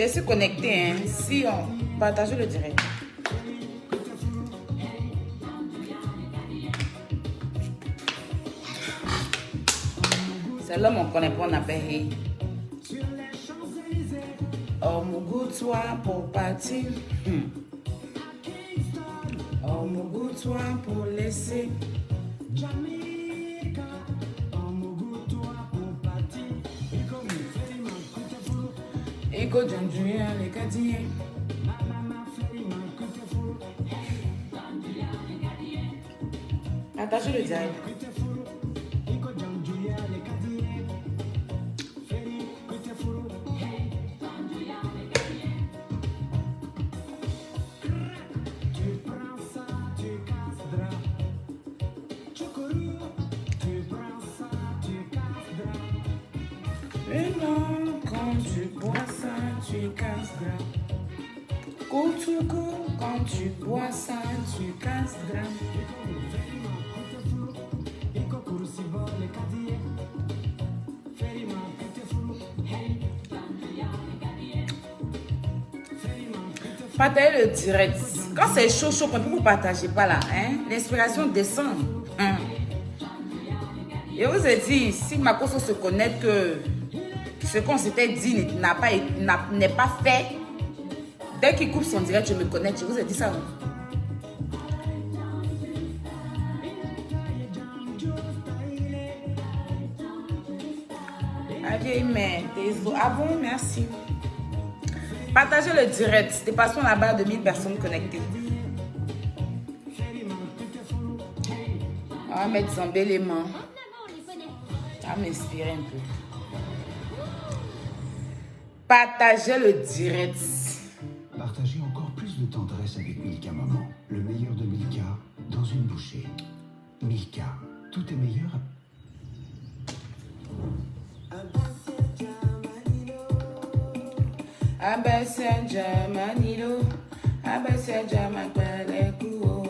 Je suis connecté, hein. Si on partage le direct. C'est l'homme on connaît pas, on appelle. Oh mon goût, toi pour partir. Oh mon goût, toi pour laisser. Ego Janjuya, les Cadiens. Attachez le direct. Et non, quand tu bois ça, tu casseras. Quand tu bois ça, tu casseras. Partagez le direct. Quand c'est chaud, pourquoi vous ne partagez pas là, hein? L'inspiration descend. Hein? Je vous ai dit, si Makoso se connecte que ce qu'on s'était dit n'est pas fait, dès qu'il coupe son direct, je me connecte. Je vous ai dit ça. Allez, mais ah bon, merci. Partagez le direct. Dépassons la barre de 1000 personnes connectées. On va mettre Zambé les mains. Ça va m'inspirer un peu. Partagez le direct. Partagez encore plus de tendresse avec Milka Maman. Le meilleur de Milka dans une bouchée. Milka, tout est meilleur. Abasaja Manilo, Abasaja Makalekuo.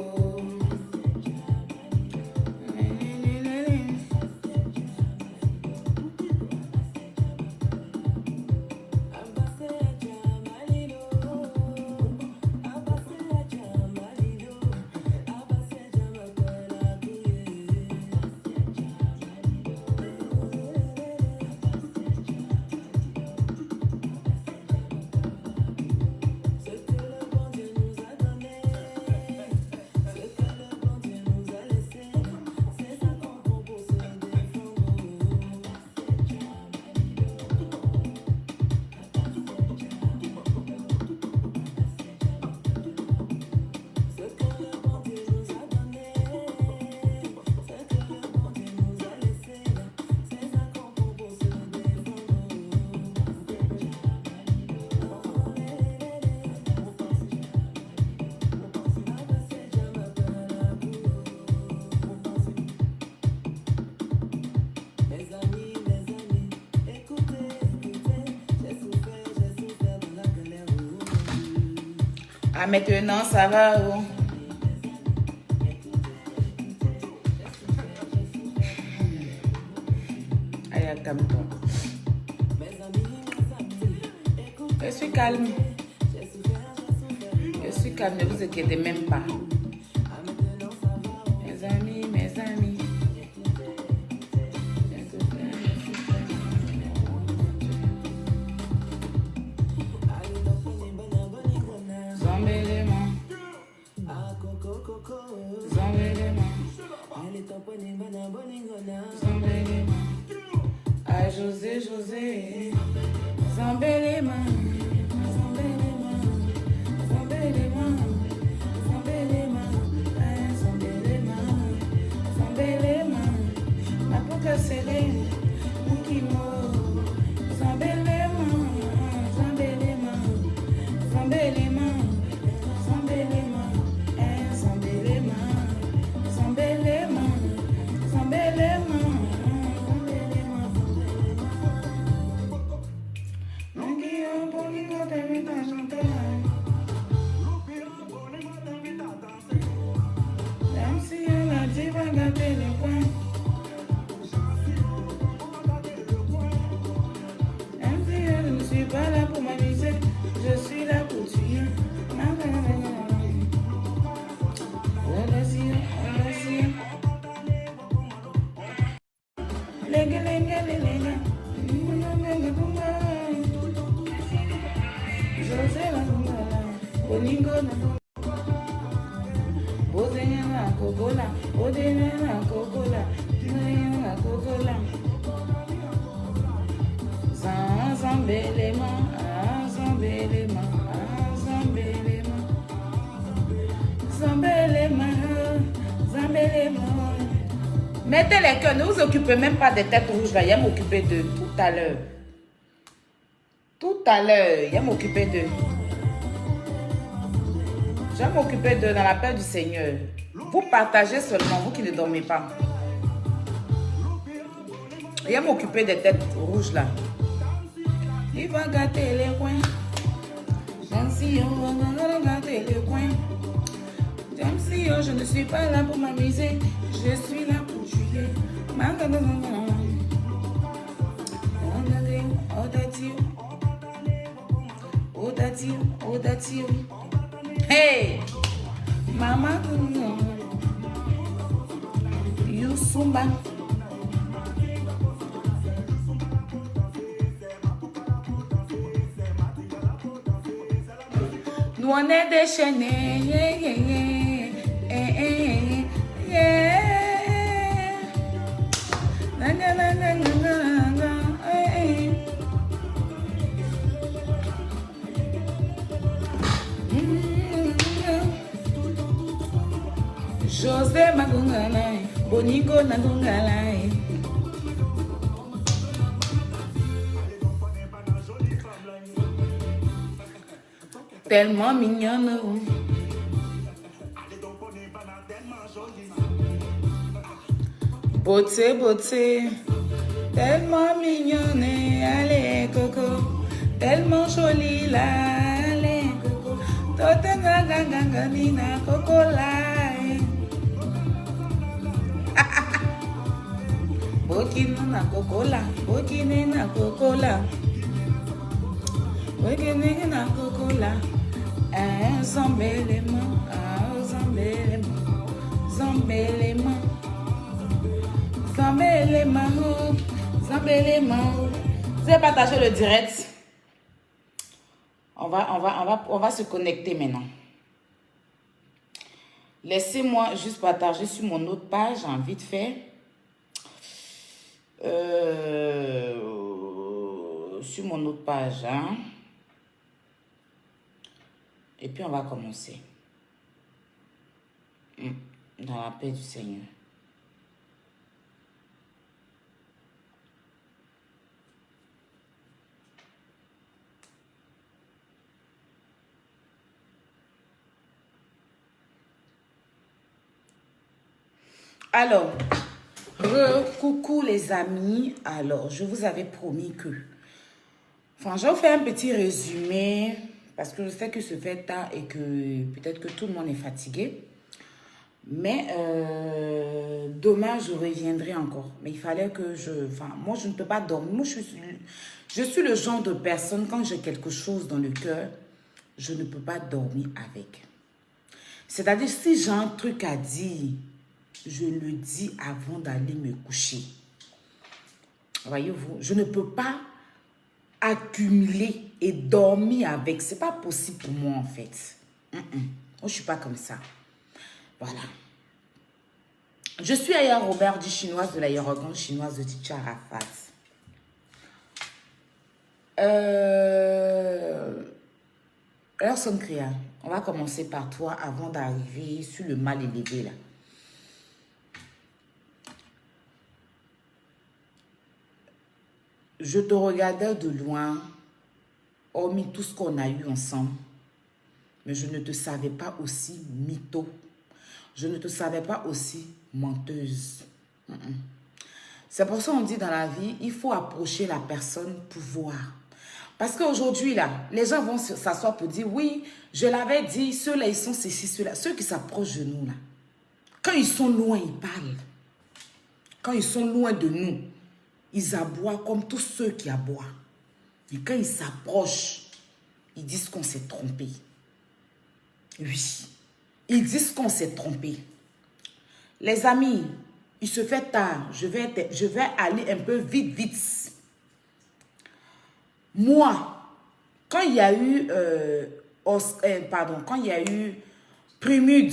Ah, maintenant, ça va. Oh. Allez, calme-toi. Je suis calme. Je suis calme, ne vous inquiétez même pas. Mes amis, mes amis. Ah, José, José, Zambelema, Zambelema, Zambelema, Zambelema, Zambelema, Zambelema, Zambelema, Zambelema, Zambelema, Zambelema. Je ne suis pas là pour m'amuser, je suis là pour tuer. Mettez les cœurs, ne vous occupez même pas des têtes rouges là, il va m'occuper d'eux tout à l'heure. Tout à l'heure, il va m'occuper d'eux. Je vais m'occuper d'eux dans la paix du Seigneur. Vous partagez seulement, vous qui ne dormez pas. Il va m'occuper des têtes rouges là. Il va gâter les coins. Si on va gâter les coins. Si je ne suis pas là pour m'amuser, je suis là pour tuer. Hey, Mama, you Sumba. Nous on est déchaînés, yeah, yeah, yeah. Yeah. Na, na, na, na, na, na, na, hey. José Magungala, Bonigo Nagungala. Tellement mignonne. Beauté, beauté, tellement mignonne, allez coco, tellement jolie là, allez coco, totena ganganina coco là. Bokino na coco là, bokine na coco là, bokine na coco là. Zambelema, Zambelema, Zambelema. Vous avez partagé le direct. On va se connecter maintenant. Laissez-moi juste partager sur mon autre page, hein, vite fait. Sur mon autre page. Hein. Et puis on va commencer. Dans la paix du Seigneur. Alors, coucou les amis. Alors, je vous avais promis que... Enfin, je vais vous faire un petit résumé parce que je sais que ce fait tard et que peut-être que tout le monde est fatigué. Mais demain, je reviendrai encore. Mais il fallait que je... Enfin, moi, je ne peux pas dormir. Moi, je suis le genre de personne, quand j'ai quelque chose dans le cœur, je ne peux pas dormir avec. C'est-à-dire, si j'ai un truc à dire... Je le dis avant d'aller me coucher. Voyez-vous, je ne peux pas accumuler et dormir avec. C'est pas possible pour moi en fait. Moi, je ne suis pas comme ça. Voilà. Je suis Aya Robert du chinoise de la hiéroglyphe chinoise de Teacher Arafat. Alors, Sonkria, on va commencer par toi avant d'arriver sur le mal élevé là. Je te regardais de loin, hormis tout ce qu'on a eu ensemble. Mais je ne te savais pas aussi mytho. Je ne te savais pas aussi menteuse. C'est pour ça qu'on dit dans la vie, il faut approcher la personne pour voir. Parce qu'aujourd'hui, là, les gens vont s'asseoir pour dire, oui, je l'avais dit, ceux-là, ils sont ceci, ceux-là. Ceux qui s'approchent de nous, là, quand ils sont loin, ils parlent. Quand ils sont loin de nous, ils aboient comme tous ceux qui aboient. Et quand ils s'approchent, ils disent qu'on s'est trompé. Oui, ils disent qu'on s'est trompé. Les amis, il se fait tard. Je vais aller un peu vite. Moi, quand il y a eu, quand il y a eu Prémude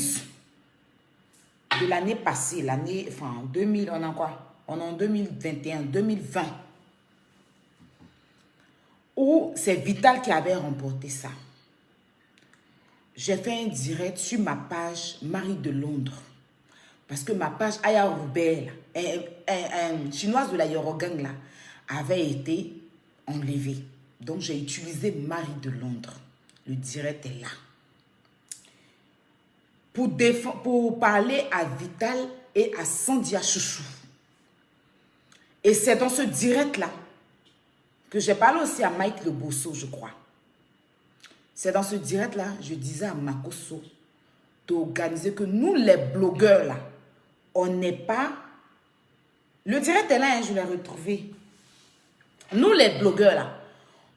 de l'année passée, enfin 2000, on a quoi? On est en 2021, 2020. Où c'est Vital qui avait remporté ça. J'ai fait un direct sur ma page Marie de Londres. Parce que ma page Aya Roubaix, chinoise de la Yorogang, là, avait été enlevée. Donc, j'ai utilisé Marie de Londres. Le direct est là. Pour parler à Vital et à Sandia Chouchou. Et c'est dans ce direct-là que j'ai parlé aussi à Mike Le Bosso, je crois. C'est dans ce direct-là, je disais à Makoso d'organiser que nous, les blogueurs, là, on n'est pas... Le direct est là, hein, je l'ai retrouvé. Nous, les blogueurs, là,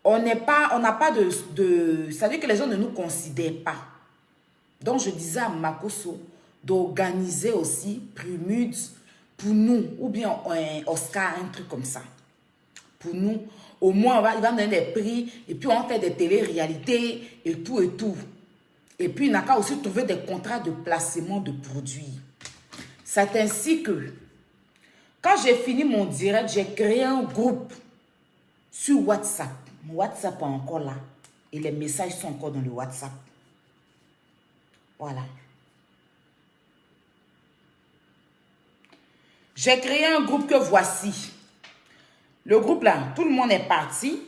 on n'a pas de... Ça veut dire que les gens ne nous considèrent pas. Donc, je disais à Makoso d'organiser aussi Prémude pour nous, ou bien un Oscar, un truc comme ça. Pour nous, au moins, il va nous donner des prix, et puis on fait des télé-réalités, et tout, et tout. Et puis, il n'a qu'à aussi trouver des contrats de placement de produits. C'est ainsi que, quand j'ai fini mon direct, j'ai créé un groupe sur WhatsApp. Mon WhatsApp est encore là. Et les messages sont encore dans le WhatsApp. Voilà. J'ai créé un groupe que voici. Le groupe là, tout le monde est parti.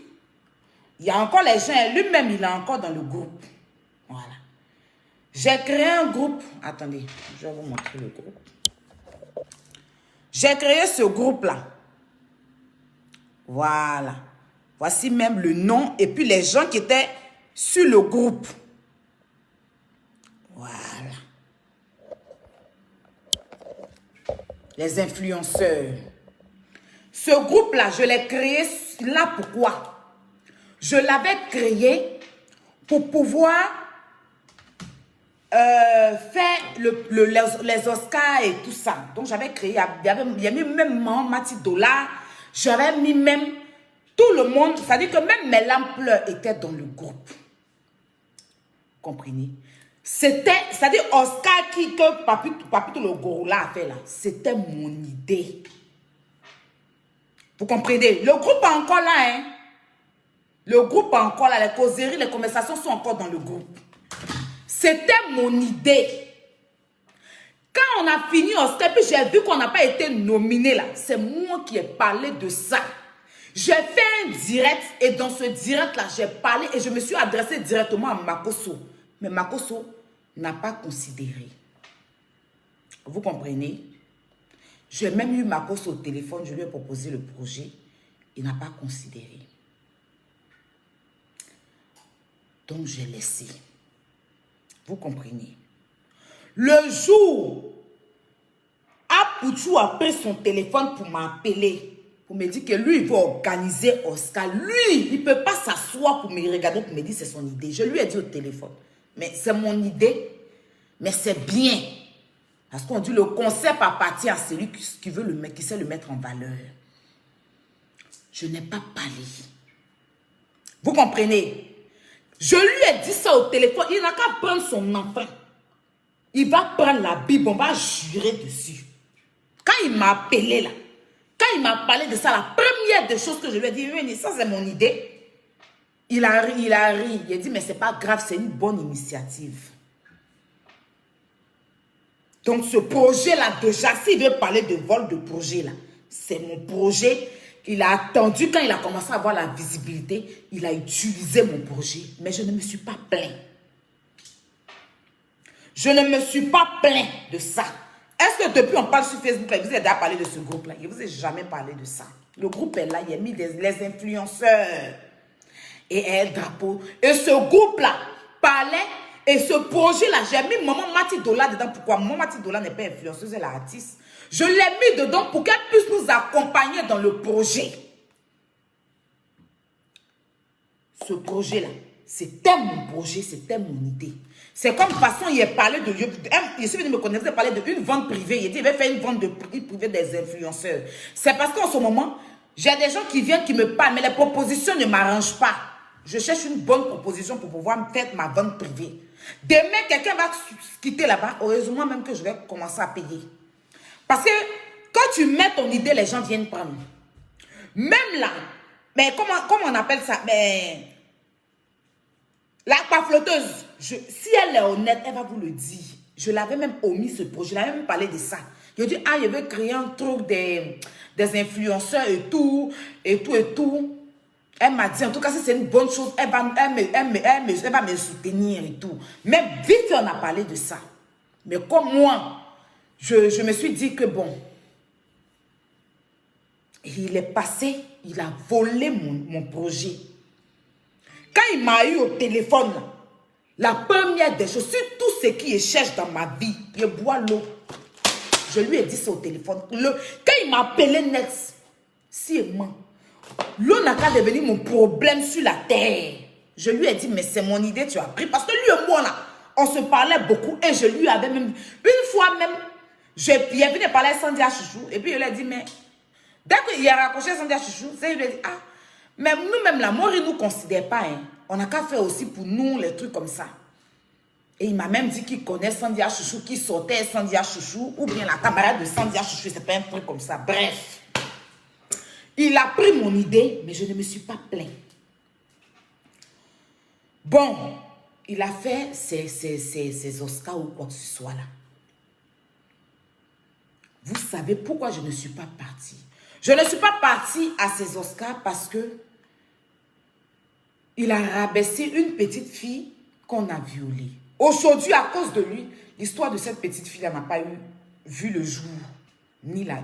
Il y a encore les gens, lui-même, il est encore dans le groupe. Voilà. J'ai créé un groupe. Attendez, je vais vous montrer le groupe. J'ai créé ce groupe-là. Voilà. Voici même le nom et puis les gens qui étaient sur le groupe. Voilà. Les influenceurs. Ce groupe-là, je l'ai créé là pourquoi? Je l'avais créé pour pouvoir faire les Oscars et tout ça. Donc, j'avais créé, il y a mis même Mati Dollar, j'avais mis même tout le monde, c'est-à-dire que même mes lampes étaient dans le groupe. Comprenez? C'est-à-dire Oscar que Papito le Goroula a fait là, c'était mon idée. Vous comprenez? Le groupe est encore là, hein? Le groupe est encore là, les causeries, les conversations sont encore dans le groupe. C'était mon idée. Quand on a fini Oscar, puis j'ai vu qu'on n'a pas été nominé là, c'est moi qui ai parlé de ça. J'ai fait un direct et dans ce direct là, j'ai parlé et je me suis adressé directement à Makoso. Mais Makoso n'a pas considéré. Vous comprenez? J'ai même eu Makoso au téléphone, je lui ai proposé le projet. Il n'a pas considéré. Donc j'ai laissé. Vous comprenez? Le jour, Apouchou a pris son téléphone pour m'appeler, pour me dire que lui, il va organiser Oscar. Lui, il ne peut pas s'asseoir pour me regarder, pour me dire que c'est son idée. Je lui ai dit au téléphone, mais c'est mon idée, mais c'est bien. Parce qu'on dit le concept appartient à celui qui sait le mettre en valeur. Je n'ai pas parlé. Vous comprenez? Je lui ai dit ça au téléphone. Il n'a qu'à prendre son enfant. Il va prendre la Bible. On va jurer dessus. Quand il m'a appelé là, quand il m'a parlé de ça, la première des choses que je lui ai dit, oui, ça c'est mon idée. Il a ri. Il a dit, mais c'est pas grave, c'est une bonne initiative. Donc ce projet-là, déjà, s'il veut parler de vol de projet là, c'est mon projet. Il a attendu quand il a commencé à avoir la visibilité, il a utilisé mon projet. Mais je ne me suis pas plaint. Je ne me suis pas plaint de ça. Est-ce que depuis on parle sur Facebook, vous avez déjà parlé de ce groupe-là? Je ne vous ai jamais parlé de ça. Le groupe est là, il a mis les influenceurs et un drapeau. Et ce groupe-là parlait, et ce projet-là, j'ai mis Maman Matidola dedans. Pourquoi? Maman Matidola n'est pas influenceuse, elle est artiste. Je l'ai mis dedans pour qu'elle puisse nous accompagner dans le projet. Ce projet-là, c'était mon projet, c'était mon idée. C'est comme façon, il a parlé de... Il suffit de me connaître, il a parlé d'une vente privée. Il dit, il va faire une vente de prix privée des influenceurs. C'est parce qu'en ce moment, j'ai des gens qui viennent, qui me parlent, mais les propositions ne m'arrangent pas. Je cherche une bonne proposition pour pouvoir me faire ma vente privée. Demain, quelqu'un va quitter là-bas. Heureusement même que je vais commencer à payer. Parce que quand tu mets ton idée, les gens viennent prendre. Même là, mais comment on appelle ça? Mais l'aquaflotteuse, si elle est honnête, elle va vous le dire. Je l'avais même omis ce projet, je l'avais même parlé de ça. Je dis, ah, je veux créer un truc des influenceurs et tout, et tout, et tout. Elle m'a dit, en tout cas, si c'est une bonne chose, elle va me soutenir et tout. Mais vite, on a parlé de ça. Mais comme moi, je me suis dit que bon, il est passé, il a volé mon projet. Quand il m'a eu au téléphone, la première des choses, sur tout ce qui cherche dans ma vie, je bois l'eau. Je lui ai dit ça au téléphone. Quand il m'a appelé Nex, si et moi, l'eau n'a qu'à devenir mon problème sur la terre. Je lui ai dit, mais c'est mon idée, tu as pris. Parce que lui et moi, là, on se parlait beaucoup. Et je lui avais même, une fois même, il est venu parler à Sandia Chouchou. Et puis, il a dit, mais, dès qu'il a raccroché Sandia Chouchou, il lui a dit, ah, mais nous-mêmes, la mort, il ne nous considère pas. Hein. On n'a qu'à faire aussi pour nous, les trucs comme ça. Et il m'a même dit qu'il connaît Sandia Chouchou, qui sortait Sandia Chouchou, ou bien la camarade de Sandia Chouchou, c'est pas un truc comme ça. Bref. Il a pris mon idée, mais je ne me suis pas plaint. Bon, il a fait ses Oscars ou quoi que ce soit là. Vous savez pourquoi je ne suis pas partie? Je ne suis pas partie à ces Oscars parce que il a rabaissé une petite fille qu'on a violée. Aujourd'hui, à cause de lui, l'histoire de cette petite fille-là n'a pas vu le jour, ni le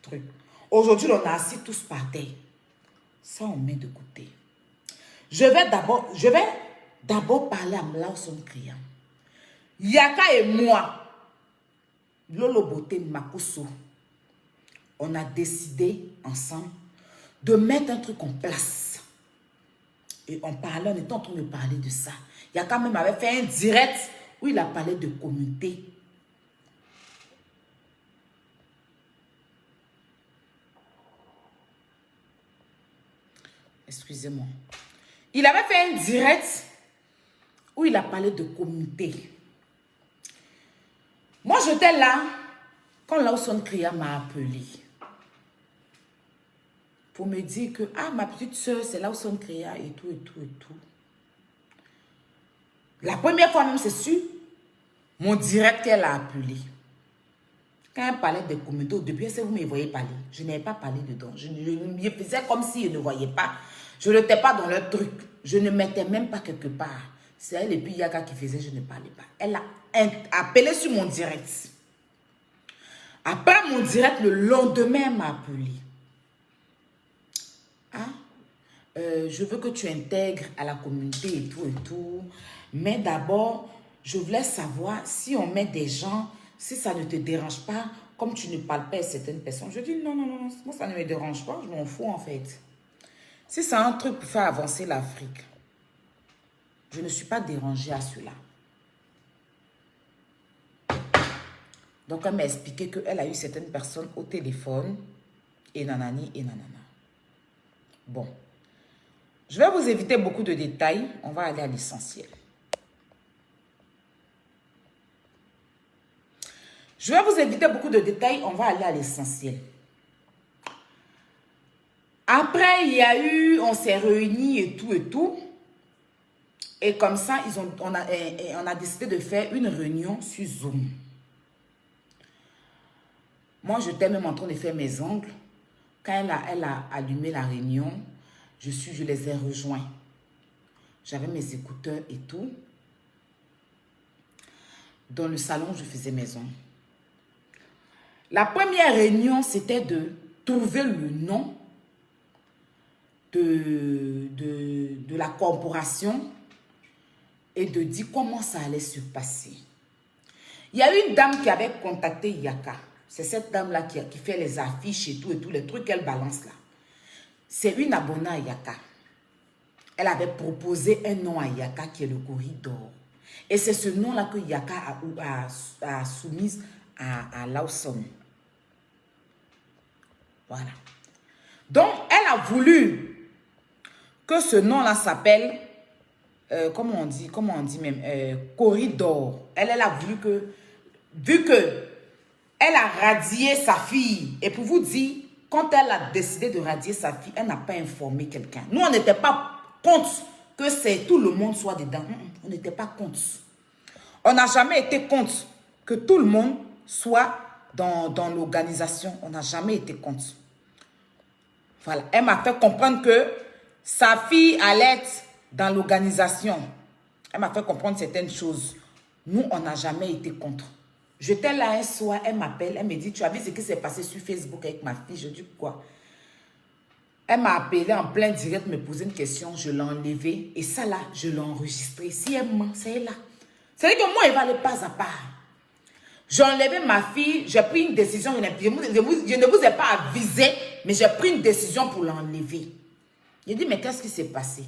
truc. Aujourd'hui, on a assis tous par terre. Ça, on met de côté. Je vais d'abord parler à Lawson Kriam. Yaka et moi, Lolo Boté Makoso, on a décidé ensemble de mettre un truc en place. Et on parlait, on était en train de parler de ça. Yaka même avait fait un direct où il a parlé de communauté. Excusez-moi. Il avait fait un direct où il a parlé de communauté. Moi, j'étais là quand Lawson Kriam m'a appelé pour me dire que, ah, ma petite soeur, c'est Lawson Kriam et tout, et tout, et tout. La première fois même, c'est sûr, mon direct qu'elle a appelé. Quand elle parlait des communautés, au début, vous me voyez parler. Je n'avais pas parlé dedans. Je faisais comme si je ne voyais pas. Je n'étais pas dans leur truc. Je ne mettais même pas quelque part. C'est elle et puis Yaka qui faisait, je ne parlais pas. Elle a appelé sur mon direct. Après mon direct, le lendemain, elle m'a appelé. Ah, je veux que tu intègres à la communauté et tout et tout. Mais d'abord, je voulais savoir si on met des gens, si ça ne te dérange pas, comme tu ne parles pas à certaines personnes. Je dis non, non, non, moi ça ne me dérange pas, je m'en fous en fait. Si c'est un truc pour faire avancer l'Afrique, je ne suis pas dérangée à cela. Donc elle m'a expliqué qu'elle a eu certaines personnes au téléphone et nanani et nanana. Bon, je vais vous éviter beaucoup de détails, on va aller à l'essentiel. Je vais vous éviter beaucoup de détails, on va aller à l'essentiel. Après, il y a eu, on s'est réunis et tout et tout. Et comme ça, on a décidé de faire une réunion sur Zoom. Moi, j'étais même en train de faire mes ongles. Quand elle a allumé la réunion, je les ai rejoints. J'avais mes écouteurs et tout. dans le salon où je faisais maison. La première réunion, c'était de trouver le nom de la corporation et de dire comment ça allait se passer. Il y a une dame qui avait contacté Yaka. C'est cette dame-là qui fait les affiches et tous les trucs qu'elle balance là. C'est une abonnée à Yaka. Elle avait proposé un nom à Yaka qui est le corridor. Et c'est ce nom-là que Yaka a soumis à Lawson. Voilà. Donc, elle a voulu que ce nom-là s'appelle, comment on dit même, corridor. Elle a voulu que, vu que elle a radié sa fille, et pour vous dire, quand elle a décidé de radier sa fille, elle n'a pas informé quelqu'un. Nous, on n'était pas contre que tout le monde soit dedans. On n'était pas contre. On n'a jamais été contre que tout le monde soit dans l'organisation. On n'a jamais été contre. Voilà. Elle m'a fait comprendre que sa fille allait être dans l'organisation. Elle m'a fait comprendre certaines choses. Nous, on n'a jamais été contre. J'étais là un soir, elle m'appelle, elle me dit, tu as vu ce qui s'est passé sur Facebook avec ma fille? Je dis, quoi? Elle m'a appelé en plein direct, me poser une question, je l'ai enlevé. Et ça là, je l'ai enregistré. Si elle ment, c'est elle là. C'est-à-dire que moi, elle va aller pas à part. J'ai enlevé ma fille, j'ai pris une décision, je ne vous ai pas avisé, mais j'ai pris une décision pour l'enlever. J'ai dit, mais qu'est-ce qui s'est passé?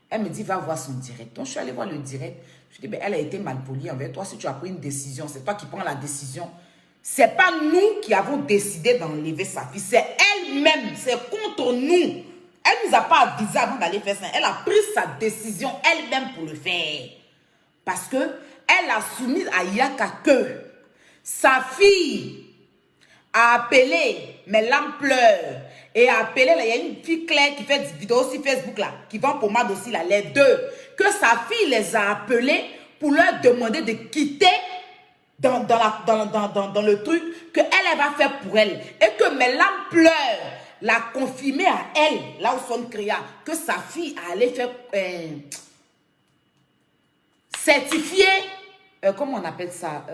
Elle me dit, va voir son direct. Donc, je suis allée voir le direct. Je dis, ben, elle a été mal polie envers toi. Si tu as pris une décision, c'est toi qui prends la décision. Ce n'est pas nous qui avons décidé d'enlever sa fille. C'est elle-même. C'est contre nous. Elle ne nous a pas avisé avant d'aller faire ça. Elle a pris sa décision elle-même pour le faire. Parce que elle a soumis à Yaka que sa fille a appelé, mais l'âme pleure. Et a appelé, là, il y a une fille Claire qui fait des vidéos sur Facebook, là, qui vend pommade aussi, là, les deux. Que sa fille les a appelés pour leur demander de quitter dans le truc que elle va faire pour elle. Et que mais l'âme pleure l'a confirmé à elle, là où son créa, que sa fille allait faire certifier, comment on appelle ça,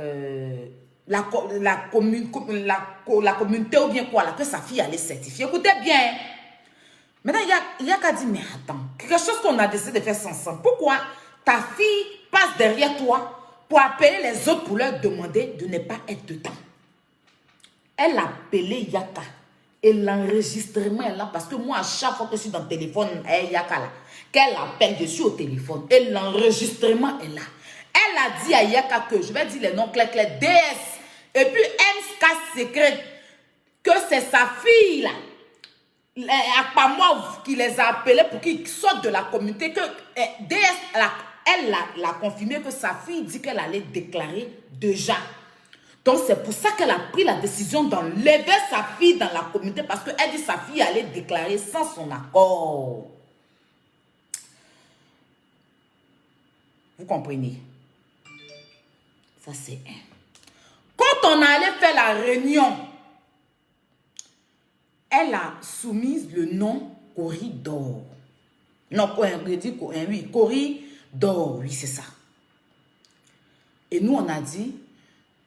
la communauté ou bien quoi, là, que sa fille allait certifier. Écoutez bien. Maintenant, il y a qu'à dire, mais attends, quelque chose qu'on a décidé de faire ensemble. Pourquoi ta fille passe derrière toi pour appeler les autres pour leur demander de ne pas être dedans? Elle a appelé Yaka. Et l'enregistrement est là. Parce que moi, à chaque fois que je suis dans le téléphone, Yaka là, qu'elle appelle dessus au téléphone. Et l'enregistrement est là. Elle a dit à Yaka que, je vais dire les noms clairs, DS. Et puis, MSK Secret, que c'est sa fille là. Pas moi qui les a appelés pour qu'ils sortent de la communauté. Que DS, elle l'a confirmé que sa fille dit qu'elle allait déclarer déjà. Donc, c'est pour ça qu'elle a pris la décision d'enlever sa fille dans la communauté parce qu'elle dit que sa fille allait déclarer sans son accord. Vous comprenez? Ça, c'est un. Quand on allait faire la réunion, elle a soumis le nom corridor. Non, oui, corridor, oui, c'est ça. Et nous, on a dit,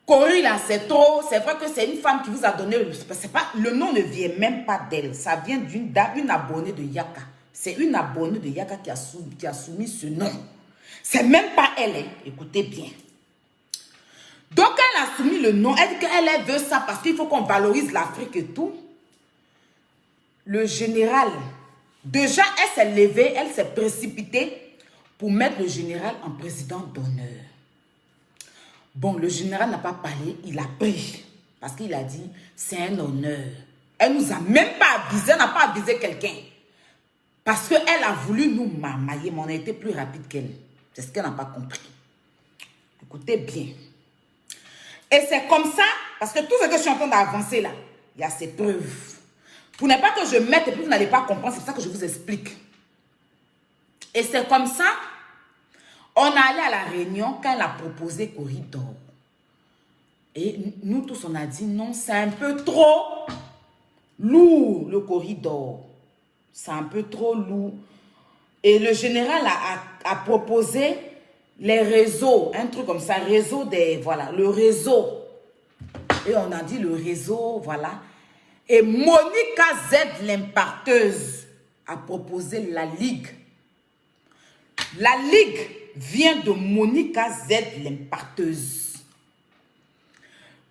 Corrie, là, c'est trop. C'est vrai que c'est une femme qui vous a donné le nom ne vient même pas d'elle. Ça vient d'une abonnée de Yaka. C'est une abonnée de Yaka qui a soumis ce nom. C'est même pas elle, hein. Écoutez bien. Donc, elle a soumis le nom. Elle dit qu'elle veut ça parce qu'il faut qu'on valorise l'Afrique et tout. Le général, déjà, elle s'est levée, elle s'est précipitée pour mettre le général en président d'honneur. Bon, le général n'a pas parlé, il a pris. Parce qu'il a dit, c'est un honneur. Elle nous a même pas avisé, elle n'a pas avisé quelqu'un. Parce qu'elle a voulu nous mamailler, mais on a été plus rapide qu'elle. C'est ce qu'elle n'a pas compris. Écoutez bien. Et c'est comme ça, parce que tout ce que je suis en train d'avancer là, il y a ces preuves. Pour ne pas que je mette et puis vous n'allez pas comprendre, c'est pour ça que je vous explique. Et c'est comme ça, on est allé à la réunion quand elle a proposé corridor. Et nous tous, on a dit non, c'est un peu trop lourd le corridor. C'est un peu trop lourd. Et le général a proposé les réseaux, un truc comme ça, réseau des, voilà, le réseau. Et on a dit le réseau, voilà. Et Monica Z, l'imparteuse, a proposé la Ligue. La Ligue vient de Monica Z, l'imparteuse.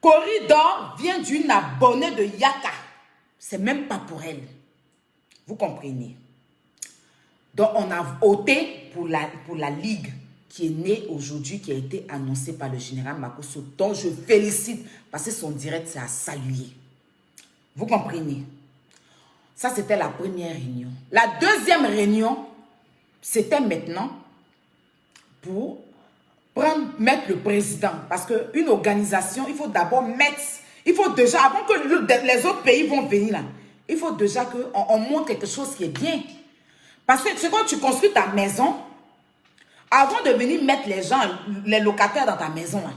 Corridor vient d'une abonnée de Yaka. C'est même pas pour elle. Vous comprenez? Donc, on a voté pour la Ligue qui est née aujourd'hui, qui a été annoncée par le général Makosso, dont je félicite parce que son direct, c'est à saluer. Vous comprenez? Ça, c'était la première réunion. La deuxième réunion, c'était maintenant pour mettre le président. Parce qu'une organisation, il faut d'abord mettre, il faut déjà, avant que les autres pays vont venir là, il faut déjà qu'on montre quelque chose qui est bien. Parce que c'est quand tu construis ta maison, avant de venir mettre les gens, les locataires dans ta maison, là,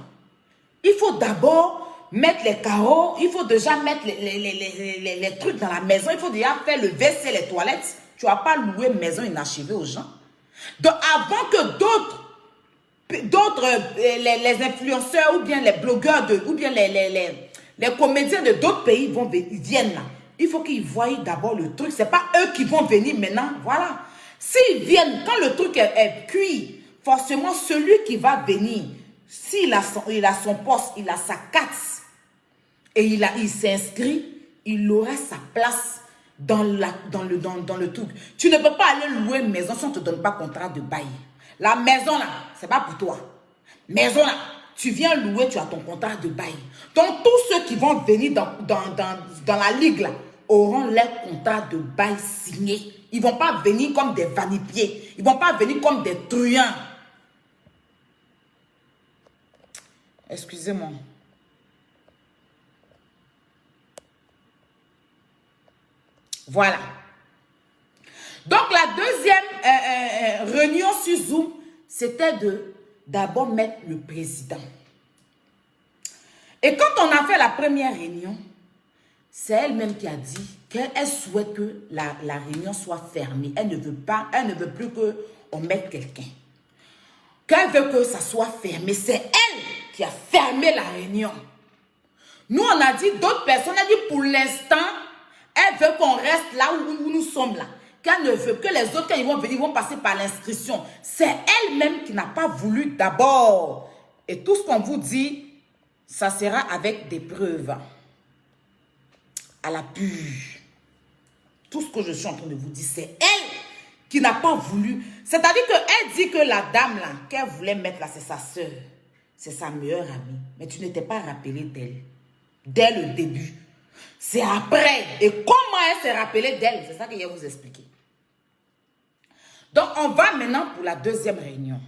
il faut d'abord mettre les carreaux, il faut déjà mettre les trucs dans la maison, il faut déjà faire le WC, les toilettes. Tu ne vas pas louer une maison inachevée aux gens. Donc avant que les influenceurs ou bien les blogueurs, ou bien les comédiens de d'autres pays viennent là, il faut qu'ils voient d'abord le truc. Ce n'est pas eux qui vont venir maintenant. Voilà. S'ils viennent, quand le truc est cuit, forcément celui qui va venir, s'il a son poste, il a sa carte et il s'inscrit, il aura sa place dans le truc. Tu ne peux pas aller louer une maison si on ne te donne pas contrat de bail. La maison là, ce n'est pas pour toi. Maison là, tu viens louer, tu as ton contrat de bail. Donc tous ceux qui vont venir dans la ligue là, auront leur contrat de bail signé. Ils ne vont pas venir comme des vanipiers. Ils ne vont pas venir comme des truands. Excusez-moi. Voilà. Donc, la deuxième réunion sur Zoom, c'était d'abord mettre le président. Et quand on a fait la première réunion, c'est elle-même qui a dit qu'elle souhaite que la réunion soit fermée. Elle ne veut plus qu'on mette quelqu'un. Qu'elle veut que ça soit fermé. C'est elle qui a fermé la réunion. Nous, on a dit, d'autres personnes, on a dit pour l'instant, elle veut qu'on reste là où nous sommes là. Qu'elle ne veut que les autres, quand ils vont venir, ils vont passer par l'inscription. C'est elle-même qui n'a pas voulu d'abord. Et tout ce qu'on vous dit, ça sera avec des preuves. À la pure. Tout ce que je suis en train de vous dire, c'est elle qui n'a pas voulu. C'est-à-dire qu'elle dit que la dame là, qu'elle voulait mettre là, c'est sa soeur. C'est sa meilleure amie. Mais tu n'étais pas rappelé d'elle. Dès le début. C'est après. Et comment elle s'est rappelée d'elle? C'est ça que je vais vous expliquer. Donc, on va maintenant pour la deuxième réunion.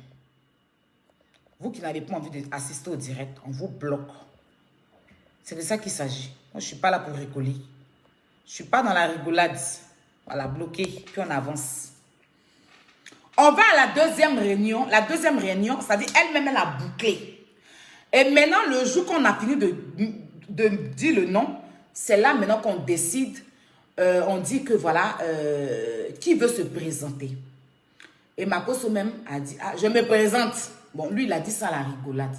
Vous qui n'avez pas envie d'assister au direct, on vous bloque. C'est de ça qu'il s'agit. Moi, je ne suis pas là pour rigoler. Je ne suis pas dans la rigolade. Voilà, bloqué, puis on avance. On va à la deuxième réunion. La deuxième réunion, c'est-à-dire elle-même, elle a bouclé. Et maintenant, le jour qu'on a fini de dire le nom, c'est là maintenant qu'on décide. On dit que voilà, qui veut se présenter. Et Makosso même a dit, ah, je me présente. Bon, lui, il a dit ça à la rigolade.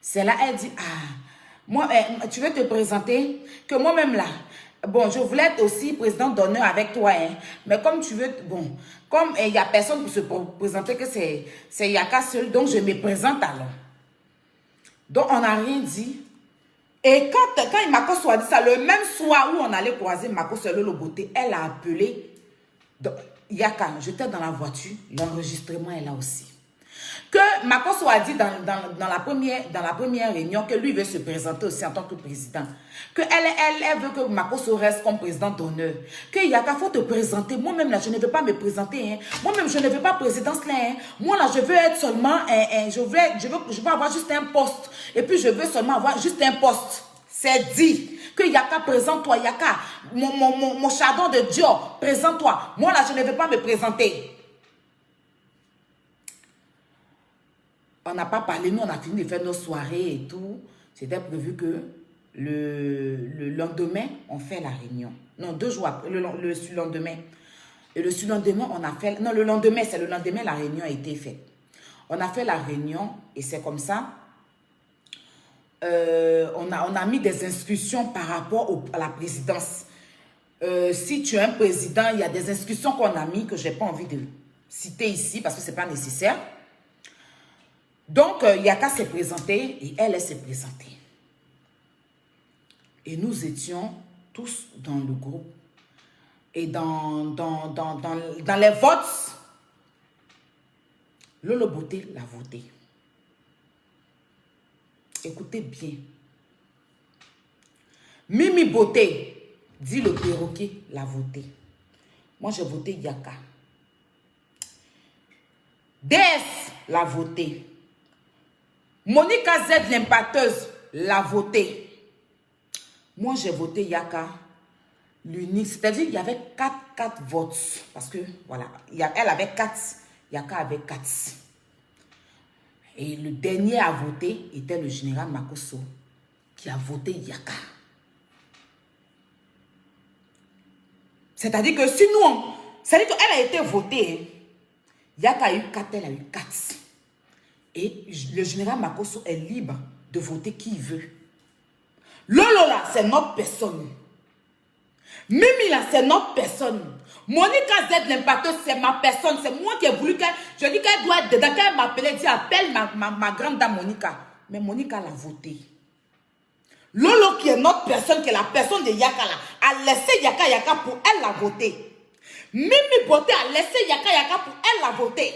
C'est là, elle dit, ah, moi, tu veux te présenter? Que moi-même là, bon, je voulais être aussi président d'honneur avec toi, hein. Mais comme tu veux, bon, comme il n'y a personne pour se présenter, que c'est Yaka seul, donc je me présente alors. Donc, on n'a rien dit. Et quand Makosso a dit ça, le même soir où on allait croiser Makosso le beauté, elle a appelé Yaka. J'étais dans la voiture, l'enregistrement est là aussi. Que Makosso a dit dans la première réunion que lui veut se présenter aussi en tant que président. Que elle veut que Makosso reste comme président d'honneur. Que Yaka, faut te présenter. Moi-même là, je ne veux pas me présenter. Hein. Moi-même, je ne veux pas présidence là. Hein. Moi là, je veux être seulement je veux avoir juste un poste. Et puis je veux seulement avoir juste un poste. C'est dit. Que Yaka, présente-toi. Yaka, mon chardon de Dior, présente-toi. Moi là, je ne veux pas me présenter. On n'a pas parlé, nous on a fini de faire nos soirées et tout. C'était prévu que le lendemain, on fait la réunion. Non, 2 jours après, le lendemain. Et le surlendemain, on a fait... Non, le lendemain, c'est le lendemain, la réunion a été faite. On a fait la réunion et c'est comme ça. On a mis des instructions par rapport à la présidence. Si tu es un président, il y a des instructions qu'on a mis que je n'ai pas envie de citer ici parce que ce n'est pas nécessaire. Donc, Yaka s'est présentée et elle s'est présentée. Et nous étions tous dans le groupe. Et dans les votes, Lolo Beauté l'a voté. Écoutez bien. Mimi Beauté, dit le perroquet, l'a voté. Moi, j'ai voté Yaka. DS l'a voté. Monica Z, l'impacteuse, l'a voté. Moi, j'ai voté Yaka. L'unique, c'est-à-dire qu'il y avait 4 votes. Parce que, voilà, elle avait 4, Yaka avait 4. Et le dernier à voter était le général Makosso, qui a voté Yaka. C'est-à-dire que si nous, c'est-à-dire qu'elle a été votée, hein. Yaka a eu 4, elle a eu 4. Et le général Makosso est libre de voter qui il veut. Lolo là, c'est notre personne. Mimi là, c'est notre personne. Monica Z, l'impacteuse, c'est ma personne. C'est moi qui ai voulu qu'elle... Je dis qu'elle doit être dedans. Qu'elle m'appelait, dit appelle ma grande dame Monica. Mais Monica l'a voté. Lolo qui est notre personne, qui est la personne de Yaka là, a laissé Yaka pour elle l'a voté. Mimi Beauté a laissé Yaka pour elle l'a voté.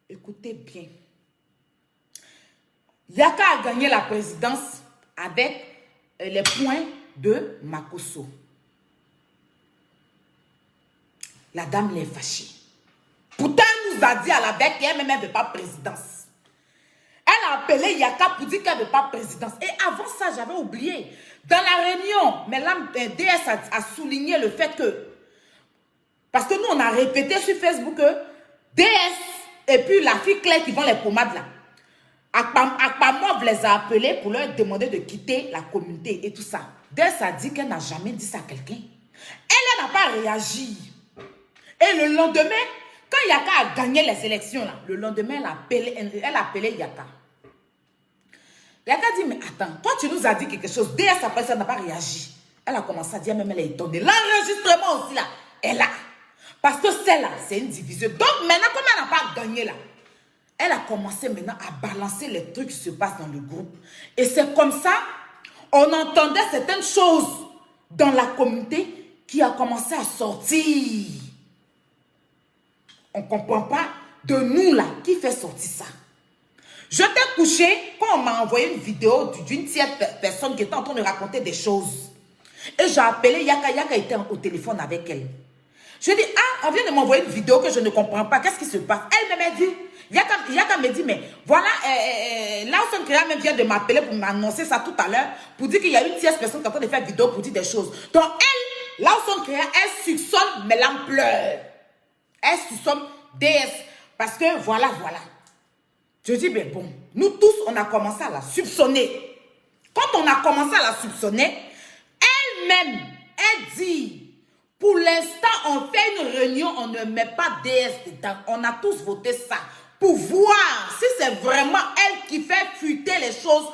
Écoutez bien. Yaka a gagné la présidence avec les points de Makosso. La dame l'est fâchée. Pourtant, elle nous a dit à la bête qu'elle-même ne veut pas présidence. Elle a appelé Yaka pour dire qu'elle ne veut pas présidence. Et avant ça, j'avais oublié. Dans la réunion, mais là, DS a souligné le fait que... Parce que nous, on a répété sur Facebook que DS et puis la fille Claire qui vend les pommades là. Akpamov les a appelés pour leur demander de quitter la communauté et tout ça. DS a dit qu'elle n'a jamais dit ça à quelqu'un. Elle n'a pas réagi. Et le lendemain, quand Yaka a gagné les élections, là, le lendemain, elle a appelé Yaka. Yaka dit, mais attends, toi tu nous as dit quelque chose. DS après ça n'a pas réagi. Elle a commencé à dire, même elle est étonnée. L'enregistrement aussi là, elle a. Parce que celle-là, c'est une division. Donc maintenant, comme elle n'a pas gagné là, elle a commencé maintenant à balancer les trucs qui se passent dans le groupe. Et c'est comme ça, on entendait certaines choses dans la communauté qui a commencé à sortir. On ne comprend pas de nous là qui fait sortir ça. Je t'ai couché quand on m'a envoyé une vidéo d'une tierce personne qui était en train de raconter des choses. Et j'ai appelé Yaka. Yaka était au téléphone avec elle. Je dis, ah, on vient de m'envoyer une vidéo que je ne comprends pas. Qu'est-ce qui se passe? Elle m'a dit, Yaka me dit, mais voilà, Lawson Créa même vient de m'appeler pour m'annoncer ça tout à l'heure, pour dire qu'il y a une tierce personne qui est en train de faire vidéo pour dire des choses. Donc elle, Lawson Créa, elle soupçonne mes l'ampleur. Elle soupçonne DS. Parce que voilà. Je dis, mais bon, nous tous, on a commencé à la soupçonner. Quand on a commencé à la soupçonner, elle-même, elle dit, pour l'instant, on fait une réunion, on ne met pas DS dedans. On a tous voté ça pour voir si c'est vraiment elle qui fait fuiter les choses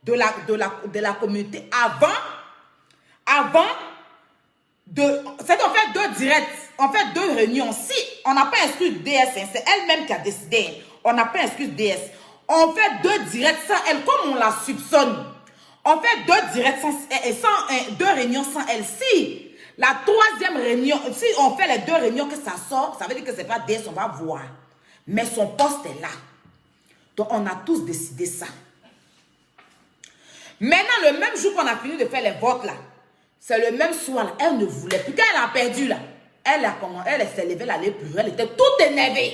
de la communauté. Avant c'est qu'on fait 2 directs, on fait 2 réunions. Si on n'a pas inscrit DS, c'est elle-même qui a décidé. On n'a pas inscrit DS. On fait 2 directs sans elle, comme on la soupçonne. On fait 2 directs sans 2 réunions sans elle. Si la 3e réunion, si on fait les 2 réunions que ça sort, ça veut dire que c'est pas DS, on va voir. Mais son poste est là. Donc on a tous décidé ça. Maintenant, le même jour qu'on a fini de faire les votes là, c'est le même soir là, elle ne voulait plus. Quand elle a perdu là, elle s'est levée, elle allait pleurer, elle était toute énervée.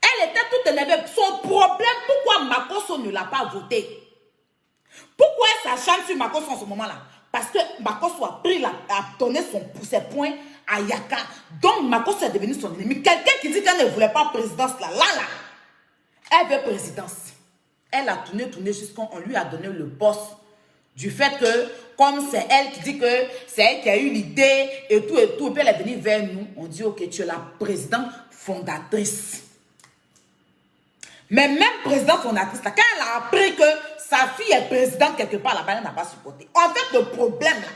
Elle était toute énervée. Son problème, pourquoi Makosso ne l'a pas voté? Pourquoi elle s'acharne sur Makosso en ce moment-là? Parce que Makosso a donné ses points à Yaka. Donc Makosso est devenu son ennemi. Quelqu'un qui dit qu'elle ne voulait pas présidence là, elle veut présidence. Elle a tourné jusqu'à on lui a donné le poste Du fait que, comme c'est elle qui dit que c'est elle qui a eu l'idée et tout, et puis elle est venue vers nous, on dit, ok, tu es la présidente fondatrice. Mais même présidente fondatrice, là, quand elle a appris que sa fille est présidente quelque part là-bas, elle n'a pas supporté. En fait, le problème là,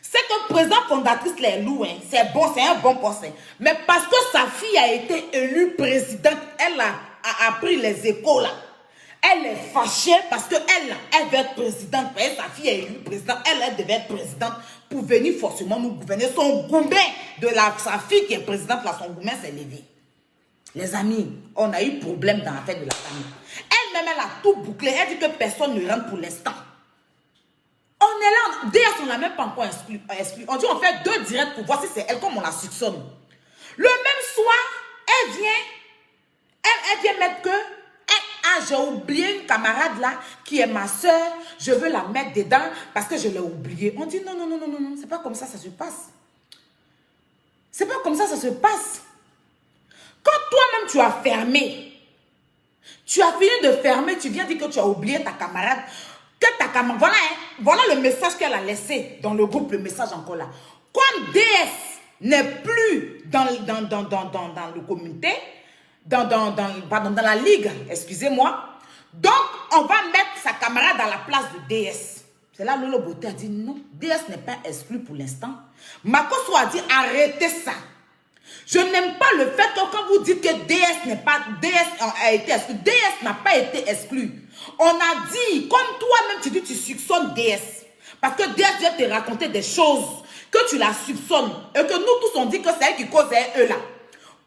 c'est que présidente fondatrice, les loups, hein, c'est bon, c'est un bon poste. Mais parce que sa fille a été élue présidente, elle a appris les échos là. Elle est fâchée parce qu'elle veut être présidente. Sa fille est élue présidente, elle devait être présidente pour venir forcément nous gouverner. Son gourmet de sa fille qui est présidente là, son gourmet s'est levé. Les amis, on a eu problème dans l'affaire de la famille. Elle-même, elle a tout bouclé. Elle dit que personne ne rentre pour l'instant. On est là, DS, on ne l'a même pas encore exclu. On dit on fait 2 directs pour voir si c'est elle, comme on la soupçonne. Le même soir, elle vient mettre que j'ai oublié une camarade là qui est ma soeur, je veux la mettre dedans parce que je l'ai oubliée. On dit non, c'est pas comme ça se passe. C'est pas comme ça se passe. Quand toi-même tu as fermé, tu as fini de fermer, tu viens dire que tu as oublié ta camarade, voilà, hein, voilà le message qu'elle a laissé dans le groupe, le message encore là. Comme DS n'est plus dans le comité, dans la ligue, excusez-moi. Donc, on va mettre sa camarade à la place de DS. C'est là Lolo Beauté a dit non, DS n'est pas exclu pour l'instant. Makoso a dit arrêtez ça. Je n'aime pas le fait que quand vous dites que DS a été exclu, DS n'a pas été exclu. On a dit, comme toi-même tu dis, tu soupçonnes DS. Parce que DS vient te raconter des choses que tu la soupçonnes. Et que nous tous on dit que c'est elle qui cause eux là.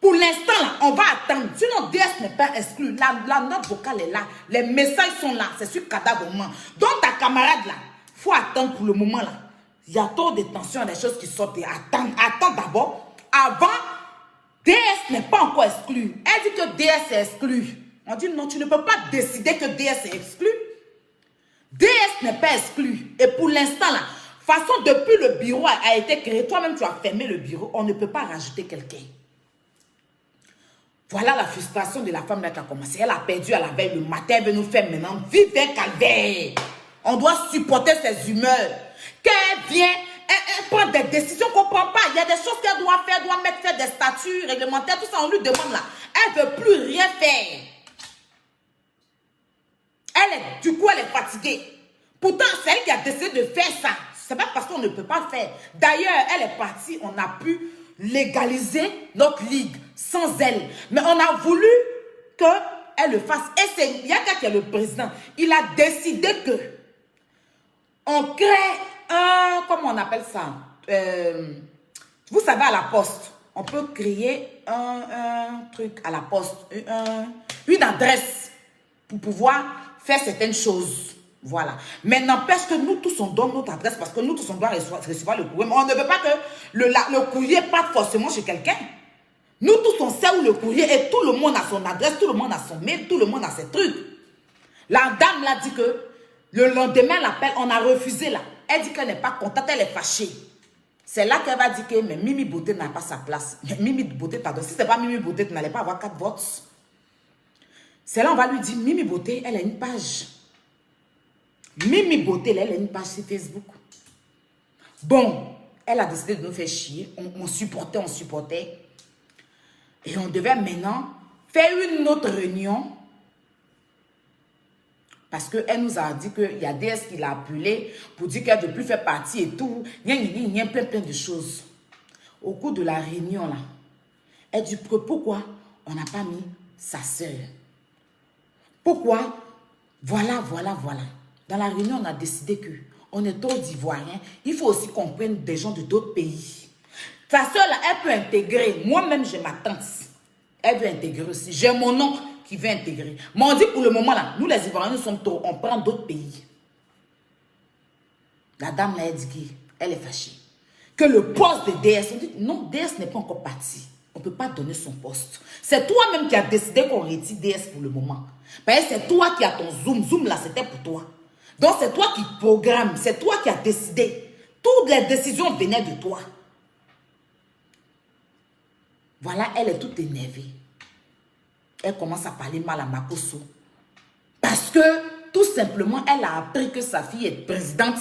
Pour l'instant, là, on va attendre. Sinon, DS n'est pas exclu. La note vocale est là. Les messages sont là. C'est sur cadavre. Donc, ta camarade, là, il faut attendre pour le moment, là. Il y a trop de tensions, des choses qui sortent. Attends d'abord. Avant, DS n'est pas encore exclu. Elle dit que DS est exclu. On dit non, tu ne peux pas décider que DS est exclu. DS n'est pas exclu. Et pour l'instant, là, façon, depuis le bureau a été créé, toi-même, tu as fermé le bureau. On ne peut pas rajouter quelqu'un. Voilà la frustration de la femme là qui a commencé. Elle a perdu à la veille le matin. Elle veut nous faire maintenant vivre un calvaire. On doit supporter ses humeurs. Quand elle vient, elle prend des décisions qu'on ne prend pas. Il y a des choses qu'elle doit faire. Elle doit faire des statuts réglementaires. Tout ça, on lui demande là. Elle ne veut plus rien faire. Du coup, elle est fatiguée. Pourtant, c'est elle qui a décidé de faire ça. Ce n'est pas parce qu'on ne peut pas le faire. D'ailleurs, elle est partie. On a pu légaliser notre ligue sans elle. Mais on a voulu qu'elle le fasse. Et il y a quelqu'un qui est le président. Il a décidé que on crée un, comment on appelle ça? Vous savez, à la poste, on peut créer un truc à la poste, une adresse pour pouvoir faire certaines choses. Voilà. Mais n'empêche que nous tous, on donne notre adresse parce que nous tous, on doit recevoir le courrier. Mais on ne veut pas que le courrier parte forcément chez quelqu'un. Nous tous, on sait où le courrier est. Tout le monde a son adresse, tout le monde a son mail, tout le monde a ses trucs. La dame l'a dit que le lendemain, l'appel, on a refusé là. Elle dit qu'elle n'est pas contente, elle est fâchée. C'est là qu'elle va dire que mais Mimi Beauté n'a pas sa place. Mais Mimi Beauté, pardon, si ce n'est pas Mimi Beauté, tu n'allais pas avoir 4 votes. C'est là on va lui dire, Mimi Beauté, elle a une page. Mimi Beauté, elle a une page sur Facebook. Bon, elle a décidé de nous faire chier. On supportait. Et on devait maintenant faire une autre réunion. Parce qu'elle nous a dit qu'il y a DS qui l'a appelé pour dire qu'elle ne veut plus faire partie et tout. Il y a plein de choses. Au cours de la réunion, là, elle dit pourquoi on n'a pas mis sa soeur. Pourquoi? Voilà. Dans la réunion, on a décidé qu'on est trop d'Ivoiriens. Il faut aussi qu'on prenne des gens de d'autres pays. Sa soeur, là, elle peut intégrer. Moi-même, j'ai ma tante. Elle veut intégrer aussi. J'ai mon oncle qui veut intégrer. Mais on dit pour le moment, là, nous les Ivoiriens, nous sommes trop. On prend d'autres pays. La dame, là, elle dit qu'elle est fâchée. Que le poste de DS, on dit non, DS n'est pas encore parti. On ne peut pas donner son poste. C'est toi-même qui as décidé qu'on retire DS pour le moment. Parce que c'est toi qui as ton Zoom. Zoom, là, c'était pour toi. Donc, c'est toi qui programme. C'est toi qui as décidé. Toutes les décisions venaient de toi. Voilà, elle est toute énervée. Elle commence à parler mal à Makoso. Parce que Tout simplement, elle a appris que sa fille est présidente.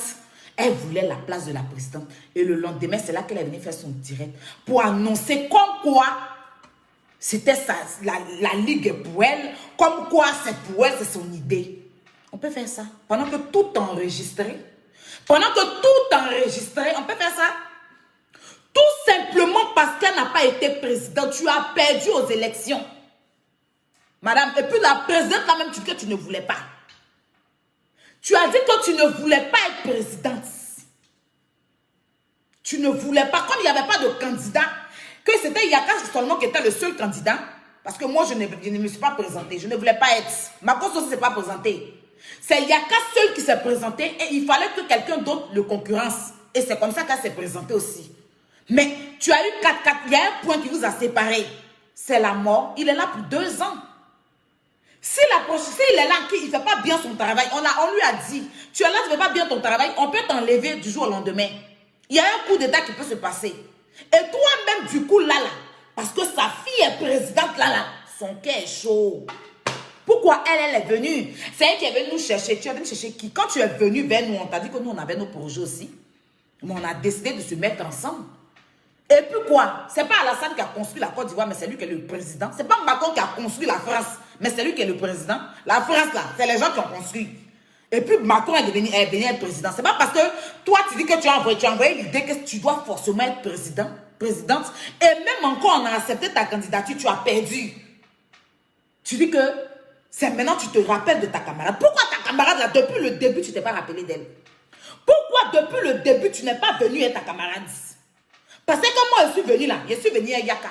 Elle voulait la place de la présidente. Et le lendemain, c'est là qu'elle est venue faire son direct pour annoncer comme quoi c'était la ligue est pour elle, comme quoi c'est pour elle, c'est son idée. On peut faire ça. Pendant que tout est enregistré. Pendant que tout est enregistré, on peut faire ça. Tout simplement parce qu'elle n'a pas été présidente. Tu as perdu aux élections. Madame, et puis la présidente là-même, tu dis que tu ne voulais pas. Tu as dit que tu ne voulais pas être présidente. Tu ne voulais pas, comme il n'y avait pas de candidat, que c'était Yaka seulement qui était le seul candidat, parce que moi, je ne me suis pas présentée. Je ne voulais pas être. Ma cause aussi ne s'est pas présentée. C'est Yaka seul qui s'est présenté et il fallait que quelqu'un d'autre le concurrence. Et c'est comme ça qu'elle s'est présentée aussi. Mais tu as eu 4-4, il y a un point qui vous a séparé. C'est la mort. Il est là pour 2 ans. Si il est là, il ne fait pas bien son travail, on lui a dit, tu es là, tu ne fais pas bien ton travail, on peut t'enlever du jour au lendemain. Il y a un coup d'état qui peut se passer. Et toi-même, du coup, là, parce que sa fille est présidente, là, son cœur est chaud. Pourquoi elle est venue? C'est elle qui est venue nous chercher. Tu es venu chercher qui? Quand tu es venu vers nous, on t'a dit que nous, on avait nos projets aussi. Mais on a décidé de se mettre ensemble. Et puis quoi? C'est pas Alassane qui a construit la Côte d'Ivoire, mais c'est lui qui est le président. C'est pas Macron qui a construit la France, mais c'est lui qui est le président. La France, là, c'est les gens qui ont construit. Et puis Macron est venu être président. C'est pas parce que toi, tu dis que tu as envoyé l'idée que tu dois forcément être présidente. Et même encore, on a accepté ta candidature, tu as perdu. Tu dis que c'est maintenant tu te rappelles de ta camarade. Pourquoi ta camarade, là, depuis le début, tu t'es pas rappelé d'elle? Pourquoi depuis le début, tu n'es pas venu être ta camarade? Parce que quand moi, je suis venue là, je suis venue à Yaka.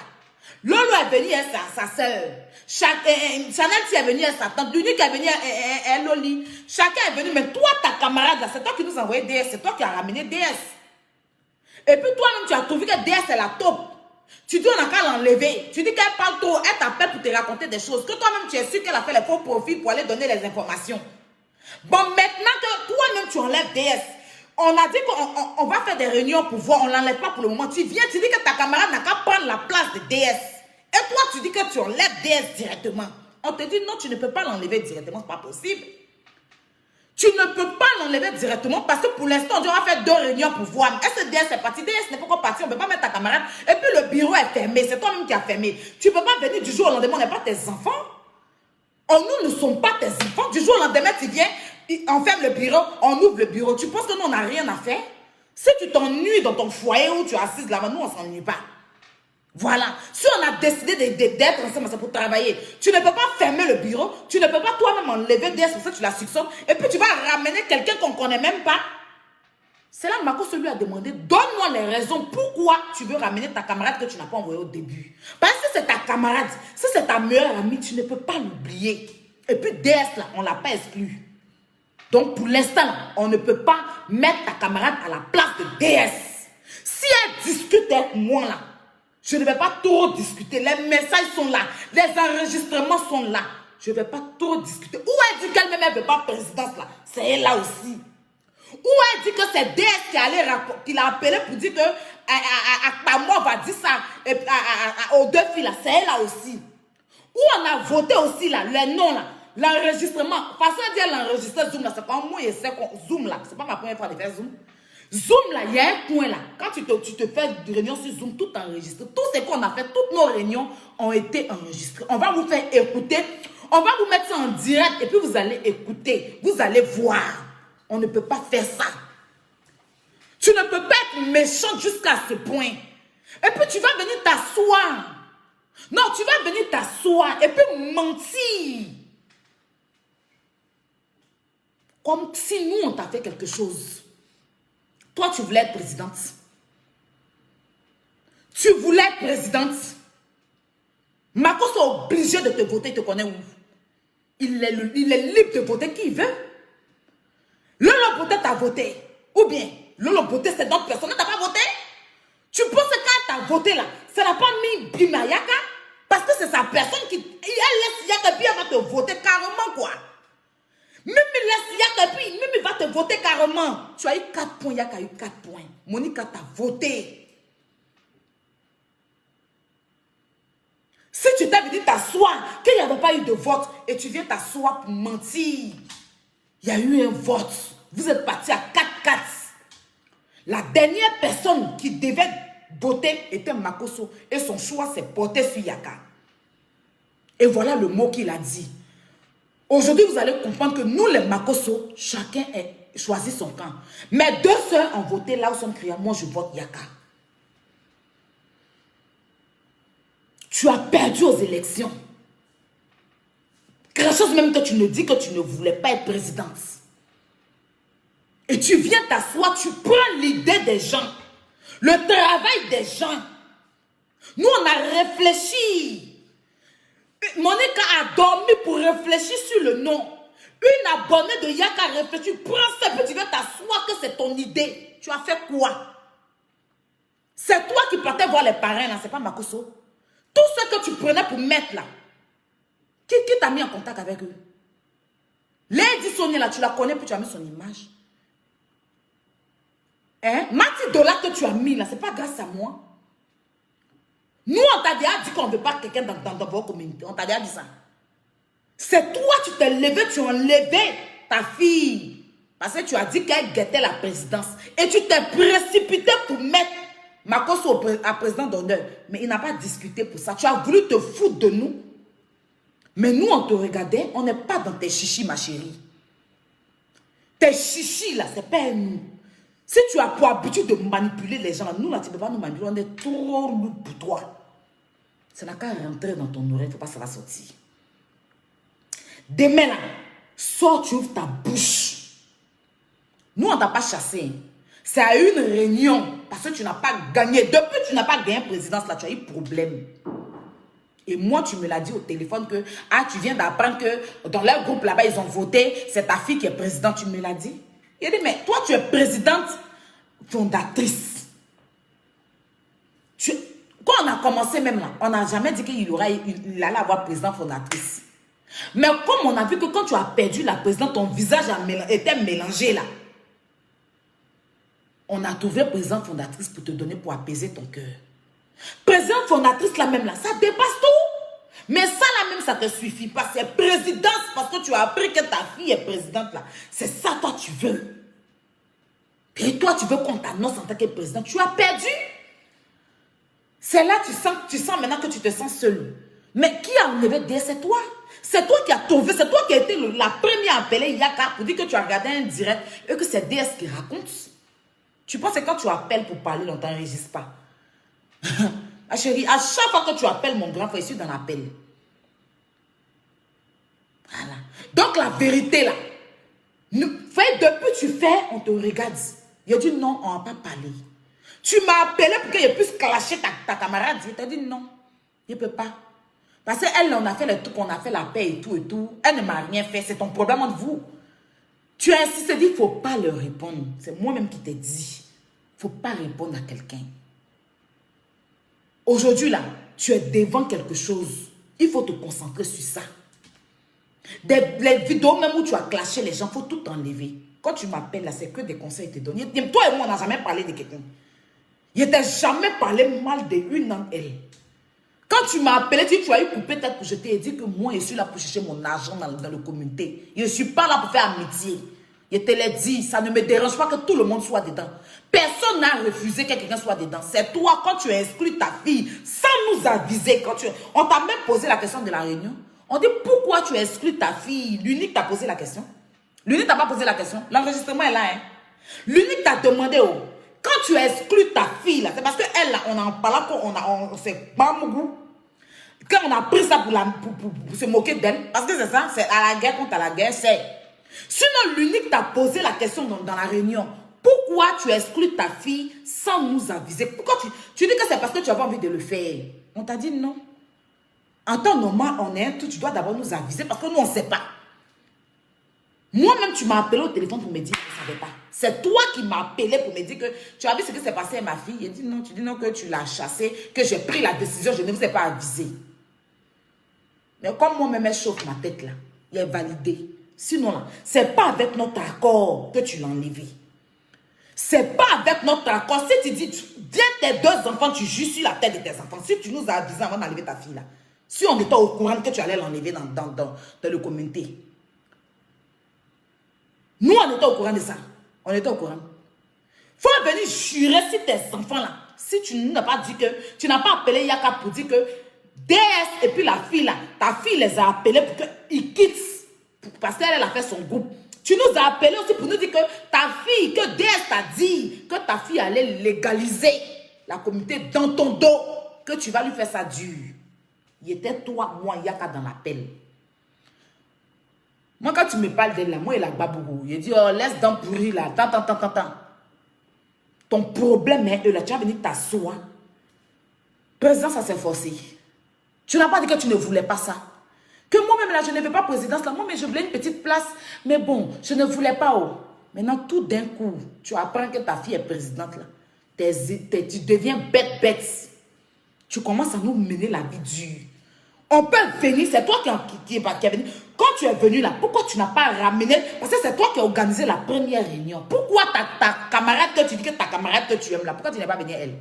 Lolo est venue à sa soeur. Chanel est venue à sa tante. L'unique est venue à Loli. Chacun est venu. Mais toi, ta camarade là, c'est toi qui nous as envoyé DS. C'est toi qui as ramené DS. Et puis toi-même, tu as trouvé que DS est la top. Tu dis on n'a qu'à l'enlever. Tu dis qu'elle parle trop. Elle t'appelle pour te raconter des choses. Que toi-même, tu es sûr qu'elle a fait les faux profils pour aller donner les informations. Bon, maintenant que toi-même, tu enlèves DS. On a dit qu'on va faire des réunions pour voir, on ne l'enlève pas pour le moment. Tu viens, tu dis que ta camarade n'a qu'à prendre la place de DS. Et toi, tu dis que tu enlèves DS directement. On te dit non, tu ne peux pas l'enlever directement, ce n'est pas possible. Tu ne peux pas l'enlever directement parce que pour l'instant, on va faire 2 réunions pour voir. Est-ce que DS est parti? DS n'est pas encore parti, on ne peut pas mettre ta camarade. Et puis le bureau est fermé, c'est toi-même qui as fermé. Tu ne peux pas venir du jour au lendemain, on n'est pas tes enfants. Nous ne sommes pas tes enfants. Du jour au lendemain, tu viens. On ferme le bureau, on ouvre le bureau. Tu penses que nous, on n'a rien à faire? Si tu t'ennuies dans ton foyer où tu es assise là-bas, nous, on ne s'ennuie pas. Voilà. Si on a décidé d'être ensemble, c'est pour travailler. Tu ne peux pas fermer le bureau. Tu ne peux pas toi-même enlever DS pour ça tu la succommes. Et puis tu vas ramener quelqu'un qu'on ne connaît même pas. C'est là que Marco lui a demandé, donne-moi les raisons pourquoi tu veux ramener ta camarade que tu n'as pas envoyée au début. Parce que c'est ta camarade, si c'est ta meilleure amie, tu ne peux pas l'oublier. Et puis DS, là, on ne l'a pas exclu. Donc, pour l'instant, on ne peut pas mettre ta camarade à la place de DS. Si elle discute avec moi, là, je ne vais pas trop discuter. Les messages sont là. Les enregistrements sont là. Je ne vais pas trop discuter. Où elle dit qu'elle-même, elle ne veut pas présidence, là. C'est elle là aussi. Où elle dit que c'est DS qui l'a appelé pour dire que Akpamo va dire ça aux 2 filles, là. C'est elle là aussi. Où on a voté aussi, là, les noms, là. L'enregistrement, façon de dire l'enregistrement Zoom là, c'est pas moi, je sais qu'on Zoom là, c'est pas ma première fois de faire Zoom. Zoom là, il y a un point là, quand tu te fais une réunion sur Zoom, tout enregistré. Tout ce qu'on a fait, toutes nos réunions ont été enregistrées. On va vous faire écouter, on va vous mettre ça en direct et puis vous allez écouter, vous allez voir. On ne peut pas faire ça. Tu ne peux pas être méchant jusqu'à ce point. Et puis tu vas venir t'asseoir. Non, tu vas venir t'asseoir et puis mentir. Comme si nous, on t'a fait quelque chose. Toi, tu voulais être présidente. Tu voulais être présidente. Marco est obligé de te voter, il te connaît où? Il est libre de voter qui il veut. Lolo Poté t'a voté. Ou bien, Lolo Poté, c'est d'autres personnes. Tu n'as pas voté? Tu penses que quand tu as voté là, ça n'a pas mis Bima Yaka? Parce que c'est sa personne qui... Elle laisse Yaka, puis elle va te voter carrément, quoi. Même il laisse Yaka, puis même il va te voter carrément. Tu as eu 4 points, Yaka a eu 4 points. Monica t'a voté. Si tu t'es venu t'asseoir, qu'il n'y avait pas eu de vote, et tu viens t'asseoir pour mentir. Il y a eu un vote. Vous êtes parti à 4-4. La dernière personne qui devait voter était Makosso. Et son choix s'est porté sur Yaka. Et voilà le mot qu'il a dit. Aujourd'hui, vous allez comprendre que nous, les Makosso, chacun a choisi son camp. Mais 2 sœurs ont voté là où sont criés. Moi, je vote Yaka. Tu as perdu aux élections. Quelque chose même que tu ne dis que tu ne voulais pas être présidente. Et tu viens t'asseoir, tu prends l'idée des gens. Le travail des gens. Nous, on a réfléchi. Monica a dormi pour réfléchir sur le nom. Une abonnée de Yaka a réfléchi. Prends ça, puis tu viens t'asseoir que c'est ton idée. Tu as fait quoi? C'est toi qui partais voir les parrains, là. C'est pas Makosso. Tout ce que tu prenais pour mettre là. Qui t'a mis en contact avec eux? Lady Sonia, là, tu la connais, puis tu as mis son image. Hein? Mati Dollar que tu as mis là, c'est pas grâce à moi. Nous, on t'a déjà dit qu'on ne veut pas quelqu'un dans votre communauté. On t'a déjà dit ça. C'est toi, tu t'es levé, tu as enlevé ta fille. Parce que tu as dit qu'elle guettait la présidence. Et tu t'es précipité pour mettre Makosso à président d'honneur. Mais il n'a pas discuté pour ça. Tu as voulu te foutre de nous. Mais nous, on te regardait, on n'est pas dans tes chichis, ma chérie. Tes chichis, là, c'est pas nous. Si tu as pour habitude de manipuler les gens, nous, là, tu ne peux pas nous manipuler. On est trop lourd pour toi. Ça n'a qu'à rentrer dans ton oreille, il ne faut pas que ça va sortir. Demain, là, sors, tu ouvres ta bouche. Nous, on ne t'a pas chassé. C'est à une réunion, parce que tu n'as pas gagné. Depuis que tu n'as pas gagné présidence, là, tu as eu problème. Et moi, tu me l'as dit au téléphone que, tu viens d'apprendre que dans leur groupe là-bas, ils ont voté, c'est ta fille qui est présidente, tu me l'as dit. Il a dit, mais toi, tu es présidente fondatrice. Quand on a commencé même là, on n'a jamais dit qu'il allait avoir président fondatrice. Mais comme on a vu que quand tu as perdu la présidente, ton visage était mélangé là. On a trouvé présidente fondatrice pour te donner, pour apaiser ton cœur. Présidente fondatrice là même là, ça dépasse tout. Mais ça là même, ça ne te suffit pas. C'est présidence parce que tu as appris que ta fille est présidente là. C'est ça toi tu veux. Et toi tu veux qu'on t'annonce en tant que président. Tu as perdu. C'est là tu sens maintenant que tu te sens seul. Mais qui a enlevé DS? C'est toi. C'est toi qui as trouvé. C'est toi qui as été la première à appeler Yaka pour dire que tu as regardé un direct et que c'est DS qui raconte. Tu penses que quand tu appelles pour parler, on ne t'enregistre pas. Ma chérie, à chaque fois que tu appelles mon grand frère, je suis dans l'appel. Voilà. Donc la vérité là, depuis tu fais, on te regarde. Il a dit non, on ne va pas parler. Tu m'as appelé pour qu'il puisse clasher ta camarade. Il t'a dit non, il ne peut pas. Parce qu'elle, on a fait le truc, on a fait la paix et tout et tout. Elle ne m'a rien fait, c'est ton problème entre vous. Tu as insisté, dit, il ne faut pas leur répondre. C'est moi-même qui t'ai dit. Il ne faut pas répondre à quelqu'un. Aujourd'hui, là, tu es devant quelque chose. Il faut te concentrer sur ça. Les vidéos même où tu as clashé les gens, il faut tout enlever. Quand tu m'appelles, là, c'est que des conseils te donnent. Toi et moi, on n'a jamais parlé de quelqu'un. Il ne t'a jamais parlé mal d'une d'entre elles. Quand tu m'as appelé, tu as eu coupé tête, je t'ai dit que moi, je suis là pour chercher mon argent dans la communauté. Je ne suis pas là pour faire amitié. Je te l'ai dit, ça ne me dérange pas que tout le monde soit dedans. Personne n'a refusé que quelqu'un soit dedans. C'est toi, quand tu exclus ta fille, sans nous aviser, on t'a même posé la question de la réunion. On dit, pourquoi tu exclus ta fille? L'unique t'a posé la question. L'unique t'a pas posé la question. L'enregistrement est là. Hein? L'unique t'a demandé, quand tu exclus ta fille, là, c'est parce qu'elle, là, on en parle, on s'est pas mon goût. Quand on a pris ça pour se moquer d'elle, parce que c'est ça, c'est à la guerre contre la guerre, c'est... Sinon, l'unique t'a posé la question dans la réunion. Pourquoi tu exclus ta fille sans nous aviser? Pourquoi tu dis que c'est parce que tu n'as pas envie de le faire? On t'a dit non. En temps normal, on est un tout, tu dois d'abord nous aviser parce que nous, on ne sait pas. Moi-même, tu m'as appelé au téléphone pour me dire que je ne savais pas. C'est toi qui m'as appelé pour me dire que tu as vu ce qui s'est passé à ma fille. Il dit non, tu dis non, que tu l'as chassée, que j'ai pris la décision, je ne vous ai pas avisé. Mais comme moi-même, elle chauffe ma tête là, il est validé. Sinon, là, ce n'est pas avec notre accord que tu l'as enlevé. Ce n'est pas avec notre accord. Si tu dis, viens tes 2 enfants, tu joues sur la tête de tes enfants. Si tu nous as avisé avant d'enlever ta fille là, si on était au courant que tu allais l'enlever dans le communauté. Nous, on était au courant de ça. On était au courant. Faut venir jurer sur tes enfants là. Si tu n'as pas dit que, tu n'as pas appelé Yaka pour dire que DS et puis la fille là, ta fille les a appelés pour qu'ils quittent. Parce qu'elle a fait son groupe. Tu nous as appelés aussi pour nous dire que ta fille, que DS t'a dit que ta fille allait légaliser la communauté dans ton dos, que tu vas lui faire ça dur. Il était toi, moi, Yaka dans l'appel. Moi, quand tu me parles d'elle là, moi, il a babougou. Il dit, oh, laisse dans pourri là, tant. Ton problème est eux là, tu vas venir t'asseoir. Président, ça s'est forcé. Tu n'as pas dit que tu ne voulais pas ça. Que moi-même là, je ne veux pas présidence là. Moi, mais je voulais une petite place. Mais bon, je ne voulais pas. Oh. Maintenant, tout d'un coup, tu apprends que ta fille est présidente là. Tu deviens bête. Tu commences à nous mener la vie dure. On peut venir, c'est toi qui est venu. Quand tu es venu là, pourquoi tu n'as pas ramené? Parce que c'est toi qui as organisé la première réunion. Pourquoi ta camarade que tu dis que ta camarade que tu aimes là, pourquoi tu n'es pas venue elle?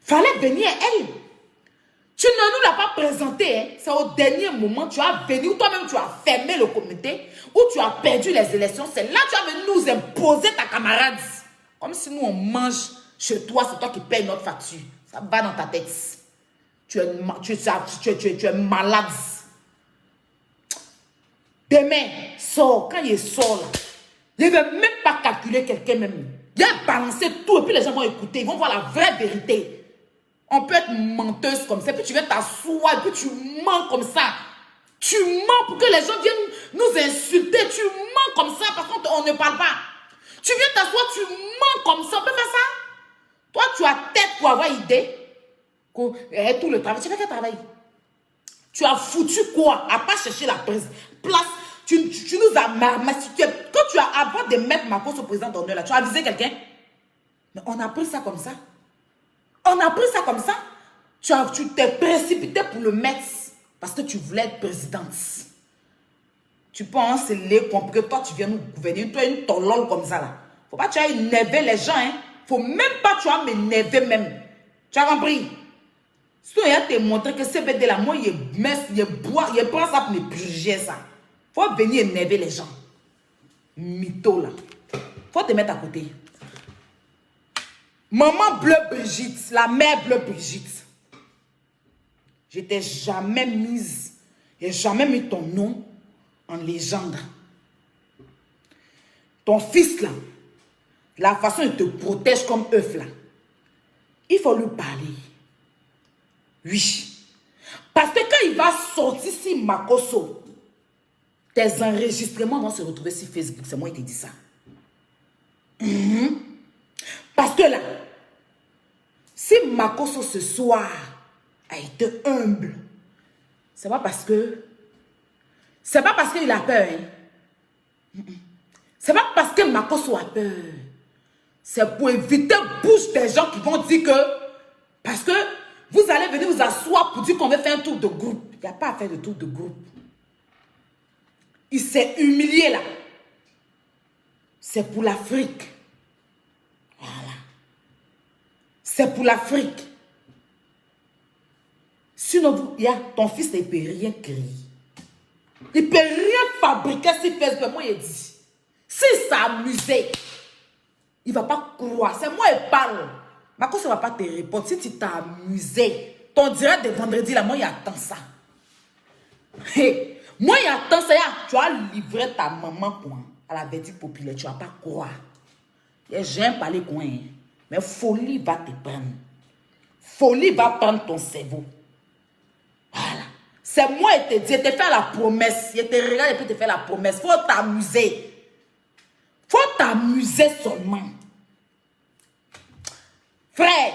Fallait venir elle. Tu ne nous l'as pas présenté. Hein. C'est au dernier moment, tu as venu, ou toi-même tu as fermé le comité, ou tu as perdu les élections. C'est là que tu as venu nous imposer ta camarade. Comme si nous on mange chez toi, c'est toi qui payes notre facture. Ça va dans ta tête. Tu es malade. Demain, sors. Quand il sort là, il ne va même pas calculer quelqu'un même. Il a balancé tout et puis les gens vont écouter. Ils vont voir la vraie vérité. On peut être menteuse comme ça. Puis tu viens t'asseoir et puis tu mens comme ça. Tu mens pour que les gens viennent nous insulter. Tu mens comme ça parce qu'on ne parle pas. Tu viens t'asseoir, tu mens comme ça. On peut faire ça? Toi, tu as tête pour avoir idée. Tout le travail. Tu fais quel travail? Tu as foutu quoi? À pas chercher la place. Tu nous as massacré. Quand tu as, avant de mettre ma cause au président d'honneur là, tu as avisé quelqu'un? Mais on a pris ça comme ça. On a pris ça comme ça. Tu t'es précipité pour le mettre parce que tu voulais être présidente. Tu penses les que toi tu viens nous gouverner. Toi une tolole comme ça là. Faut pas que tu ailles énerver les gens. Hein. Faut même pas tu vas m'énerver même. Tu as compris? Si tu as te montré que CBD là, moi il prend ça pour me juger ça. Faut venir énerver les gens. Mytho là. Faut te mettre à côté. Maman Bleu Brigitte, la mère Bleu Brigitte. Je t'ai jamais mise, j'ai jamais mis ton nom en légende. Ton fils là, la façon il te protège comme œuf là, il faut lui parler. Oui. Parce que quand il va sortir sur Makoso, tes enregistrements vont se retrouver sur Facebook. C'est moi qui t'ai dit ça. Parce que là, si Makoso ce soir a été humble, c'est pas parce que... C'est pas parce qu'il a peur. Hein. C'est pas parce que Makoso a peur. C'est pour éviter bouche des gens qui vont dire que... Parce que vous allez venir vous asseoir pour dire qu'on veut faire un tour de groupe. Il n'y a pas à faire de tour de groupe. Il s'est humilié là. C'est pour l'Afrique. Voilà. C'est pour l'Afrique. Sinon, ton fils ne peut rien créer. Il ne peut rien fabriquer si Facebook. Moi, il dit. S'il s'amusait, il ne va pas croire. C'est moi qui parle. Ma cause ne va pas te répondre. Si tu t'es amusé, ton direct de vendredi, là, moi, il attend ça. Hey, moi, il attend ça. Tu as livré ta maman quoi, à la verdict populaire. Tu ne vas pas croire. J'aime parler quoi. Mais folie va te prendre. Folie va prendre ton cerveau. Voilà. C'est moi qui te dis, je te fais la promesse. Je te regarde et puis te fais la promesse. Faut t'amuser. Faut t'amuser seulement. Frère,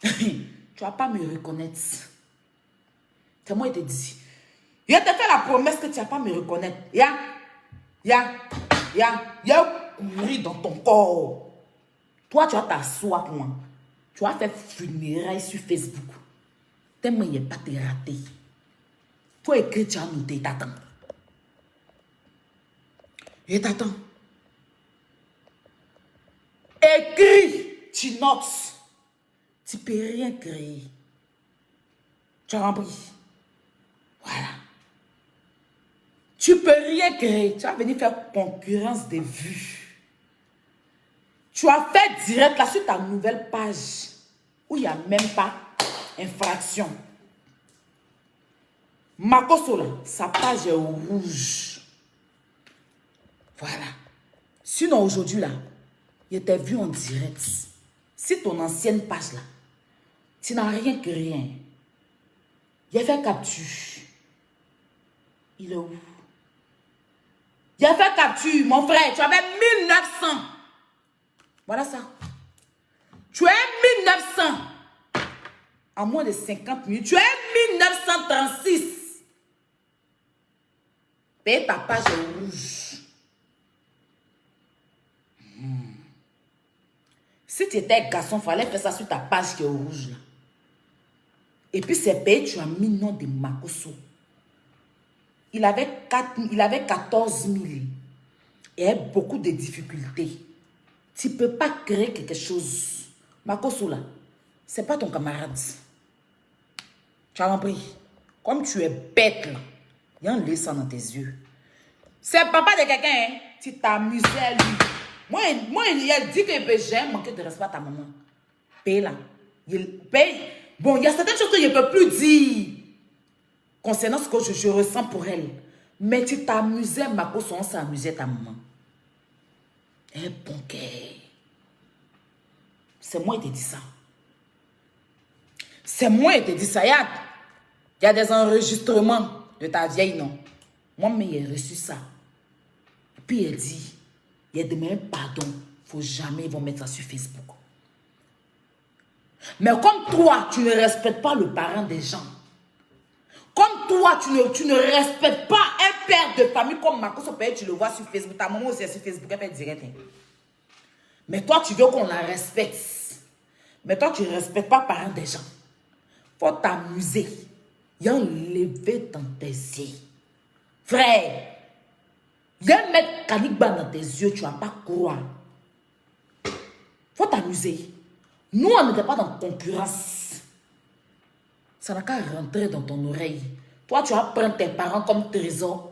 tu vas pas me reconnaître. C'est moi qui te dis. Je te fais la promesse que tu vas pas me reconnaître. Il y a courir dans ton corps. Toi, tu vas t'asseoir, moi. Tu vas faire funérailles sur Facebook. Tellement il n'y a pas te rater. Faut écrire, tu as noté, il t'attend. Il t'attend. Écris, tu notes. Tu ne peux rien créer. Tu as compris? Voilà. Tu peux rien créer. Tu vas venir faire concurrence des vues. Tu as fait direct là sur ta nouvelle page où il n'y a même pas infraction. Makoso là, sa page est rouge. Voilà. Sinon aujourd'hui là, il t'a vu en direct. Si ton ancienne page là, tu n'as rien que rien. Il a fait capture. Il est où? Il a fait capture, mon frère. Tu avais 1900. Voilà ça. Tu es 1900. En moins de 50 minutes. Tu es 1936. Et ta page est rouge. Si tu étais garçon, il fallait faire ça sur ta page qui est rouge là. Et puis c'est payé, tu as mis nom de Makoso. Il avait 14 000. Il y a beaucoup de difficultés. Tu ne peux pas créer quelque chose. Makoso là, ce n'est pas ton camarade. Tu as compris? Comme tu es bête là, il y a un laissant dans tes yeux. C'est papa de quelqu'un, hein? Tu t'amusais à lui. Moi, il a dit que j'ai manqué de respect à ta maman. Paye là. Il paye. Bon, il y a certaines choses qu'il ne peut plus dire concernant ce que je ressens pour elle. Mais tu t'amusais, Makoso, on s'amusait ta maman. Eh bon cœur. C'est moi qui t'ai dit ça. C'est moi qui t'ai dit ça. Il y a des enregistrements de ta vieille, non? Moi, mais j'ai reçu ça. Et puis, elle dit, il y a des mêmes pardon. Il ne faut jamais ils vont mettre ça sur Facebook. Mais comme toi, tu ne respectes pas le parent des gens. Comme toi, tu ne respectes pas un père de famille comme Makoso, tu le vois sur Facebook. Ta maman aussi est sur Facebook, elle fait direct. Mais toi, tu veux qu'on la respecte. Mais toi, tu ne respectes pas le parent des gens. Faut t'amuser. Il y a un levé dans tes yeux. Frère, il y a un mec canicba dans tes yeux, tu ne vas pas croire. Faut t'amuser. Nous, on n'était pas dans concurrence. Ça n'a qu'à rentrer dans ton oreille. Toi, tu vas prendre tes parents comme trésor.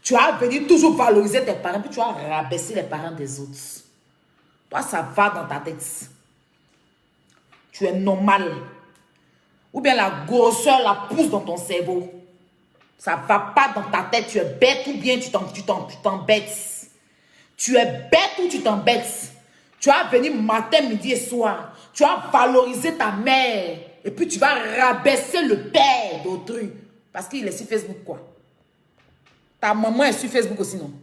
Tu vas venir toujours valoriser tes parents, puis tu vas rabaisser les parents des autres. Toi, ça va dans ta tête. Tu es normal. Ou bien la grosseur la pousse dans ton cerveau. Ça ne va pas dans ta tête. Tu es bête ou bien tu t'embêtes. Tu es bête ou tu t'embêtes. Tu vas venir matin, midi et soir. Tu vas valoriser ta mère. Et puis tu vas rabaisser le père d'autrui. Parce qu'il est sur Facebook quoi. Ta maman est sur Facebook aussi non.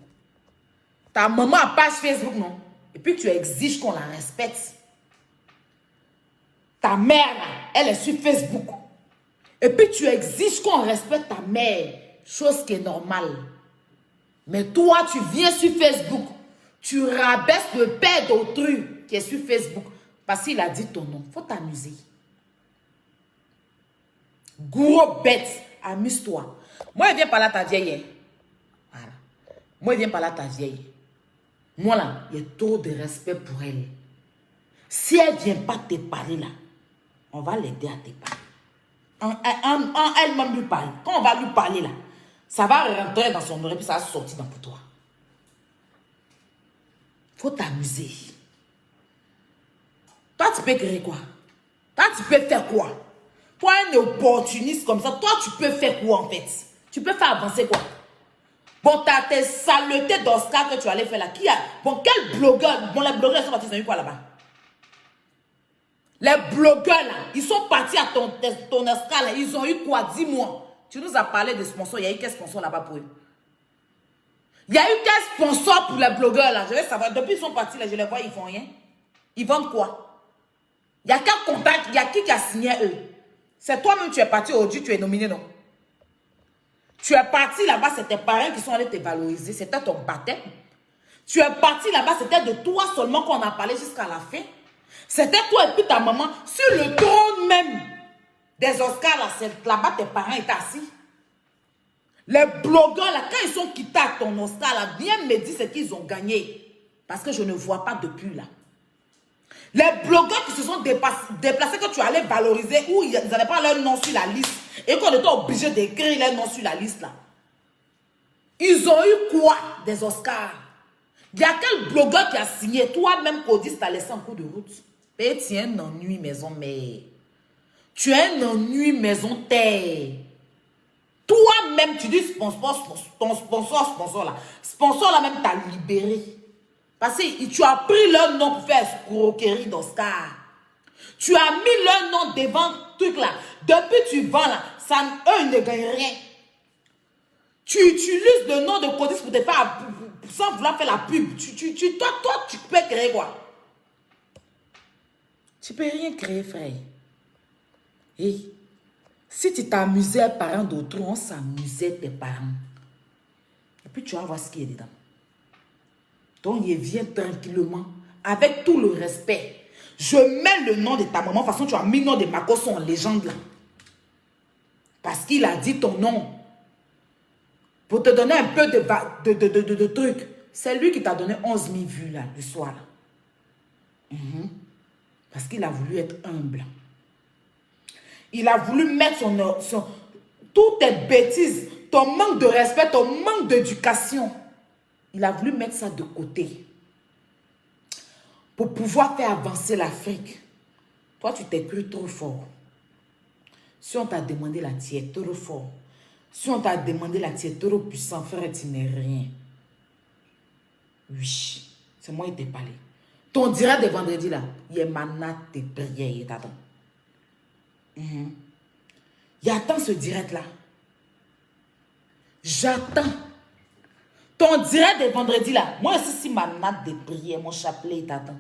Ta maman a page Facebook non. Et puis tu exiges qu'on la respecte. Ta mère là, elle est sur Facebook. Et puis tu exiges qu'on respecte ta mère. Chose qui est normale. Mais toi tu viens sur Facebook. Tu rabaisses le père d'autrui qui est sur Facebook. Parce qu'il a dit ton nom. Faut t'amuser. Gros bête. Amuse-toi. Moi, je viens parler à ta vieille. Voilà. Moi, je viens parler à ta vieille. Moi, là, il y a trop de respect pour elle. Si elle ne vient pas te parler, là, on va l'aider à te parler. Elle-même lui parle. Quand on va lui parler, là, ça va rentrer dans son oreille, puis ça va sortir dans pour toi. Faut t'amuser. Toi, tu peux créer quoi? Toi, tu peux faire quoi? Toi, un opportuniste comme ça, toi, tu peux faire quoi en fait? Tu peux faire avancer quoi? Bon, t'as tes saletés d'Oscar que tu allais faire là. Qui a? Bon, quel blogueur? Bon, les blogueurs sont partis, ils ont eu quoi là-bas? Les blogueurs là, ils sont partis à ton Oscar là, ils ont eu quoi? Dis-moi. Tu nous as parlé de sponsors, il y a eu quel sponsor là-bas pour eux? Il y a eu quel sponsor pour les blogueurs là? Je vais savoir. Depuis ils sont partis là, je les vois, ils font rien. Ils vendent quoi? Il y a quel contact? Il y a qui a signé eux? C'est toi-même, tu es parti aujourd'hui, tu es nominé, non? Tu es parti là-bas, c'est tes parents qui sont allés te valoriser. C'était ton baptême. Tu es parti là-bas, c'était de toi seulement qu'on a parlé jusqu'à la fin. C'était toi et puis ta maman. Sur le trône même des Oscars, là, là-bas, tes parents étaient assis. Les blogueurs, là, quand ils sont quittés à ton Oscar, là, viens me dire ce qu'ils ont gagné. Parce que je ne vois pas depuis là. Les blogueurs qui se sont déplacés, que tu allais valoriser, où ils n'avaient pas leur nom sur la liste, et qu'on était obligé d'écrire leur nom sur la liste là. Ils ont eu quoi des Oscars? Il y a quel blogueur qui a signé? Toi-même, Codis, t'as laissé en cours de route. Et tu es un ennui maison mère. Tu es un ennui maison terre. Toi-même, tu dis sponsor, ton sponsor là. Sponsor là même t'a libéré. Parce que tu as pris leur nom pour faire escroquerie d'Oscar. Tu as mis leur nom devant le truc là. Depuis tu vends là, ça, eux ne gagnent rien. Tu utilises le nom de Codis pour te faire, sans vouloir faire la pub. Toi, tu peux créer quoi? Tu peux rien créer, frère. Et si tu t'amusais à parents d'autrui, on s'amusait tes parents. Et puis tu vas voir ce qui est dedans. Donc il vient tranquillement, avec tout le respect. Je mets le nom de ta maman. De toute façon, tu as mis le nom de Makosso en légende là. Parce qu'il a dit ton nom. Pour te donner un peu de trucs. C'est lui qui t'a donné 11 000 vues là, le soir là. Parce qu'il a voulu être humble. Il a voulu mettre toutes tes bêtises, ton manque de respect, ton manque d'éducation. Il a voulu mettre ça de côté. Pour pouvoir faire avancer l'Afrique. Toi, tu t'es cru trop fort. Si on t'a demandé la tu es trop fort. Si on t'a demandé la tu es trop puissant, frère, tu n'es rien. Oui, c'est moi qui t'ai parlé. Ton direct de vendredi là, il y a manat de prière, il t'attend. Il attend ce direct là. J'attends. Ton direct de vendredi là, moi aussi si ma natte de prière, mon chapelet il t'attend.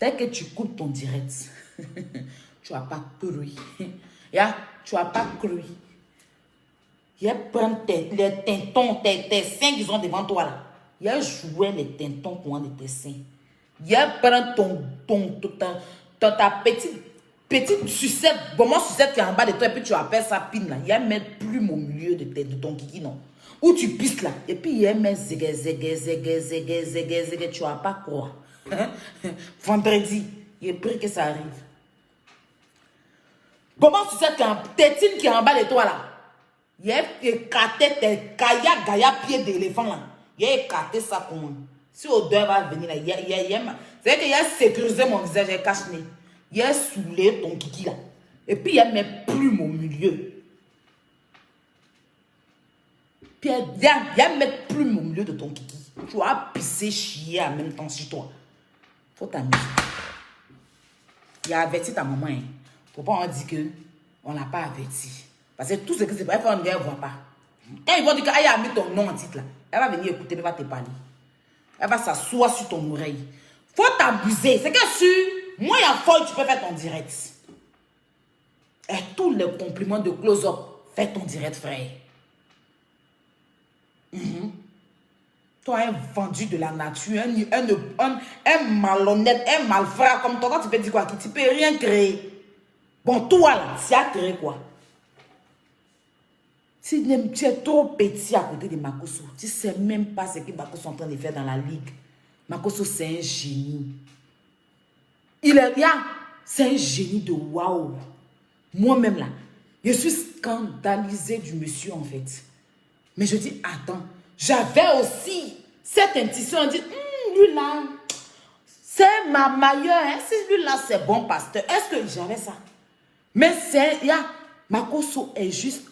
Dès que tu coupes ton direct, tu n'as pas cru. Tu n'as pas cru. Il prend les tintons, tes seins qui sont devant toi là. Il a joué les tintons pour de tes seins. Il prend ta petite sucette, bon sucette qui est en bas de toi et puis tu appelles ça pine là. Il a mis plume au milieu de ton kiki non. Où tu pisses là. Et puis il a mis zégué, tu vas pas croire. Vendredi, il est prêt que ça arrive. Bon sucette tétine qui est en bas de toi là. Il a écarté tes gaïa pieds d'éléphant là. Il a écarté ça comment? Si odeur va venir là, c'est qu'il a sécurisé mon visage, il a caché. Il a saoulé ton kiki là. Et puis il a mis plume au milieu. Puis il a mis plume au milieu de ton kiki. Tu vas pisser, chier en même temps sur toi. Faut t'amuser. Il a averti ta maman. Hein. Faut pas en dire qu'on l'a pas averti. Parce que tout ce que c'est pas, on ne voit pas. Quand ils vont dire qu'elle a mis ton nom en titre là, elle va venir écouter, elle va te parler. Elle va s'asseoir sur ton oreille. Faut t'abuser. C'est que moi, il y a folle, tu peux faire ton direct. Et tous les compliments de close-up, fais ton direct, frère. Toi, un vendu de la nature, un malhonnête, un malfrat, comme toi, tu peux dire quoi? Tu peux rien créer. Bon, toi, là, tu as créé quoi? Si tu es trop petit à côté de Makosso, tu ne sais même pas ce que Makosso est en train de faire dans la ligue. Makosso, c'est un génie. C'est un génie de waouh. Moi-même là, je suis scandalisée du monsieur en fait. Mais je dis, attends, j'avais aussi cette intuition. On dit, lui là, c'est ma meilleure. Hein? Si lui là, c'est bon pasteur. Est-ce que j'avais ça? Mais c'est, Makosso est juste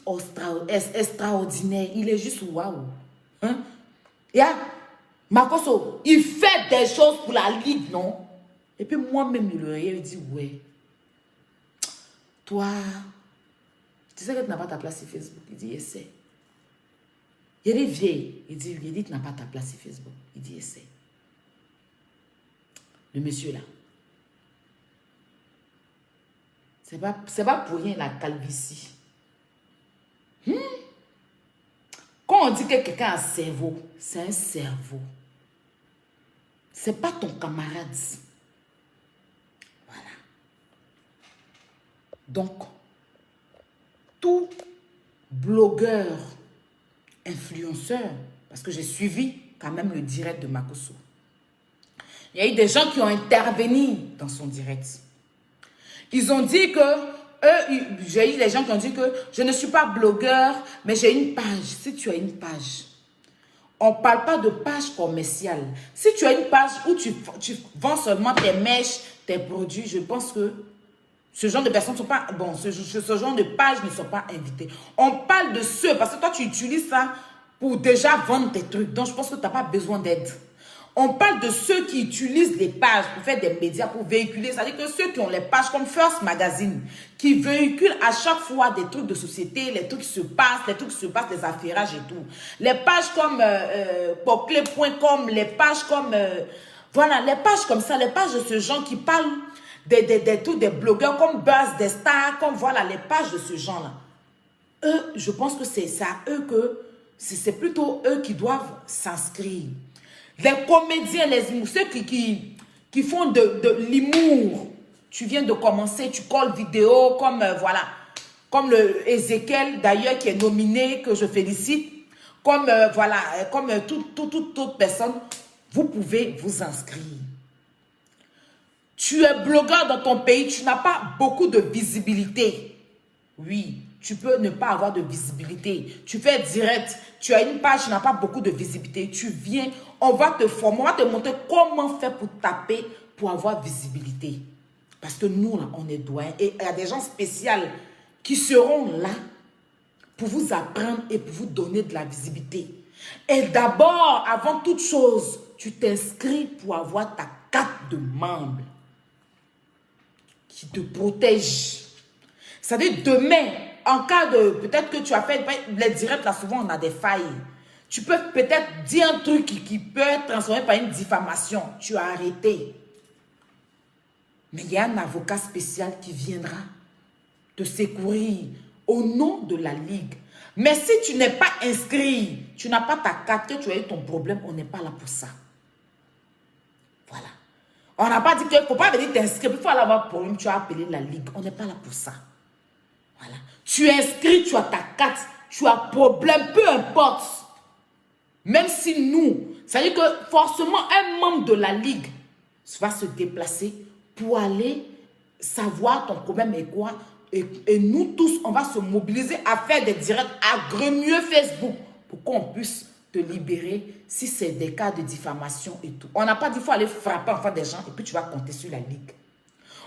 extraordinaire. Il est juste waouh. Hein? Makosso, il fait des choses pour la ligue, non? Et puis moi-même, il dit, ouais. Toi, tu sais que tu n'as pas ta place sur Facebook. Il dit, essaie. Il est vieille. Il dit, tu n'as pas ta place sur Facebook. Il dit, essaie. Le monsieur là. C'est pas pour rien la calvitie. Quand on dit que quelqu'un a un cerveau, c'est un cerveau. C'est pas ton camarade. Voilà. Donc, tout blogueur, influenceur, parce que j'ai suivi quand même le direct de Makosso. Il y a eu des gens qui ont intervenu dans son direct. Ils ont dit que J'ai eu des gens qui ont dit que je ne suis pas blogueur, mais j'ai une page. Si tu as une page, on ne parle pas de page commerciale. Si tu as une page où tu vends seulement tes mèches, tes produits, je pense que ce genre de personnes ne sont pas... Bon, ce genre de pages ne sont pas invitées. On parle de ceux, parce que toi, tu utilises ça pour déjà vendre tes trucs. Donc, je pense que tu n'as pas besoin d'aide. On parle de ceux qui utilisent les pages pour faire des médias, pour véhiculer. C'est-à-dire que ceux qui ont les pages comme First Magazine, qui véhiculent à chaque fois des trucs de société, les trucs qui se passent, les affairages et tout. Les pages comme Poclé.com, les pages comme... voilà, les pages comme ça, les pages de ce genre qui parlent des blogueurs comme Buzz, des stars, comme voilà, les pages de ce genre-là. Eux, je pense que c'est à eux que... C'est plutôt eux qui doivent s'inscrire. Les comédiens, ceux qui font de l'humour. Tu viens de commencer, tu colles vidéo comme, voilà, comme le Ezekiel d'ailleurs qui est nominé, que je félicite. Comme, voilà, comme toute autre personne, vous pouvez vous inscrire. Tu es blogueur dans ton pays, tu n'as pas beaucoup de visibilité. Oui, tu peux ne pas avoir de visibilité. Tu fais direct, tu as une page, tu n'as pas beaucoup de visibilité. Tu viens, on va te former, on va te montrer comment faire pour taper, pour avoir visibilité. Parce que nous, là, on est doués. Et il y a des gens spéciaux qui seront là pour vous apprendre et pour vous donner de la visibilité. Et d'abord, avant toute chose, tu t'inscris pour avoir ta carte de membre qui te protège. C'est-à-dire demain, en cas de... Peut-être que tu as fait... Les directs, là, souvent, on a des failles. Tu peux peut-être dire un truc qui peut être transformé par une diffamation. Tu as arrêté. Mais il y a un avocat spécial qui viendra te secourir au nom de la Ligue. Mais si tu n'es pas inscrit, tu n'as pas ta carte, que tu as eu ton problème, on n'est pas là pour ça. Voilà. On n'a pas dit qu'il ne faut pas venir t'inscrire. Il faut aller avoir un problème, tu as appelé la Ligue. On n'est pas là pour ça. Voilà. Tu es inscrit, tu as ta carte, tu as problème, peu importe. Même si nous, ça veut dire que forcément un membre de la Ligue va se déplacer pour aller savoir ton problème est quoi. Et nous tous, on va se mobiliser à faire des directs, à gremiller Facebook pour qu'on puisse te libérer si c'est des cas de diffamation et tout. On n'a pas dit qu'il faut aller frapper en face des gens et puis tu vas compter sur la Ligue.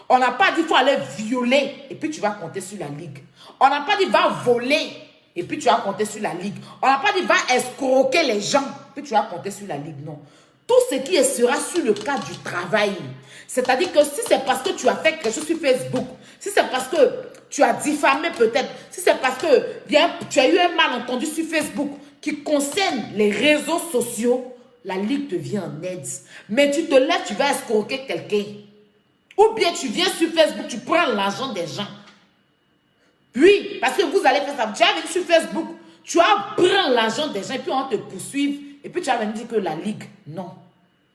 On n'a pas dit qu'il faut aller violer et puis tu vas compter sur la Ligue. On n'a pas dit va voler et puis tu vas compter sur la Ligue. On n'a pas dit va escroquer les gens et puis tu vas compter sur la Ligue. Non. Tout ce qui sera sur le cas du travail. C'est-à-dire que si c'est parce que tu as fait quelque chose sur Facebook, si c'est parce que tu as diffamé peut-être, si c'est parce que bien, tu as eu un malentendu sur Facebook qui concerne les réseaux sociaux, la Ligue te vient en aide. Mais tu te lèves, tu vas escroquer quelqu'un. Ou bien tu viens sur Facebook, tu prends l'argent des gens. Oui, parce que vous allez faire ça. Tu vas venir sur Facebook, tu vas prendre l'argent des gens et puis on va te poursuivre. Et puis tu vas venir dire que la Ligue, non.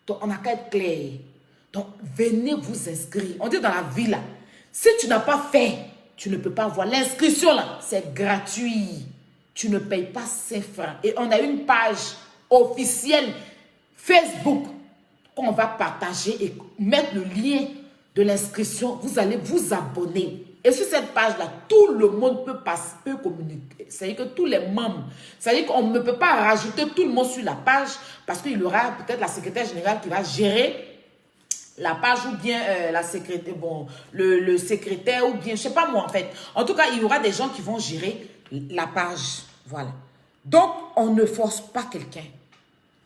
Donc on n'a qu'à être clair. Donc venez vous inscrire. On dit dans la vie là, si tu n'as pas fait, tu ne peux pas voir. L'inscription là, c'est gratuit. Tu ne payes pas 5 francs. Et on a une page officielle Facebook qu'on va partager et mettre le lien de l'inscription. Vous allez vous abonner. Et sur cette page-là, tout le monde peut communiquer. C'est-à-dire que tous les membres, c'est-à-dire qu'on ne peut pas rajouter tout le monde sur la page parce qu'il y aura peut-être la secrétaire générale qui va gérer la page ou bien la secrétaire, bon, le secrétaire ou bien, je ne sais pas moi en fait. En tout cas, il y aura des gens qui vont gérer la page. Voilà. Donc, on ne force pas quelqu'un.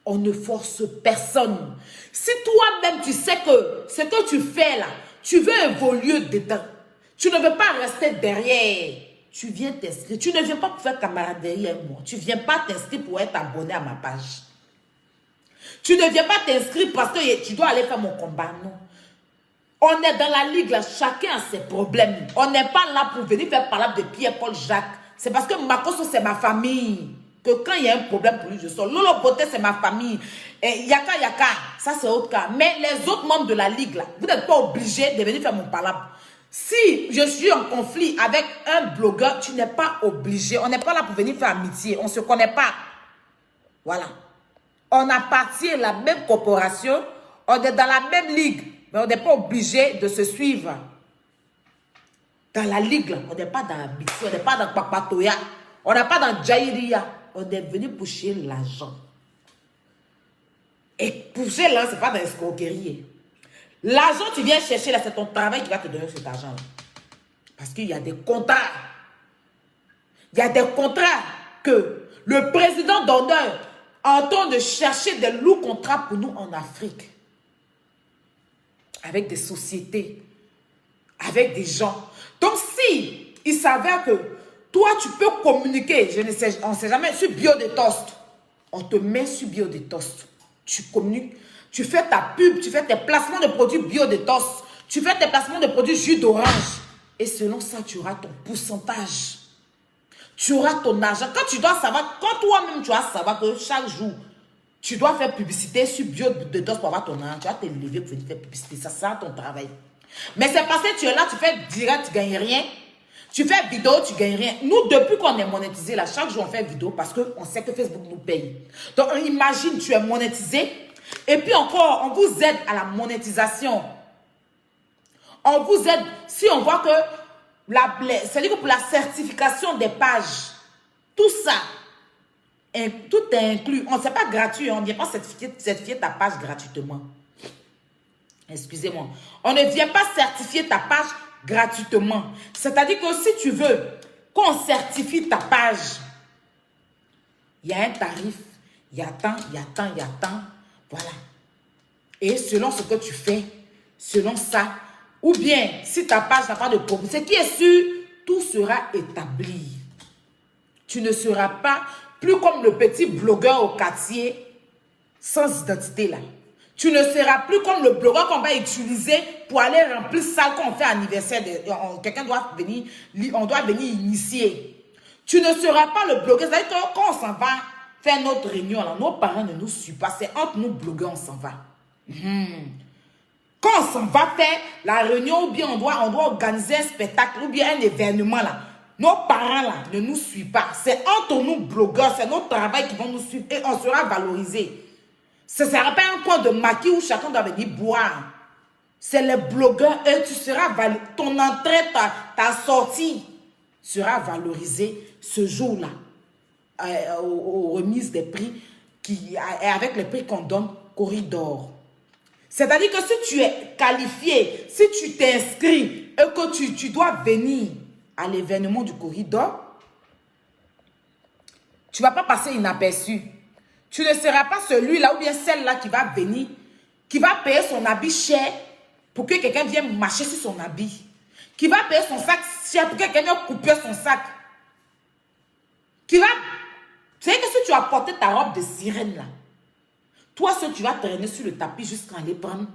On ne force personne. Si toi-même, tu sais que ce que tu fais là, tu veux évoluer dedans. Tu ne veux pas rester derrière. Tu viens t'inscrire. Tu ne viens pas pour faire camaraderie avec moi. Tu ne viens pas t'inscrire pour être abonné à ma page. Tu ne viens pas t'inscrire parce que tu dois aller faire mon combat. Non. On est dans la Ligue là. Chacun a ses problèmes. On n'est pas là pour venir faire parler de Pierre, Paul, Jacques. C'est parce que Makoso, c'est ma famille. Que quand il y a un problème pour lui, je sors. Lolo Boté, c'est ma famille. Et Yaka, ça c'est autre cas. Mais les autres membres de la Ligue là, vous n'êtes pas obligés de venir faire mon palabre. Si je suis en conflit avec un blogueur, tu n'es pas obligé. On n'est pas là pour venir faire amitié. On ne se connaît pas. Voilà. On appartient à la même corporation. On est dans la même ligue. Mais on n'est pas obligé de se suivre. dans la ligue, là, on n'est pas dans Bixi, on n'est pas dans Papatoya, on n'est pas dans Jaïria. On est venu pousser l'argent. Et pousser là, ce n'est pas dans l'escroquerie. L'argent que tu viens chercher là, c'est ton travail qui va te donner cet argent là. Parce qu'il y a des contrats. Il y a des contrats que le président d'honneur entend de chercher des lourds contrats pour nous en Afrique. Avec des sociétés. Avec des gens. Donc si il s'avère que toi tu peux communiquer, on ne sait jamais, sur Biodetoast. On te met sur Biodetoast. Tu communiques, tu fais ta pub, tu fais tes placements de produits Biodetoast. Tu fais tes placements de produits jus d'orange. Et selon ça, tu auras ton pourcentage. Tu auras ton argent. Quand tu dois savoir, quand toi-même tu dois savoir que chaque jour, tu dois faire publicité sur Biodetoast pour avoir ton argent. Tu vas te lever pour venir faire publicité. Ça sera ton travail. Mais c'est parce que tu es là, tu fais direct, tu ne gagnes rien. Tu fais vidéo, tu ne gagnes rien. Nous, depuis qu'on est monétisé, là, chaque jour on fait vidéo parce qu'on sait que Facebook nous paye. Donc, imagine, tu es monétisé. Et puis encore, on vous aide à la monétisation. On vous aide, si on voit que, c'est-à-dire que pour la certification des pages, tout ça, tout est inclus. On ne sait pas gratuit, on ne vient pas certifier ta page gratuitement. Excusez-moi. On ne vient pas certifier ta page gratuitement. C'est-à-dire que si tu veux qu'on certifie ta page, il y a un tarif, il y a tant, il y a tant, il y a tant. Voilà. Et selon ce que tu fais, selon ça, ou bien si ta page n'a pas de problème, ce qui est sûr, tout sera établi. Tu ne seras pas plus comme le petit blogueur au quartier sans identité là. Tu ne seras plus comme le blogueur qu'on va utiliser pour aller remplir salle quand on fait anniversaire. Quelqu'un doit venir, on doit venir initier. Tu ne seras pas le blogueur. C'est-à-dire que quand on s'en va faire notre réunion, là, nos parents ne nous suivent pas. C'est entre nous blogueurs, on s'en va. Quand on s'en va faire la réunion, ou bien on doit organiser un spectacle, ou bien un événement, là, nos parents là, ne nous suivent pas. C'est entre nous blogueurs, c'est notre travail qui vont nous suivre et on sera valorisé. Ce ne sera pas un coin de maquis où chacun doit venir boire. C'est les blogueurs et tu seras valorisé. Ton entrée, ta sortie sera valorisée ce jour-là. Aux remises des prix avec les prix qu'on donne Corridor. C'est-à-dire que si tu es qualifié, si tu t'inscris et que tu dois venir à l'événement du Corridor, tu ne vas pas passer inaperçu. Tu ne seras pas celui-là ou bien celle-là qui va venir, qui va payer son habit cher pour que quelqu'un vienne marcher sur son habit. Qui va payer son sac cher pour que quelqu'un vienne couper son sac. Qui va... C'est que si tu as porté ta robe de sirène là, toi seul tu vas traîner sur le tapis jusqu'à aller prendre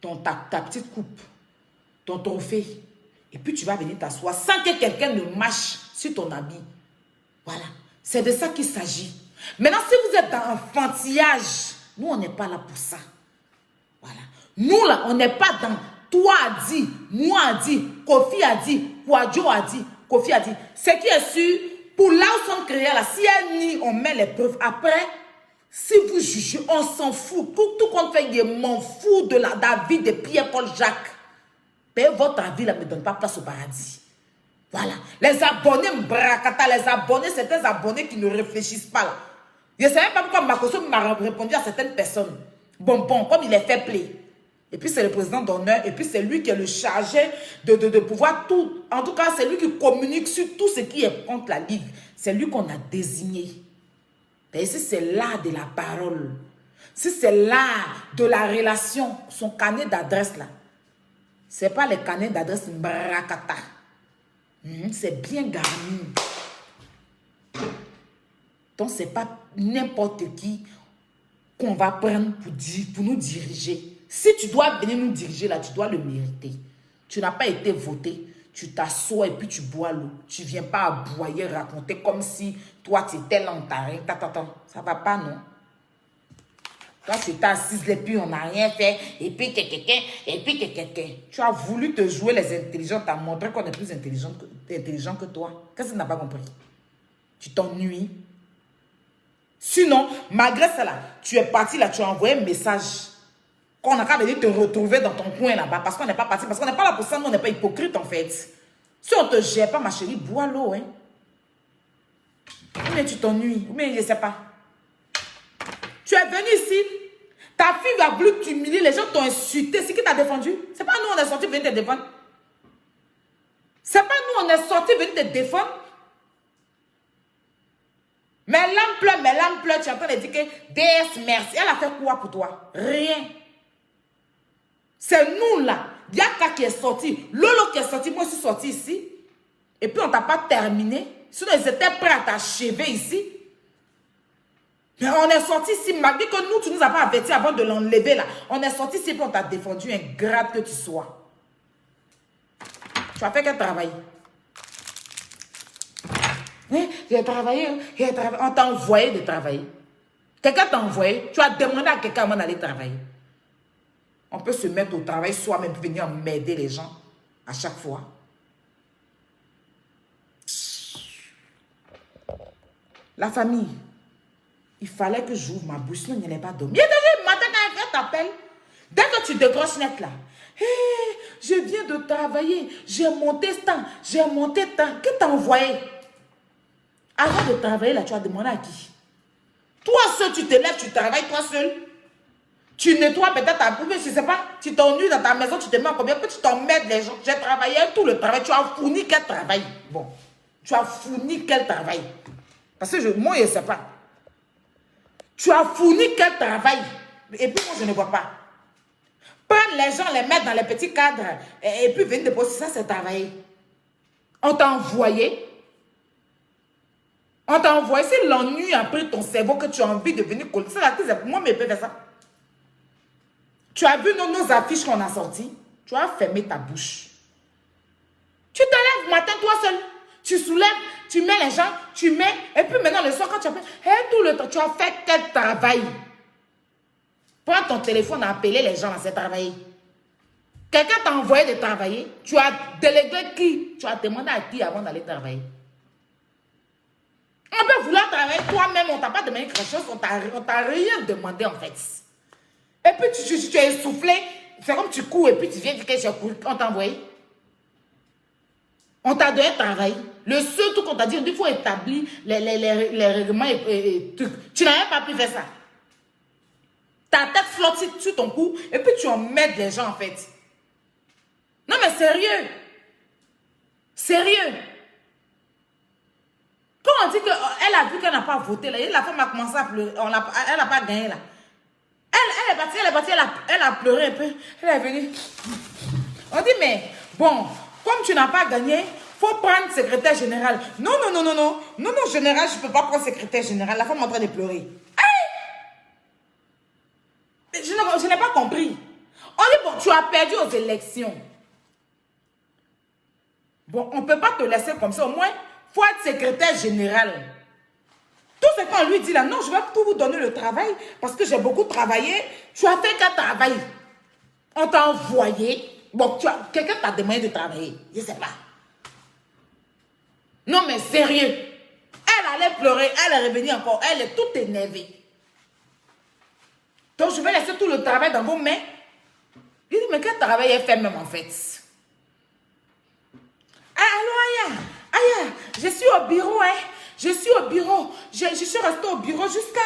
ta petite coupe, ton trophée. Et puis tu vas venir t'asseoir sans que quelqu'un ne marche sur ton habit. Voilà. C'est de ça qu'il s'agit. Maintenant, si vous êtes dans enfantillage, nous, on n'est pas là pour ça. Voilà. Nous, là, on n'est pas dans toi a dit, moi a dit, Kofi a dit, Kwadjo a dit, Kofi a dit. Ce qui est sûr, pour là où sont créés, là, si elle nie, on met les preuves. Après, si vous jugez, on s'en fout. Tout compte fait, je m'en fous de la vie de Pierre-Paul Jacques. Mais votre avis, là, ne me donne pas place au paradis. Voilà. Les abonnés, les abonnés, certains abonnés qui ne réfléchissent pas là. Je ne savais pas pourquoi Makosso m'a répondu à certaines personnes. Bon, comme il est fait play. Et puis c'est le président d'honneur. Et puis c'est lui qui est le chargé de pouvoir tout. En tout cas, c'est lui qui communique sur tout ce qui est contre la Ligue. C'est lui qu'on a désigné. Et si c'est l'art de la parole, si c'est l'art de la relation, son carnet d'adresse là, ce n'est pas les carnets d'adresse Mbrakata. C'est bien garni. Donc, ce n'est pas n'importe qui qu'on va prendre pour nous diriger. Si tu dois venir nous diriger là, tu dois le mériter. Tu n'as pas été voté. Tu t'assois et puis tu bois l'eau. Tu ne viens pas aboyer, raconter comme si toi, tu étais l'antarin. Ça ne va pas, non? Toi, tu t'es assise et puis on n'a rien fait. Et puis, tu as voulu te jouer les intelligents. Tu as montré qu'on est plus intelligent que toi. Qu'est-ce que tu n'as pas compris? Tu t'ennuies. Sinon, malgré cela, tu es parti là, tu as envoyé un message qu'on a qu'à venir te retrouver dans ton coin là-bas parce qu'on n'est pas parti, parce qu'on n'est pas là pour ça, nous on n'est pas hypocrite en fait. Si on ne te gère pas, ma chérie, bois l'eau. Hein. Ou bien tu t'ennuies, ou bien je ne sais pas. Tu es venu ici, ta fille a voulu t'humilier, les gens t'ont insulté. C'est qui t'a défendu? C'est pas nous, on est sortis venir te défendre. C'est pas nous, on est sortis venir te défendre. Mais l'âme pleure, tu es en train de dire que DS, merci. Elle a fait quoi pour toi? Rien. C'est nous là. Yaka qui est sorti. Lolo qui est sorti. Moi, je suis sorti ici. Et puis, on ne t'a pas terminé. Sinon, ils étaient prêts à t'achever ici. Mais on est sorti ici. Malgré que nous, tu ne nous as pas avertis avant de l'enlever là. On est sorti ici et puis on t'a défendu, ingrate que tu sois. Tu as fait quel travail? Oui, j'ai travaillé. On t'a envoyé de travailler. Quelqu'un t'a envoyé. Tu as demandé à quelqu'un avant d'aller travailler. On peut se mettre au travail soi-même pour venir m'aider les gens à chaque fois. La famille, il fallait que j'ouvre ma bouche, sinon il n'y allait pas dormir. Il y a déjà le matin quand elle t'appelle, dès que tu décroches net là, hey, je viens de travailler, j'ai monté ce temps, j'ai monté tant. Qui t'a envoyé? Avant de travailler là, tu as demandé à qui? Toi seul, tu te lèves, tu travailles toi seul. Tu nettoies peut-être ta poubelle, je ne sais pas. Tu t'ennuies dans ta maison, tu te mets en combien? Puis tu t'emmerdes les gens. J'ai travaillé tout le travail. Tu as fourni quel travail? Bon. Tu as fourni quel travail? Parce que moi, je ne sais pas. Tu as fourni quel travail? Et puis moi, je ne vois pas. Prendre les gens, les mettre dans les petits cadres et puis venir déposer ça, c'est travailler. On t'a envoyé. On t'a envoyé. C'est l'ennui après ton cerveau que tu as envie de venir coller. C'est la crise. Moi, je peux faire ça. Tu as vu nos affiches qu'on a sorties? Tu as fermé ta bouche. Tu te lèves le matin toi seul. Tu soulèves, tu mets les gens, tu mets. Et puis maintenant, le soir, quand tu appelles, tout le temps, tu as fait quel travail? Prends ton téléphone à appeler les gens à se travailler. Quelqu'un t'a envoyé de travailler. Tu as délégué qui? Tu as demandé à qui avant d'aller travailler? On peut vouloir travailler toi-même, on ne t'a pas demandé quelque chose, on ne t'a rien demandé en fait. Et puis tu es essoufflé, c'est comme tu cours et puis tu viens dire que j'ai couru, on t'a envoyé. On t'a donné travail. Le seul truc qu'on t'a dit, il faut établir les règlements et trucs. Tu n'as même pas pu faire ça. Ta tête flotte sur ton cou et puis tu emmerdes les gens en fait. Non mais sérieux. Sérieux. Quand on dit qu'elle a vu qu'elle n'a pas voté, là, la femme a commencé à pleurer, elle n'a pas gagné là. Elle est partie, elle a pleuré un peu. Elle est venue. On dit, mais bon, comme tu n'as pas gagné, il faut prendre secrétaire général. Non, général, je ne peux pas prendre secrétaire général. La femme est en train de pleurer. Hey! Je n'ai pas compris. On dit, bon, tu as perdu aux élections. Bon, on ne peut pas te laisser comme ça. Au moins, il faut être secrétaire général. Tout ce qu'on lui dit là, non, je vais tout vous donner le travail parce que j'ai beaucoup travaillé. Tu as fait qu'un travail. On t'a envoyé. Bon, quelqu'un t'a demandé de travailler. Je ne sais pas. Non, mais sérieux. Elle allait pleurer. Elle est revenue encore. Elle est toute énervée. Donc, je vais laisser tout le travail dans vos mains. Il dit, mais quel travail elle fait même en fait? Ah, allô, Aya. Aya, je suis au bureau, hein. Je suis au bureau. Je suis restée au bureau jusqu'à...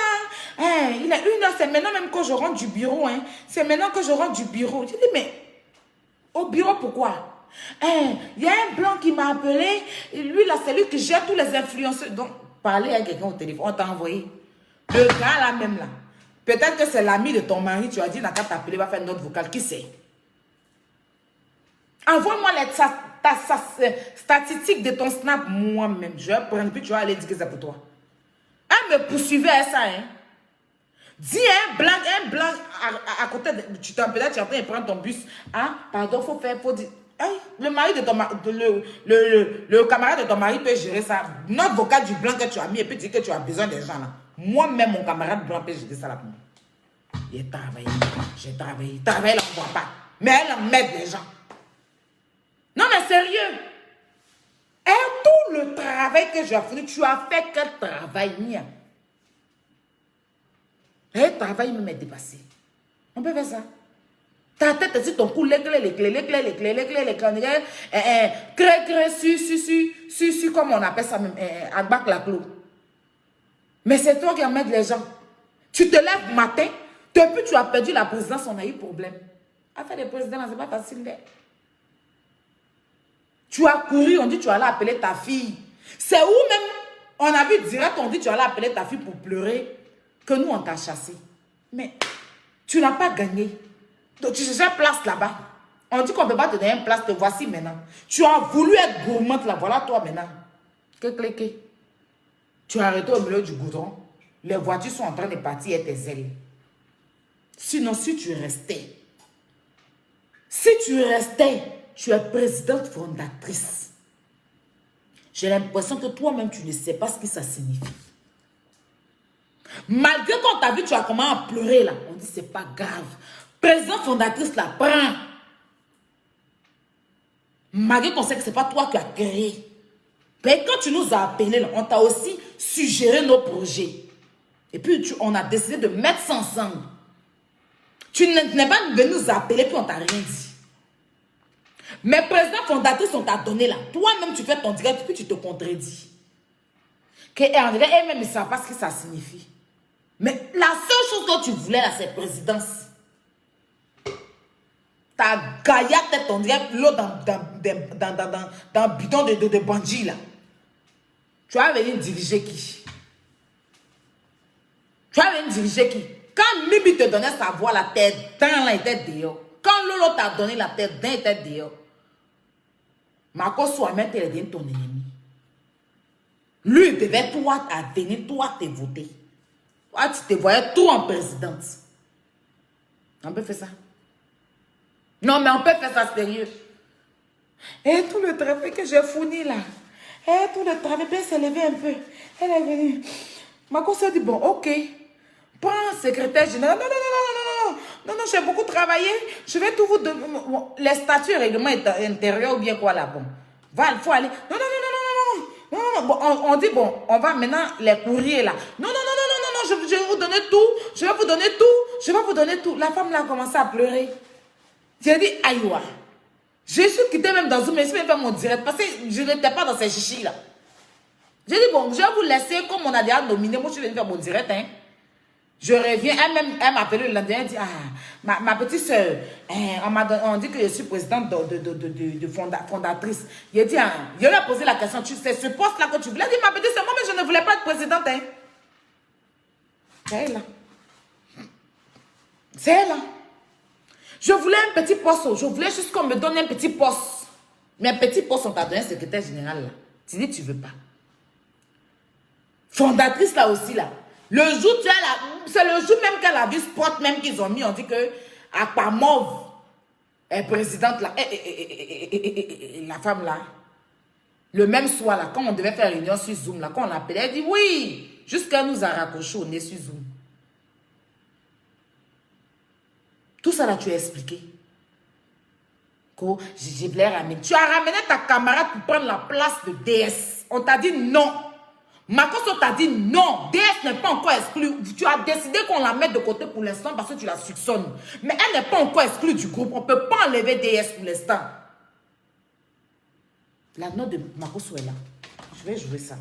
il est 1h. C'est maintenant même que je rentre du bureau. Hein. C'est maintenant que je rentre du bureau. Je dis, mais au bureau, pourquoi? Il y a un blanc qui m'a appelé. Lui, là, c'est lui qui gère tous les influenceurs. Donc, parler à quelqu'un au téléphone. On t'a envoyé. Le gars, là, même, là. Peut-être que c'est l'ami de ton mari. Tu as dit, n'a qu'à t'appeler, va faire une note vocale. Qui sait? Envoie-moi ta statistique de ton snap moi-même. Je vais prendre, puis tu vas aller dire que c'est pour toi. Elle me poursuivait à ça, hein. Dis un blanc à côté de... Tu t'appelles, tu es en train de prendre ton bus. Ah, pardon, faut dire... Hey, le mari de ton mari, le camarade de ton mari peut gérer ça. Note vocale du blanc que tu as mis et puis dire que tu as besoin des gens là. Moi-même, mon camarade blanc peut gérer ça là pour moi. J'ai travaillé. Travailler là, on ne voit pas. Mais elle emmène les gens. Non, mais sérieux. Et tout le travail que j'ai fait, tu as fait quel travail, Nia? Et le travail me m'a dépassé. On peut faire ça. Ta tête, c'est ton cou, les clés, comme on appelle ça même, à bac la clou. Mais c'est toi qui emmènes les gens. Tu te lèves matin, depuis que tu as perdu la présidence, on a eu problème. Affaire des présidents, c'est pas facile. Tu as couru, on dit tu allais appeler ta fille. C'est où même, on a vu direct, on dit tu allais appeler ta fille pour pleurer, que nous on t'a chassé. Mais tu n'as pas gagné. Donc tu cherches une place là-bas. On dit qu'on ne peut pas te donner une place, te voici maintenant. Tu as voulu être gourmande là, voilà toi maintenant. Tu as arrêté au milieu du goudron. Les voitures sont en train de partir et tes ailes. Sinon, si tu restais, tu es présidente fondatrice. J'ai l'impression que toi-même, tu ne sais pas ce que ça signifie. Malgré qu'on t'a vu, tu as commencé à pleurer là. On dit, c'est pas grave. Présidente fondatrice là, prends. Malgré qu'on sait que ce n'est pas toi qui as créé. Mais quand tu nous as appelés, là, on t'a aussi suggéré nos projets. Et puis, on a décidé de mettre ça ensemble. Tu n'es pas venu nous appeler, puis on t'a rien dit. Mais président fondatrice, on t'a donné là. Toi-même, tu fais ton direct, puis tu te contredis. Elle-même ne sait pas ce que ça signifie. Mais la seule chose que tu voulais là, c'est présidence. Ta gaillasse tête, on dirait l'eau dans le bidon de bandit là. Tu vas venir diriger qui? Tu vas venir diriger qui? Quand Mibi te donnait sa voix, la tête dans la tête dehors. Quand Lolo t'a donné la tête dans la tête dehors. Marco Souamet, tu es ton ennemi. Lui, il devait toi venir, toi te voter. Toi, tu te voyais tout en présidente. On peut faire ça. Non, mais on peut faire ça sérieux. Et tout le travail que j'ai fourni là. Et tout le travail, elle s'est levée un peu. Elle est venue. Marco s'est dit, bon, ok. Prends secrétaire général. Non, j'ai beaucoup travaillé. Je vais tout vous donner. Les statuts, règlement intérieur ou bien quoi là, bon. Il faut aller. Non. Bon, on dit, bon, on va maintenant les courriers là. Non, je vais vous donner tout. Je vais vous donner tout. La femme là a commencé à pleurer. J'ai dit, aïe, je suis quitté même dans Zoom, mais je vais faire mon direct parce que je n'étais pas dans ces chichis là. J'ai dit, bon, je vais vous laisser comme on a déjà nominé. Moi, je vais faire mon direct, hein. Je reviens, elle m'a appelé le lendemain, elle dit, ah, ma petite soeur, on dit que je suis présidente de fondatrice. Il a dit, je lui ai posé la question, c'est ce poste-là que tu voulais? Elle dit, ma petite soeur, moi, mais je ne voulais pas être présidente, hein. C'est elle, là. C'est elle, là. Je voulais un petit poste, je voulais juste qu'on me donne un petit poste. Mais un petit poste, on t'a donné un secrétaire général, là. Tu dis, tu veux pas. Fondatrice, là aussi, là. Le jour, c'est le jour même qu'elle a vu spot même qu'ils ont mis, on dit que Aquamov est présidente là. La femme là, le même soir là, quand on devait faire réunion sur Zoom là, quand on l'appelait, elle dit oui, jusqu'à nous a raccroché au nez sur Zoom. Tout ça là, tu as expliqué. J'ai ramené. Tu as ramené ta camarade pour prendre la place de DS. On t'a dit non. Marcos t'a dit non, DS n'est pas encore exclue. Tu as décidé qu'on la mette de côté pour l'instant parce que tu la soupçonnes. Mais elle n'est pas encore exclue du groupe. On ne peut pas enlever DS pour l'instant. La note de Marcos est là. Je vais jouer ça.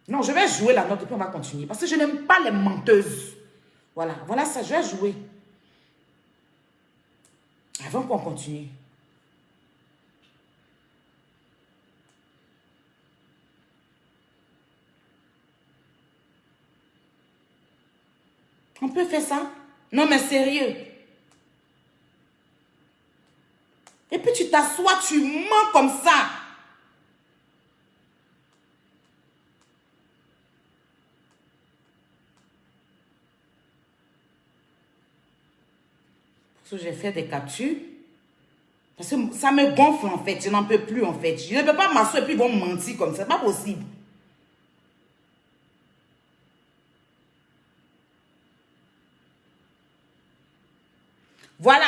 Non, je vais jouer la note et puis on va continuer. Parce que je n'aime pas les menteuses. Voilà ça, je vais jouer. Avant qu'on continue. On peut faire ça? Non, mais sérieux. Et puis tu t'assois, tu mens comme ça. Parce que j'ai fait des captures. Parce que ça me gonfle en fait. Je n'en peux plus en fait. Je ne peux pas m'asseoir et puis ils vont me mentir comme ça. C'est pas possible. Voilà.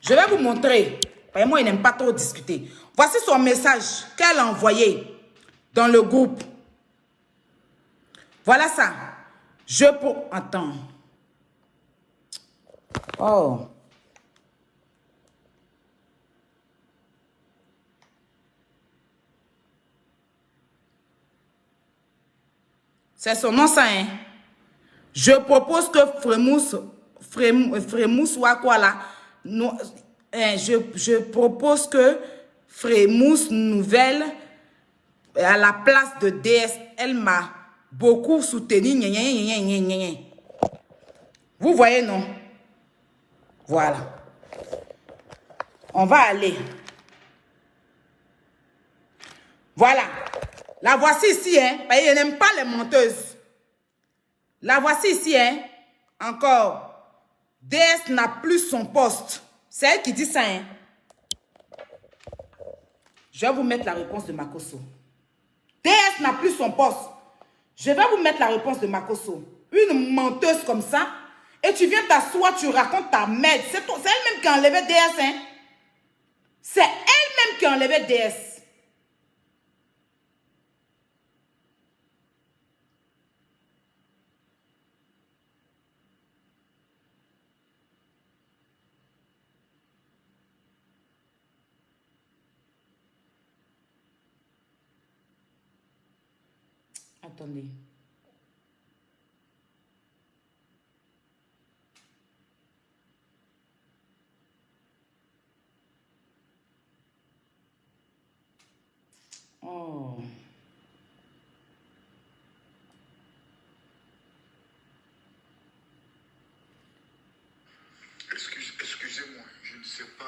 Je vais vous montrer. Moi, il n'aime pas trop discuter. Voici son message qu'elle a envoyé dans le groupe. Voilà ça. Attends. Oh. C'est son nom, ça, hein? Je propose que Frémousse soit quoi là? Non, je propose que Frémousse Nouvelle, à la place de DS, elle m'a beaucoup soutenu. Vous voyez, non? Voilà. On va aller. Voilà. La voici ici, hein. Elle n'aime pas les menteuses. La voici ici, hein. Encore. DS n'a plus son poste. C'est elle qui dit ça, hein. Je vais vous mettre la réponse de Makosso. DS n'a plus son poste. Je vais vous mettre la réponse de Makosso. Une menteuse comme ça. Et tu viens t'asseoir, tu racontes ta merde. C'est elle-même qui a enlevé DS, hein. C'est elle-même qui a enlevé DS. Attendez. Oh. Excusez-moi, je ne sais pas.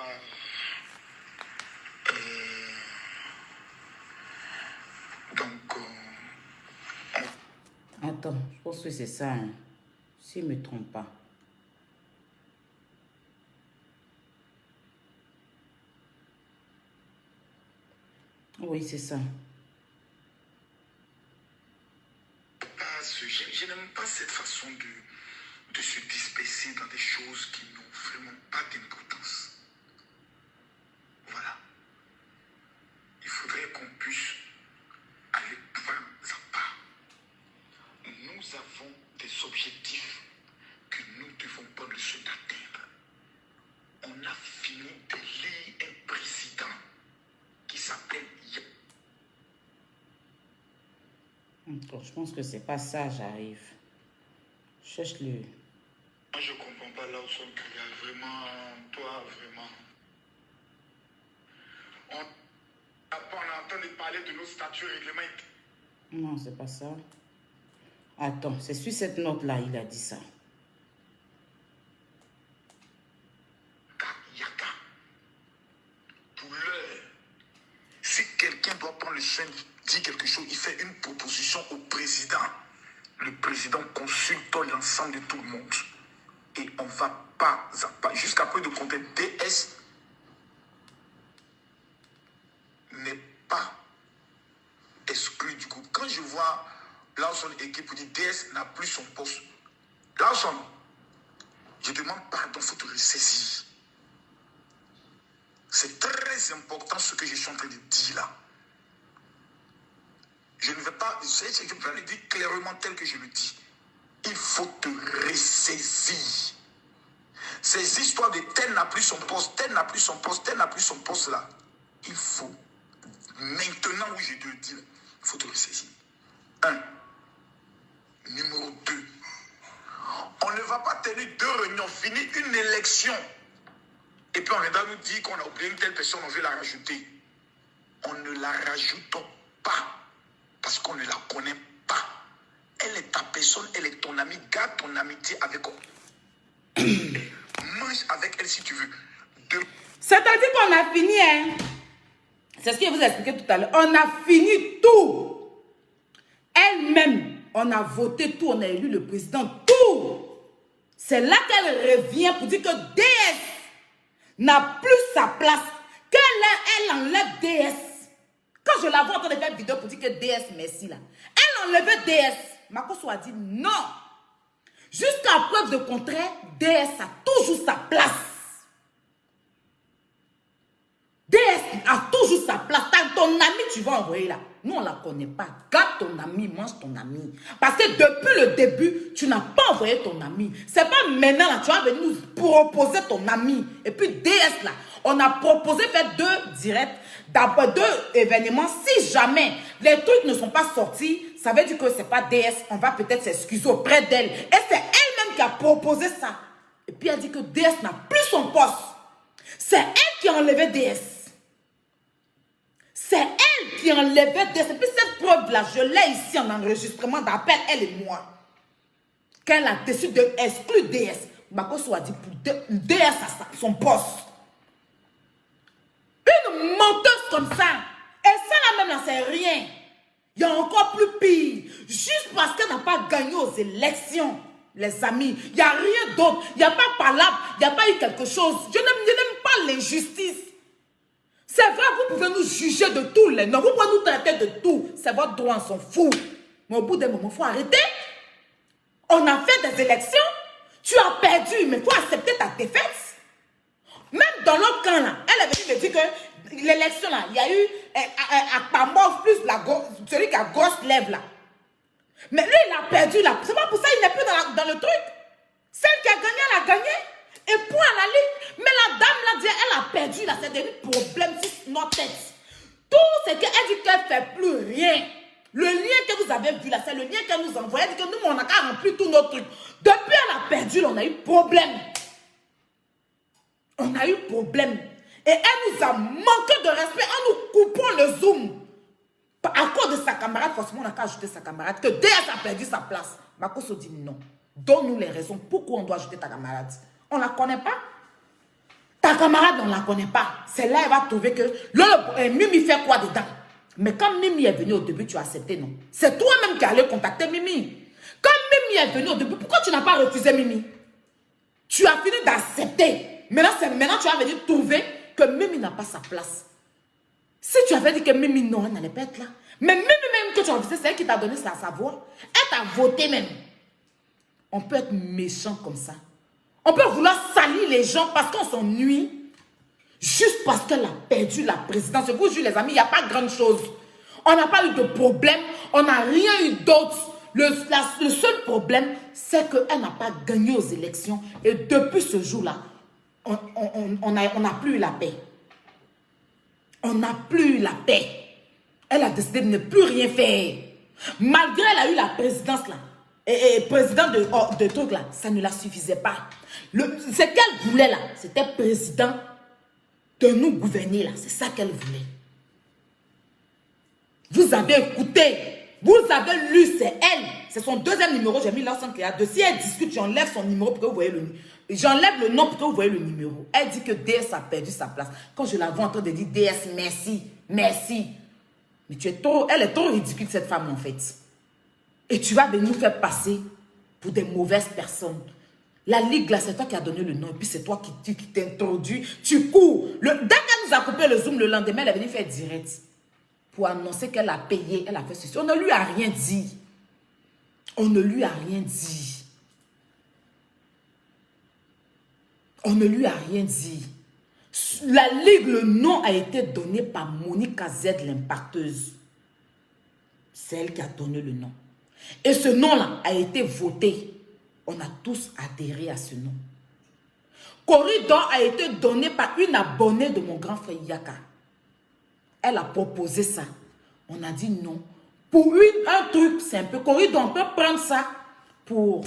Attends, je pense que c'est ça, hein. Si je ne me trompe pas. Oui, c'est ça. Je n'aime pas cette façon de se disperser dans des choses qui n'ont vraiment pas d'importance. Voilà. Il faudrait qu'on puisse aller point à pas. Nous avons des objectifs que nous ne devons pas le soin d'atteindre. On a fini d'élire un président qui s'appelle Je pense que c'est pas ça, j'arrive. Cherche-le. Moi, je comprends pas là où son carrière. Vraiment, toi, vraiment. On entend parler de nos statuts réglementaires. Non, c'est pas ça. Attends, c'est sur cette note-là, il a dit ça. Yaka. Pour l'heure, si quelqu'un doit prendre le soin de dire quelque chose, il fait une proposition au président. Le président consulte l'ensemble de tout le monde. Et on va pas à pas. Jusqu'à peu de compter DS n'est pas exclu du groupe. Quand je vois Lawson équipe dit DS n'a plus son poste. Lawson, je demande pardon, il faut te ressaisir. C'est très important ce que je suis en train de dire là. Je ne vais pas, je peux le dire clairement tel que je le dis. Il faut te ressaisir. Ces histoires de tel n'a plus son poste, tel n'a plus son poste, tel n'a plus son poste là. Il faut, maintenant où je te le dis, il faut te ressaisir. 1. Numéro 2. On ne va pas tenir 2 réunions, finir une élection. Et puis on va nous dire qu'on a oublié une telle personne, on veut la rajouter. On ne la rajoute pas. Parce qu'on ne la connaît pas. Elle est ta personne, elle est ton amie. Garde ton amitié avec elle. Mange avec elle si tu veux. C'est-à-dire qu'on a fini, hein. C'est ce que je vous ai expliqué tout à l'heure. On a fini tout. Elle-même, on a voté tout, on a élu le président, tout. C'est là qu'elle revient pour dire que DS n'a plus sa place. Elle enlève DS. Quand je la vois en train de faire une vidéo pour dire que DS, merci là. Elle enlevait DS. Makosso a dit non. Jusqu'à preuve de contraire, DS a toujours sa place. DS a toujours sa place. Ton ami, tu vas envoyer là. nous on ne la connaît pas. Garde ton ami, mange ton ami. Parce que depuis le début, tu n'as pas envoyé ton ami. C'est pas maintenant là, tu vas venir nous proposer ton ami. Et puis DS là, on a proposé faire 2 directs, d'abord 2 événements. Si jamais les trucs ne sont pas sortis, ça veut dire que c'est pas DS. On va peut-être s'excuser auprès d'elle. Et c'est elle-même qui a proposé ça. Et puis elle dit que DS n'a plus son poste. C'est elle qui a enlevé DS. C'est elle qui a enlevé DS. Et puis cette preuve-là, je l'ai ici en enregistrement d'appel, elle et moi. Qu'elle a décidé d'exclure DS. Bakosso a dit pour DS à son poste. Une menteuse comme ça. Et ça là même là, c'est rien. Il y a encore plus pire. Juste parce qu'elle n'a pas gagné aux élections. Les amis, il n'y a rien d'autre. Il n'y a pas palabre, il n'y a pas eu quelque chose. Je n'aime pas l'injustice. C'est vrai, vous pouvez nous juger de tous les noms. Vous pouvez nous traiter de tout. C'est votre droit, on s'en fout. Mais au bout d'un moment, il faut arrêter. On a fait des élections. Tu as perdu, mais il faut accepter ta défaite. Même dans l'autre camp, là, elle avait dit me dire que l'élection, là, il y a eu Akpamov plus celui qui a grosse lèvre, là. Mais lui, il a perdu là. C'est pas pour ça qu'il n'est plus dans le truc. Celle qui a gagné, elle a gagné. Et point à la ligne. Mais la dame là, dit, elle a perdu là. C'est devenu problème sur notre tête. Tout ce qu'elle dit qu'elle ne fait plus rien. Le lien que vous avez vu là, c'est le lien qu'elle nous envoie. Elle dit que nous, on a qu'à remplir tous nos trucs. Depuis elle a perdu, là, on a eu problème. On a eu problème. Et elle nous a manqué de respect en nous coupant le zoom. À cause de sa camarade, forcément, on a qu'à ajouter sa camarade. Que DS a perdu sa place. Bakosso dit non. Donne-nous les raisons. Pourquoi on doit ajouter ta camarade? On ne la connaît pas. Ta camarade, on ne la connaît pas. C'est là elle va trouver que Mimi fait quoi dedans? Mais quand Mimi est venue au début, tu as accepté, non? C'est toi-même qui allais contacter Mimi. Quand Mimi est venue au début, pourquoi tu n'as pas refusé Mimi? Tu as fini d'accepter. Maintenant, tu vas venir trouver que Mimi n'a pas sa place. Si tu avais dit que Mimi, non, elle n'allait pas être là. Mais Mimi même que tu as refusé, c'est elle qui t'a donné sa voix. Elle t'a voté même. On peut être méchant comme ça. On peut vouloir salir les gens parce qu'on s'ennuie. Juste parce qu'elle a perdu la présidence. Je vous jure les amis, il n'y a pas grande chose. On n'a pas eu de problème. On n'a rien eu d'autre. Le seul problème, c'est qu'elle n'a pas gagné aux élections. Et depuis ce jour-là, on n'a plus eu la paix. On n'a plus eu la paix. Elle a décidé de ne plus rien faire. Malgré elle a eu la présidence là. Et président de trucs là, ça ne la suffisait pas. Ce qu'elle voulait là, c'était président de nous gouverner là. C'est ça qu'elle voulait. Vous avez écouté. Vous avez lu, c'est elle. C'est son deuxième numéro. J'ai mis là sans qu'il y a deux. Si elle discute, j'enlève son numéro pour que vous voyez le numéro. J'enlève le nom pour que vous voyez le numéro. Elle dit que DS a perdu sa place. Quand je la vois en train de dire DS, merci, merci. Mais elle est trop ridicule cette femme en fait. Et tu vas venir nous faire passer pour des mauvaises personnes. La Ligue là, c'est toi qui as donné le nom. Et puis c'est toi qui t'introduis. Tu cours. Dès qu'elle nous a coupé le zoom le lendemain, elle est venue faire direct. Pour annoncer qu'elle a payé, elle a fait ceci. On ne lui a rien dit. On ne lui a rien dit. On ne lui a rien dit. La Ligue, le nom a été donné par Monica Z, l'impacteuse. C'est elle qui a donné le nom. Et ce nom-là a été voté. On a tous adhéré à ce nom. Corridor a été donné par une abonnée de mon grand frère Yaka. Elle a proposé ça. On a dit non. Pour un truc, c'est un peu corridor. On peut prendre ça pour...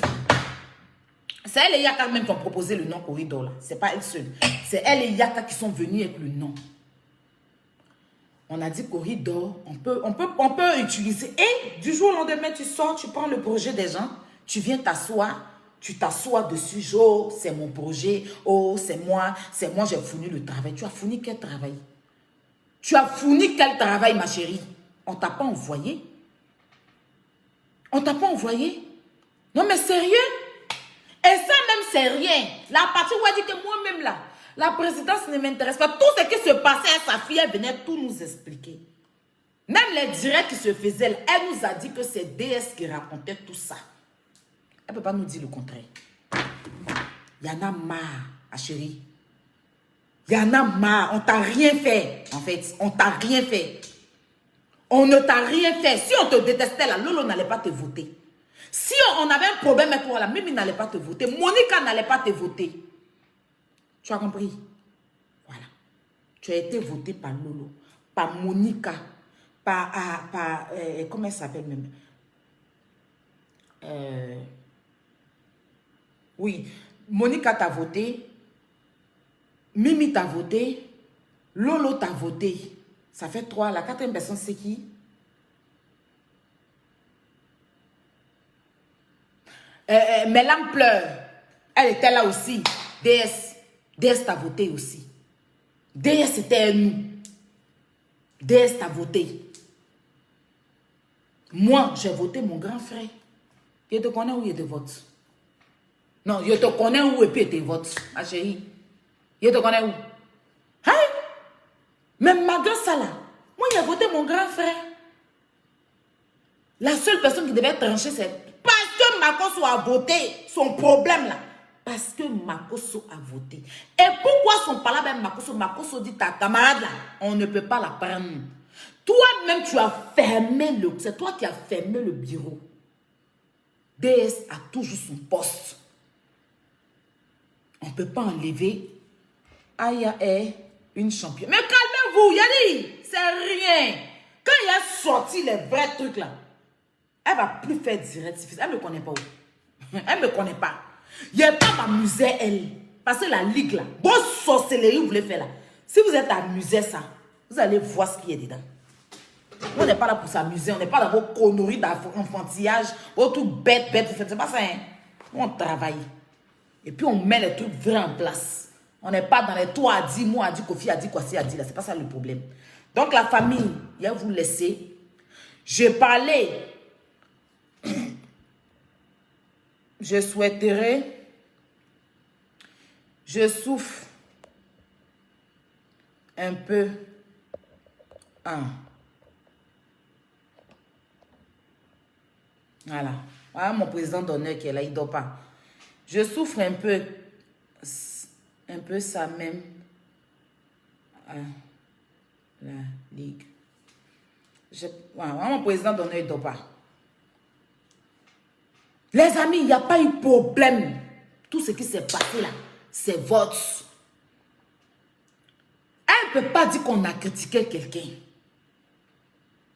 C'est elle et Yaka même qui ont proposé le nom corridor là. C'est pas elle seule. C'est elle et Yaka qui sont venus avec le nom. On a dit corridor, on peut utiliser. Et du jour au lendemain, tu sors, tu prends le projet des gens, tu viens t'asseoir, tu t'assois dessus. Oh, c'est mon projet. Oh, c'est moi, j'ai fourni le travail. Tu as fourni quel travail? Tu as fourni quel travail, ma chérie? On t'a pas envoyé? On t'a pas envoyé? Non, mais sérieux? Et ça même, c'est rien. La partie où elle dit que moi-même là, la présidence ne m'intéresse pas. Tout ce qui se passait à sa fille, elle venait tout nous expliquer. Même les directs qui se faisaient, elle nous a dit que c'est DS qui racontait tout ça. Elle ne peut pas nous dire le contraire. Il y en a marre, ma chérie. Il y en a marre. On t'a rien fait, en fait. On t'a rien fait. On ne t'a rien fait. Si on te détestait, là, Lolo n'allait pas te voter. Si on avait un problème avec toi, là, Mimi n'allait pas te voter. Monica n'allait pas te voter. Tu as compris? Voilà. Tu as été voté par Lolo, par Monica, comment elle s'appelle même? Oui, Monica t'a voté, Mimi t'a voté, Lolo t'a voté. Ça fait 3. La 4e personne, c'est qui? Mélam pleure. Elle était là aussi. DS. DS t'a voté aussi. DS était nous. DS t'a voté. Moi, j'ai voté mon grand frère. Je te connais où il te vote. Non, je te connais où et puis il te vote, ma chérie. Je te connais où. Hein? Même malgré ça là, moi j'ai voté mon grand frère. La seule personne qui devait trancher, c'est parce que Makosso a voté. Son problème là. Parce que Makosso a voté. Et pourquoi son palabre avec Makosso? Makosso dit ta camarade là, on ne peut pas la prendre. Toi-même, tu as fermé le... C'est toi qui as fermé le bureau. DS a toujours son poste. On ne peut pas enlever Aya est une championne. Mais calmez-vous, Yanni, c'est rien. Quand il a sorti les vrais trucs là, elle ne va plus faire direct. Elle ne me connaît pas. Elle ne me connaît pas. Il n'y a pas m'amuser elle. Parce que la ligue là, bon sorcellerie vous voulez faire là. Si vous êtes amusé ça, vous allez voir ce qui est dedans. On n'est pas là pour s'amuser, on n'est pas dans vos conneries d'enfantillage, vos trucs bêtes, c'est pas ça, hein. On travaille. Et puis on met les trucs vrais en place. On n'est pas dans les toi a dit, moi a dit, Kofi a dit, Kwasi a dit, là, c'est pas ça le problème. Donc la famille, il y a vous laisser. Je parlais, je souhaiterais, je souffre un peu. Voilà. Voilà mon président d'honneur qui est là, il ne dort pas. Je souffre un peu ça même. La ligue. Voilà, mon président d'honneur, il ne dort pas. Les amis, il n'y a pas eu de problème. Tout ce qui s'est passé là, c'est votre. Elle ne peut pas dire qu'on a critiqué quelqu'un.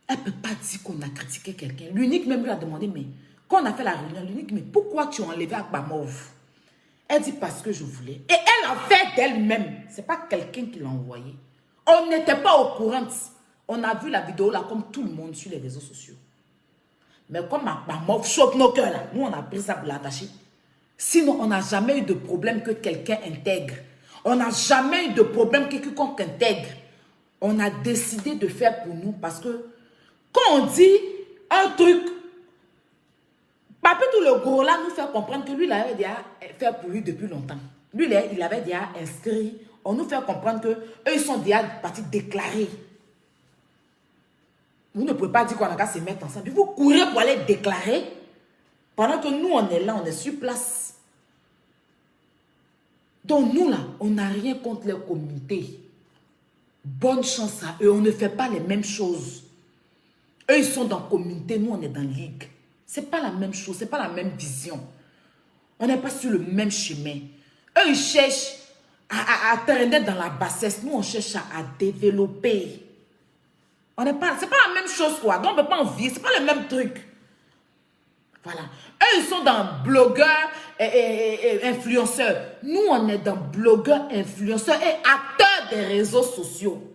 Elle ne peut pas dire qu'on a critiqué quelqu'un. L'unique même lui a demandé, mais quand on a fait la réunion, l'unique, mais pourquoi tu as enlevé Akbamov? Elle dit parce que je voulais. Et elle a fait d'elle-même. Ce n'est pas quelqu'un qui l'a envoyé. On n'était pas au courant. On a vu la vidéo là comme tout le monde sur les réseaux sociaux. Mais comme Akbamov choque nos cœurs là, nous on a pris ça pour l'attacher. Sinon, on n'a jamais eu de problème que quelqu'un intègre. On n'a jamais eu de problème que quiconque intègre. On a décidé de faire pour nous parce que quand on dit un truc, Papi tout le gros là nous fait comprendre que lui, il avait déjà fait pour lui depuis longtemps. Lui, il avait déjà inscrit. On nous fait comprendre qu'eux, ils sont déjà partis déclarer. Vous ne pouvez pas dire qu'on a qu'à se mettre ensemble. Puis vous courez pour aller déclarer. Pendant que nous, on est là, on est sur place. Donc nous, là, on n'a rien contre les comités. Bonne chance à eux. On ne fait pas les mêmes choses. Eux, ils sont dans la communauté, nous, on est dans la ligue. Ce n'est pas la même chose, ce n'est pas la même vision. On n'est pas sur le même chemin. Eux, ils cherchent à traîner dans la bassesse. Nous, on cherche à développer. On n'est pas, c'est pas la même chose, quoi. Donc, on ne peut pas envier, ce n'est pas le même truc. Voilà. Eux, ils sont dans blogueurs et influenceurs. Nous, on est dans blogueurs, influenceurs et acteurs des réseaux sociaux.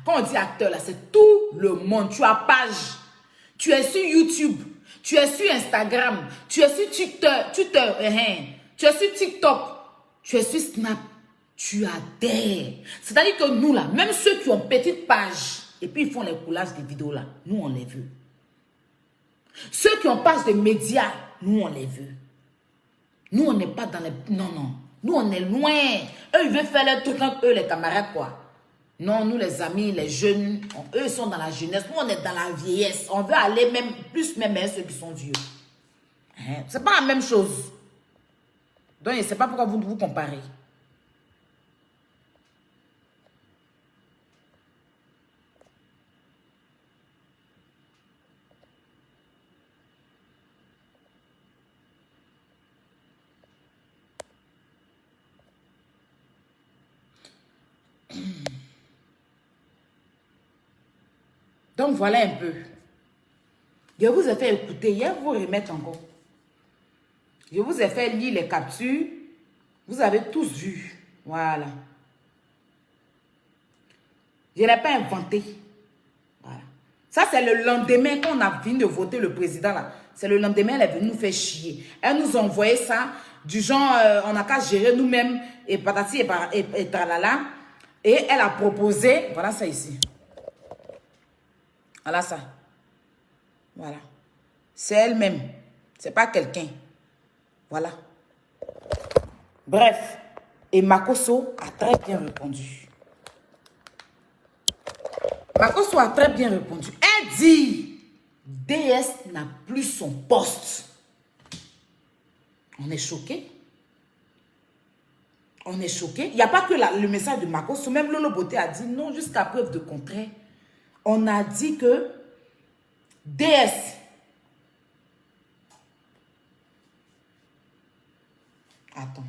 Quand on dit acteur, là, c'est tout le monde. Tu as page. Tu es sur YouTube. Tu es sur Instagram. Tu es sur TikTok. Tu es sur TikTok. Tu es sur Snap. Tu adhères. C'est-à-dire que nous, là, même ceux qui ont petite page, et puis ils font les collages des vidéos, là, nous, on les veut. Ceux qui ont page de médias, nous, on les veut. Nous, on n'est pas dans les... Non, non. Nous, on est loin. Eux, ils veulent faire leur truc entre eux, les camarades, quoi. Non, nous, les amis, les jeunes, eux, ils sont dans la jeunesse. Nous, on est dans la vieillesse. On veut aller même plus même à ceux qui sont vieux. Hein? C'est pas la même chose. Donc, je ne sais pas pourquoi vous comparez. Donc, voilà un peu. Je vous ai fait écouter, hier, vous remettre encore. Je vous ai fait lire les captures. Vous avez tous vu. Voilà. Je n'ai pas inventé. Voilà. Ça, c'est le lendemain qu'on a fini de voter le président là. C'est le lendemain, elle est venue nous faire chier. Elle nous a envoyé ça, du genre, on n'a qu'à gérer nous-mêmes, et patati et tralala. Et elle a proposé, voilà ça ici. Voilà ça. Voilà. C'est elle-même. C'est pas quelqu'un. Voilà. Bref. Et Makosso a très bien répondu. Makosso a très bien répondu. Elle dit, DS n'a plus son poste. On est choqué. On est choqué. Il n'y a pas que le message de Makosso. Même Lolo Beauté a dit non jusqu'à preuve de contraire. On a dit que DS. Attends.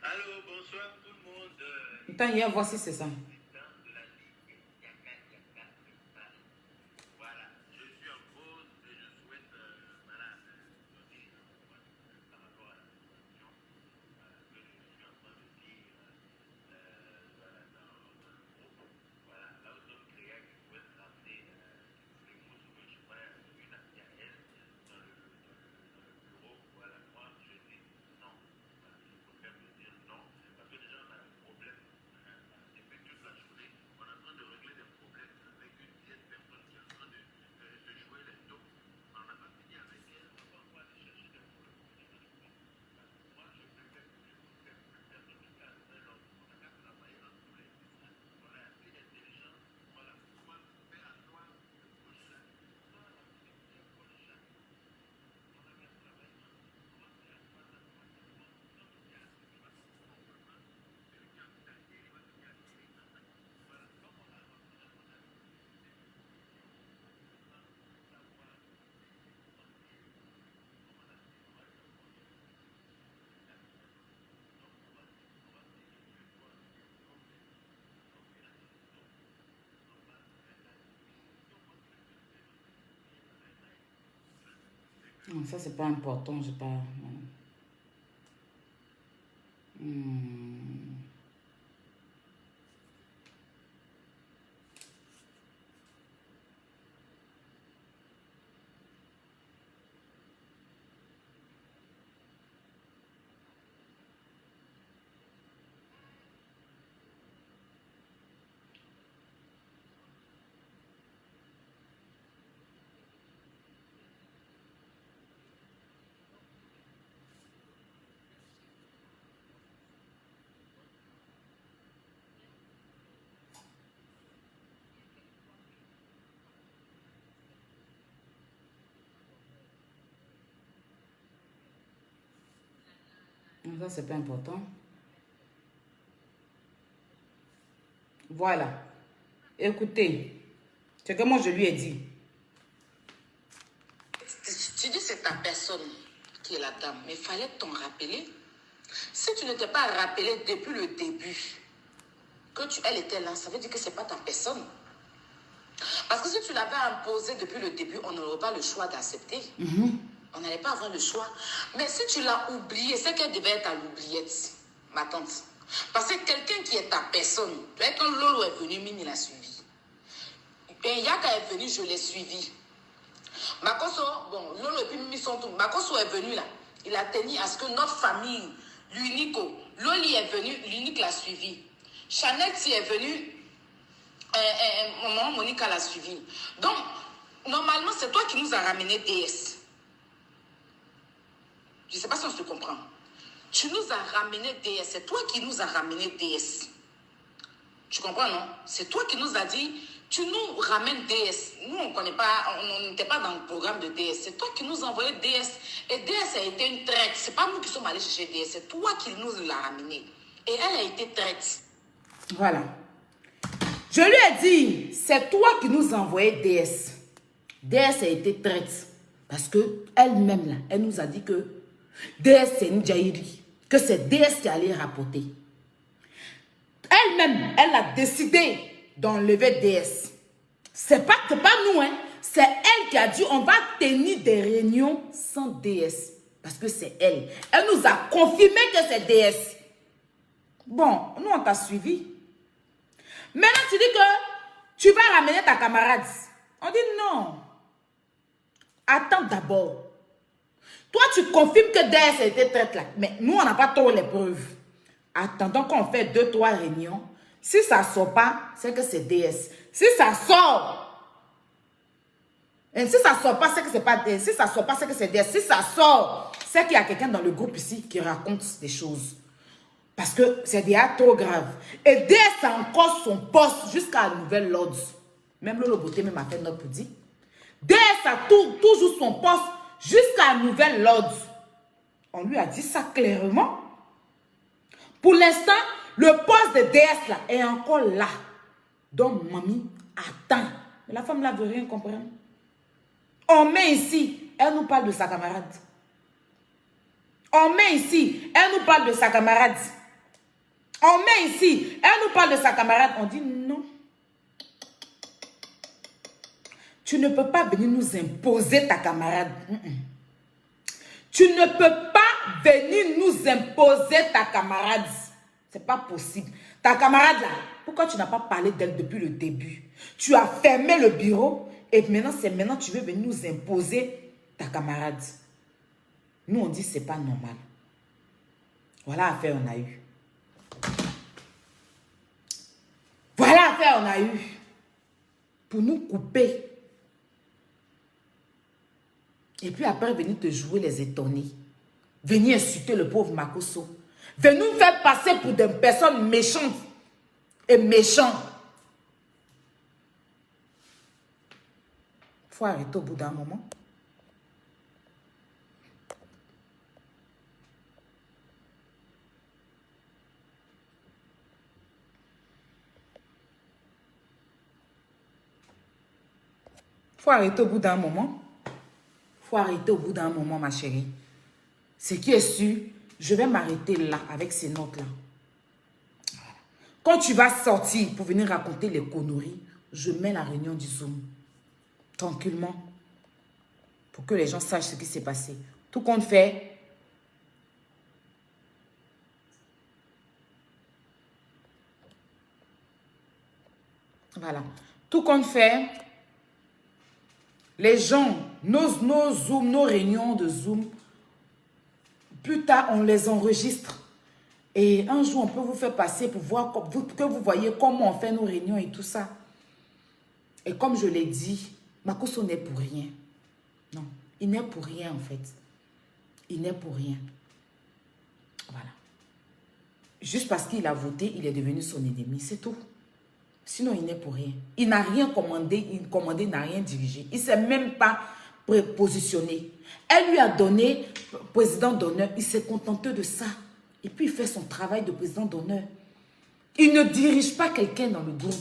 Allô, bonsoir tout le monde. Attends, hier, voici c'est ça. Voilà, je suis en pause et je souhaite donner par rapport à la situation que je suis en train de vivre dans le groupe. Voilà, là où nous sommes créés, qui souhaitent ramener les mots sur le chemin une APL dans le bureau. Voilà, moi je dis non. Voilà, je préfère me dire non parce que déjà on a un problème. Depuis toute la journée, on est en train de régler des problèmes avec une vieille personne qui est en train de se jouer les dos. On n'a pas fini avec elle, on va encore aller chercher des problèmes. Moi, je préfère que personne ne fasse un homme. On n'a qu'à travailler ensemble. On a assez d'intelligence. Voilà, pourquoi faire à toi le prochain? Toi, la petite le prochain. On n'a qu'à travailler ensemble. On va faire à toi la Non, ça, c'est pas important. J'ai pas... Non, ça, c'est pas important. Voilà. Écoutez, ce que moi, je lui ai dit. Tu dis c'est ta personne qui est la dame, mais il fallait t'en rappeler. Si tu ne t'es pas rappelé depuis le début que elle était là, ça veut dire que ce n'est pas ta personne. Parce que si tu l'avais imposé depuis le début, on n'aurait pas le choix d'accepter. On n'allait pas avoir le choix. Mais si tu l'as oublié, c'est qu'elle devait être à l'oubliette, ma tante. Parce que quelqu'un qui est ta personne, tu vois, quand Lolo est venu, Mine l'a suivi. Et Yaka est venu, je l'ai suivi. Makosso, bon, Lolo et puis Mimi sont tout. Makosso est venu là. Il a tenu à ce que notre famille, l'unico, Loli est venu, l'unique l'a suivi. Chanel est venu, maman Monica l'a suivi. Donc, normalement, c'est toi qui nous as ramené DS. Je ne sais pas si on se comprend. Tu nous as ramené DS. C'est toi qui nous as ramené DS. Tu comprends, non? C'est toi qui nous as dit, tu nous ramènes DS. Nous, on connaît pas, on n'était pas dans le programme de DS. C'est toi qui nous as envoyé DS. Et DS a été une traite. C'est pas nous qui sommes allés chercher DS. C'est toi qui nous l'as ramené. Et elle a été traite. Voilà. Je lui ai dit, c'est toi qui nous as envoyé DS. DS a été traite. Parce que elle-même, là, elle nous a dit que DS, c'est une jaïri. Que c'est DS qui allait rapporter. Elle-même, elle a décidé d'enlever DS. C'est pas nous, hein. C'est elle qui a dit on va tenir des réunions sans déesse. Parce que c'est elle. Elle nous a confirmé que c'est déesse. Bon, nous on t'a suivi. Maintenant tu dis que tu vas ramener ta camarade. On dit non. Attends d'abord. Toi tu confirmes que déesse était traite là. Mais nous on n'a pas trop les preuves. Attendons qu'on fait 2-3 réunions. Si ça ne sort pas, c'est que c'est déesse. Si ça sort, et si ça ne sort pas, c'est que c'est pas DS. Si ça ne sort pas, c'est que c'est DS. Si ça sort, c'est qu'il y a quelqu'un dans le groupe ici qui raconte des choses. Parce que c'est déjà trop grave. Et DS a encore son poste jusqu'à la nouvelle ordre. Même Lolo Beauté même a fait notre petit. DS a toujours son poste jusqu'à la nouvelle ordre. On lui a dit ça clairement. Pour l'instant, le poste de DS là est encore là. Donc, mamie, attends. Mais la femme là veut rien comprendre. On met ici, elle nous parle de sa camarade. On met ici, elle nous parle de sa camarade. On met ici, elle nous parle de sa camarade. On dit non. Tu ne peux pas venir nous imposer ta camarade. Tu ne peux pas venir nous imposer ta camarade. C'est pas possible. Ta camarade là, pourquoi tu n'as pas parlé d'elle depuis le début? Tu as fermé le bureau. Et maintenant, tu veux venir nous imposer ta camarade. Nous, on dit c'est pas normal. Voilà affaire on a eu. Voilà affaire on a eu. Pour nous couper. Et puis après, venir te jouer les étonnés. Venir insulter le pauvre Makosso. Venir nous faire passer pour des personnes méchantes et méchants. Faut arrêter au bout d'un moment. Faut arrêter au bout d'un moment. Faut arrêter au bout d'un moment, ma chérie. Ce qui est sûr, je vais m'arrêter là, avec ces notes-là. Quand tu vas sortir pour venir raconter les conneries, je mets la réunion du Zoom. Tranquillement. Pour que les gens sachent ce qui s'est passé. Tout compte fait. Voilà. Tout compte fait. Les gens, nos Zoom, nos réunions de Zoom, plus tard, on les enregistre. Et un jour, on peut vous faire passer pour voir que vous voyez comment on fait nos réunions et tout ça. Et comme je l'ai dit, Makosso n'est pour rien. Non, il n'est pour rien en fait. Il n'est pour rien. Voilà. Juste parce qu'il a voté, il est devenu son ennemi, c'est tout. Sinon, il n'est pour rien. Il n'a rien commandé, il n'a rien dirigé. Il ne s'est même pas positionné. Elle lui a donné président d'honneur. Il s'est contenté de ça. Et puis, il fait son travail de président d'honneur. Il ne dirige pas quelqu'un dans le groupe.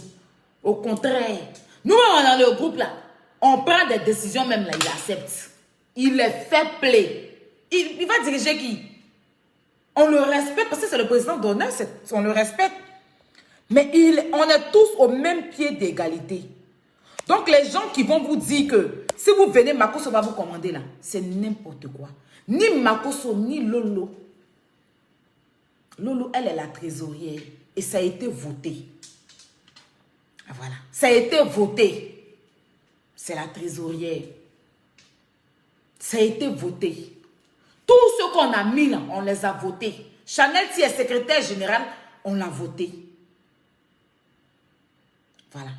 Au contraire. Nous, dans le groupe, là, on prend des décisions même, là, il accepte. Il est fair play. Il va diriger qui? On le respecte parce que c'est le président d'honneur, on le respecte. Mais on est tous au même pied d'égalité. Donc, les gens qui vont vous dire que si vous venez, Makosso va vous commander là, c'est n'importe quoi. Ni Makosso, ni Lolo. Lolo, elle est la trésorière. Et ça a été voté. Voilà. Ça a été voté. C'est la trésorière. Ça a été voté. Tout ce qu'on a mis là, on les a votés. Chanel, si elle est secrétaire générale, on l'a voté. Voilà.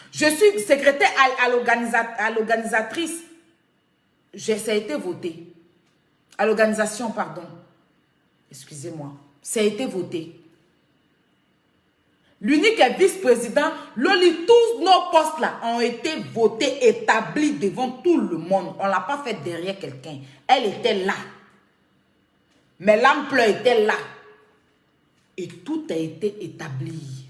Je suis secrétaire à l'organisatrice. Ça a été voté. À l'organisation, pardon. Excusez-moi. Ça a été voté. L'unique vice-président, Loli, tous nos postes là ont été votés, établis devant tout le monde. On ne l'a pas fait derrière quelqu'un. Elle était là. Mais l'ampleur était là. Et tout a été établi.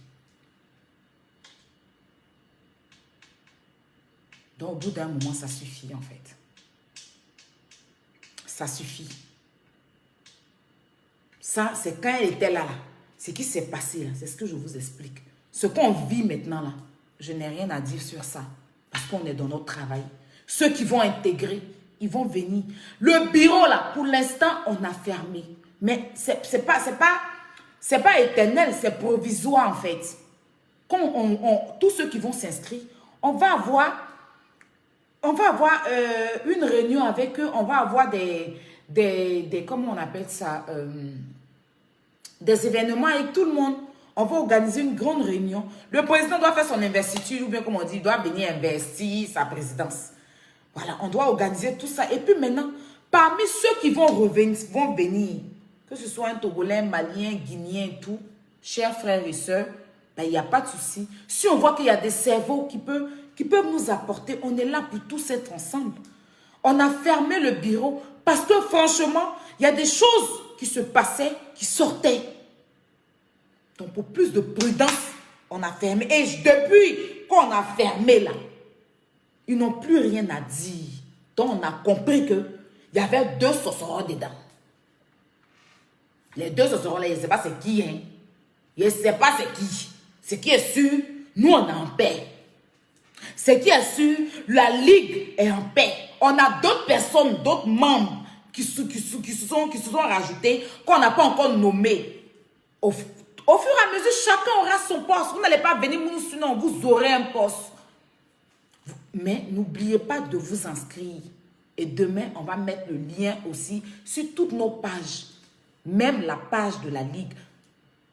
Donc, au bout d'un moment, ça suffit, en fait. Ça suffit. Ça, c'est quand elle était là. Ce qui s'est passé, là, c'est ce que je vous explique. Ce qu'on vit maintenant, là, je n'ai rien à dire sur ça. Parce qu'on est dans notre travail. Ceux qui vont intégrer, ils vont venir. Le bureau, là, pour l'instant, on a fermé. Mais c'est pas éternel, c'est provisoire, en fait. Quand tous ceux qui vont s'inscrire, on va avoir une réunion avec eux. On va avoir des comment on appelle ça, des événements avec tout le monde. On va organiser une grande réunion. Le président doit faire son investiture, ou bien comme on dit, il doit venir investir sa présidence. Voilà, on doit organiser tout ça. Et puis maintenant, parmi ceux qui vont venir, que ce soit un Togolais, Malien, Guinéen et tout, chers frères et sœurs, ben, il n'y a pas de souci. Si on voit qu'il y a des cerveaux qui peuvent nous apporter, on est là pour tous être ensemble. On a fermé le bureau parce que franchement, il y a des choses qui se passaient, qui sortaient. Donc, pour plus de prudence, on a fermé. Et depuis qu'on a fermé là, ils n'ont plus rien à dire. Donc, on a compris qu'il y avait 2 sorcereurs dedans. Les 2 sorcereurs là, je ne sais pas c'est qui. Hein? Je ne sais pas c'est qui. Ce qui est sûr, nous, on est en paix. Ce qui est sûr, la Ligue est en paix. On a d'autres personnes, d'autres membres qui se sont rajoutés, qu'on n'a pas encore nommés. Au fur et à mesure, chacun aura son poste. Vous n'allez pas venir nous, sinon vous aurez un poste. Mais n'oubliez pas de vous inscrire. Et demain, on va mettre le lien aussi sur toutes nos pages. Même la page de la Ligue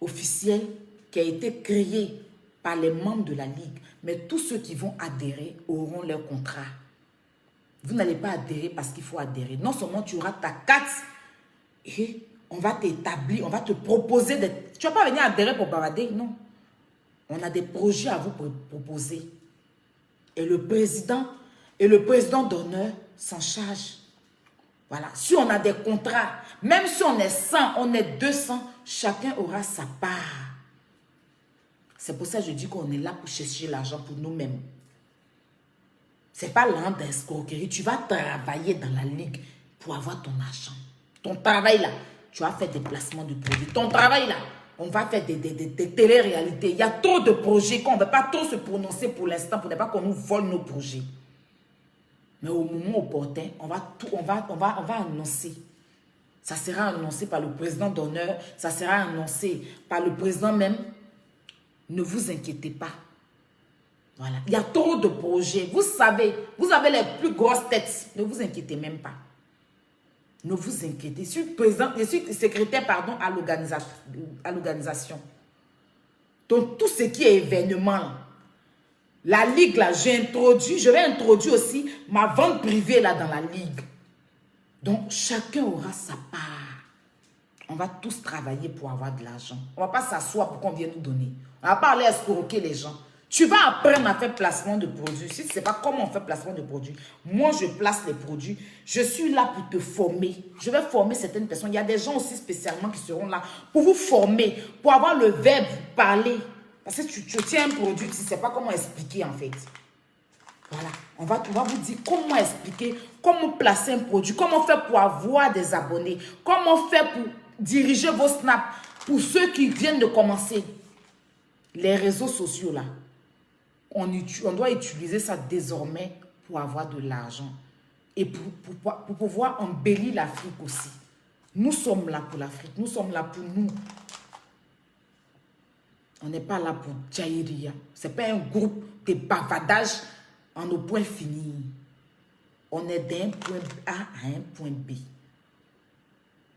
officielle qui a été créée par les membres de la Ligue. Mais tous ceux qui vont adhérer auront leur contrat. Vous n'allez pas adhérer parce qu'il faut adhérer. Non seulement tu auras ta carte et on va t'établir, on va te proposer d'être... Tu ne vas pas venir adhérer pour bavader, non. On a des projets à vous proposer. Et le président d'honneur s'en charge. Voilà. Si on a des contrats, même si on est 100, on est 200, chacun aura sa part. C'est pour ça que je dis qu'on est là pour chercher l'argent pour nous-mêmes. Ce n'est pas l'an d'escroquerie. Tu vas travailler dans la Ligue pour avoir ton argent. Ton travail là, tu vas faire des placements de produits. Ton travail là, on va faire des télé-réalités. Il y a trop de projets qu'on ne va pas trop se prononcer pour l'instant pour ne pas qu'on nous vole nos projets. Mais au moment opportun, on va annoncer. Ça sera annoncé par le président d'honneur. Ça sera annoncé par le président même. Ne vous inquiétez pas. Voilà. Il y a trop de projets. Vous savez, vous avez les plus grosses têtes. Ne vous inquiétez même pas. Ne vous inquiétez. Je suis secrétaire à l'organisation. Donc, tout ce qui est événement, la Ligue, là, je vais introduire aussi ma vente privée là dans la Ligue. Donc, chacun aura sa part. On va tous travailler pour avoir de l'argent. On ne va pas s'asseoir pour qu'on vienne nous donner. On ne va pas aller escroquer les gens. Tu vas apprendre à faire placement de produits. Si tu ne sais pas comment on fait placement de produits, moi, je place les produits. Je suis là pour te former. Je vais former certaines personnes. Il y a des gens aussi spécialement qui seront là pour vous former, pour avoir le verbe parler. Parce que tu tiens un produit, tu ne sais pas comment expliquer en fait. Voilà. On va vous dire comment expliquer, comment placer un produit, comment faire pour avoir des abonnés, comment faire pour diriger vos snaps. Pour ceux qui viennent de commencer, les réseaux sociaux là. On doit utiliser ça désormais pour avoir de l'argent. Et pour pouvoir embellir l'Afrique aussi. Nous sommes là pour l'Afrique. Nous sommes là pour nous. On n'est pas là pour Djaïria. Ce n'est pas un groupe de bavardage en au point fini. On est d'un point A à un point B.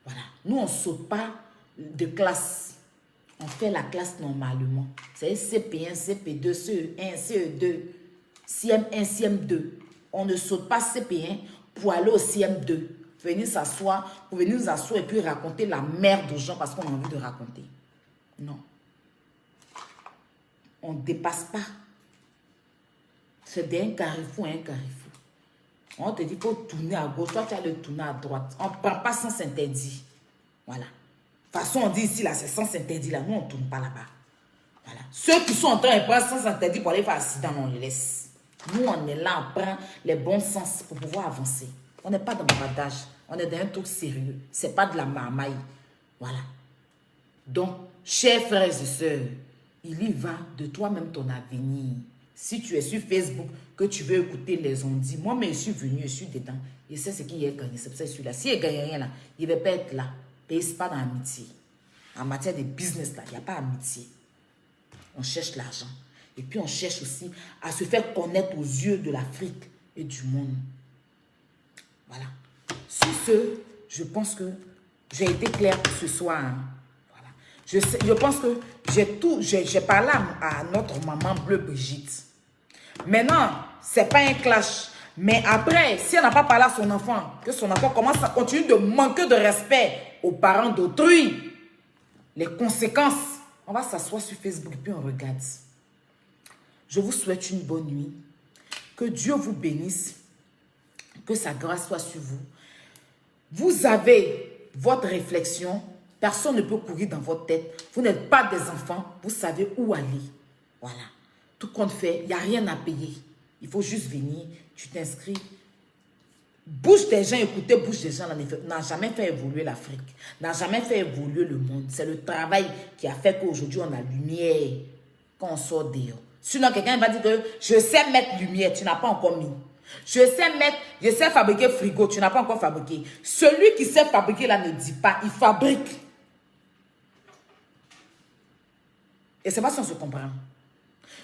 Voilà. Nous, on ne saute pas de classe. On fait la classe normalement. C'est CP1, CP2, CE1, CE2, CM1, CM2. On ne saute pas CP1 pour aller au CM2. Venir s'asseoir, pour venir nous asseoir et puis raconter la merde aux gens parce qu'on a envie de raconter. Non. On ne dépasse pas. C'est d'un carrefour à un carrefour. On te dit qu'il faut tourner à gauche, toi tu as le tourner à droite. On ne prend pas sans s'interdire. Voilà. De toute façon, on dit ici, là, c'est sans interdit, là. Nous, on ne tourne pas là-bas. Voilà. Ceux qui sont en train de prendre sans interdit pour aller faire accident, on les laisse. Nous, on est là, on prend les bons sens pour pouvoir avancer. On n'est pas dans le bavardage. On est dans un truc sérieux. Ce n'est pas de la marmaille. Voilà. Donc, chers frères et sœurs, il y va de toi-même ton avenir. Si tu es sur Facebook, que tu veux écouter les ondits, moi, mais je suis venu, je suis dedans. Je sais ce qu'il a gagné, c'est pour ça que je suis là. S'il ne gagne rien là, il ne va pas être là. Et ce n'est pas dans l'amitié. En matière de business, là, il n'y a pas d'amitié. On cherche l'argent. Et puis, on cherche aussi à se faire connaître aux yeux de l'Afrique et du monde. Voilà. Sur ce, je pense que j'ai été claire pour ce soir. Hein. Voilà. Je pense que j'ai parlé à notre maman bleue Brigitte. Maintenant, ce n'est pas un clash. Mais après, si elle n'a pas parlé à son enfant, que son enfant commence à continuer de manquer de respect aux parents d'autrui, les conséquences, on va s'asseoir sur Facebook et puis on regarde. Je vous souhaite une bonne nuit. Que Dieu vous bénisse. Que sa grâce soit sur vous. Vous avez votre réflexion. Personne ne peut courir dans votre tête. Vous n'êtes pas des enfants. Vous savez où aller. Voilà. Tout compte fait, il n'y a rien à payer. Il faut juste venir. Tu t'inscris. Bouge des gens, écoutez, bouge des gens n'a jamais fait évoluer l'Afrique. N'a jamais fait évoluer le monde. C'est le travail qui a fait qu'aujourd'hui on a lumière quand on sort dehors. Sinon, quelqu'un va dire que je sais mettre lumière, tu n'as pas encore mis. Je sais fabriquer frigo, tu n'as pas encore fabriqué. Celui qui sait fabriquer là ne dit pas, il fabrique. Et c'est pas si on se comprend.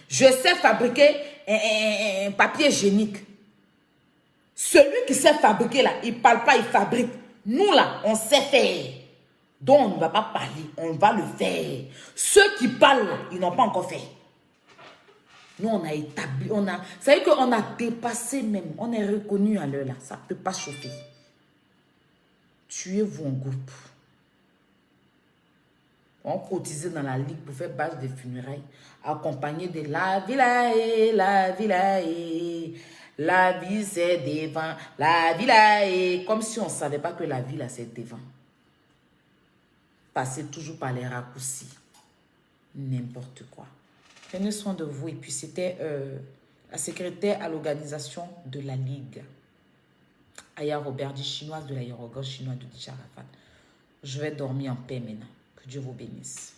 Je sais fabriquer un papier hygiénique. Celui qui sait fabriquer là, il ne parle pas, il fabrique. Nous là, on sait faire. Donc on ne va pas parler, on va le faire. Ceux qui parlent là, ils n'ont pas encore fait. Nous, on a établi, ça veut dire qu'on a dépassé même, on est reconnu à l'heure là, ça ne peut pas chauffer. Tuez-vous en groupe. On cotisait dans la ligue pour faire base de funérailles, accompagné de la vie la vie c'est devant, la vie là, comme si on ne savait pas que la vie là c'est devant. Passez toujours par les raccourcis, n'importe quoi. Prenez soin de vous. Et puis, c'était la secrétaire à l'organisation de la Ligue. Aya Robert, dit chinoise de l'aérogauche chinois de Dicharafat. Je vais dormir en paix maintenant. Que Dieu vous bénisse.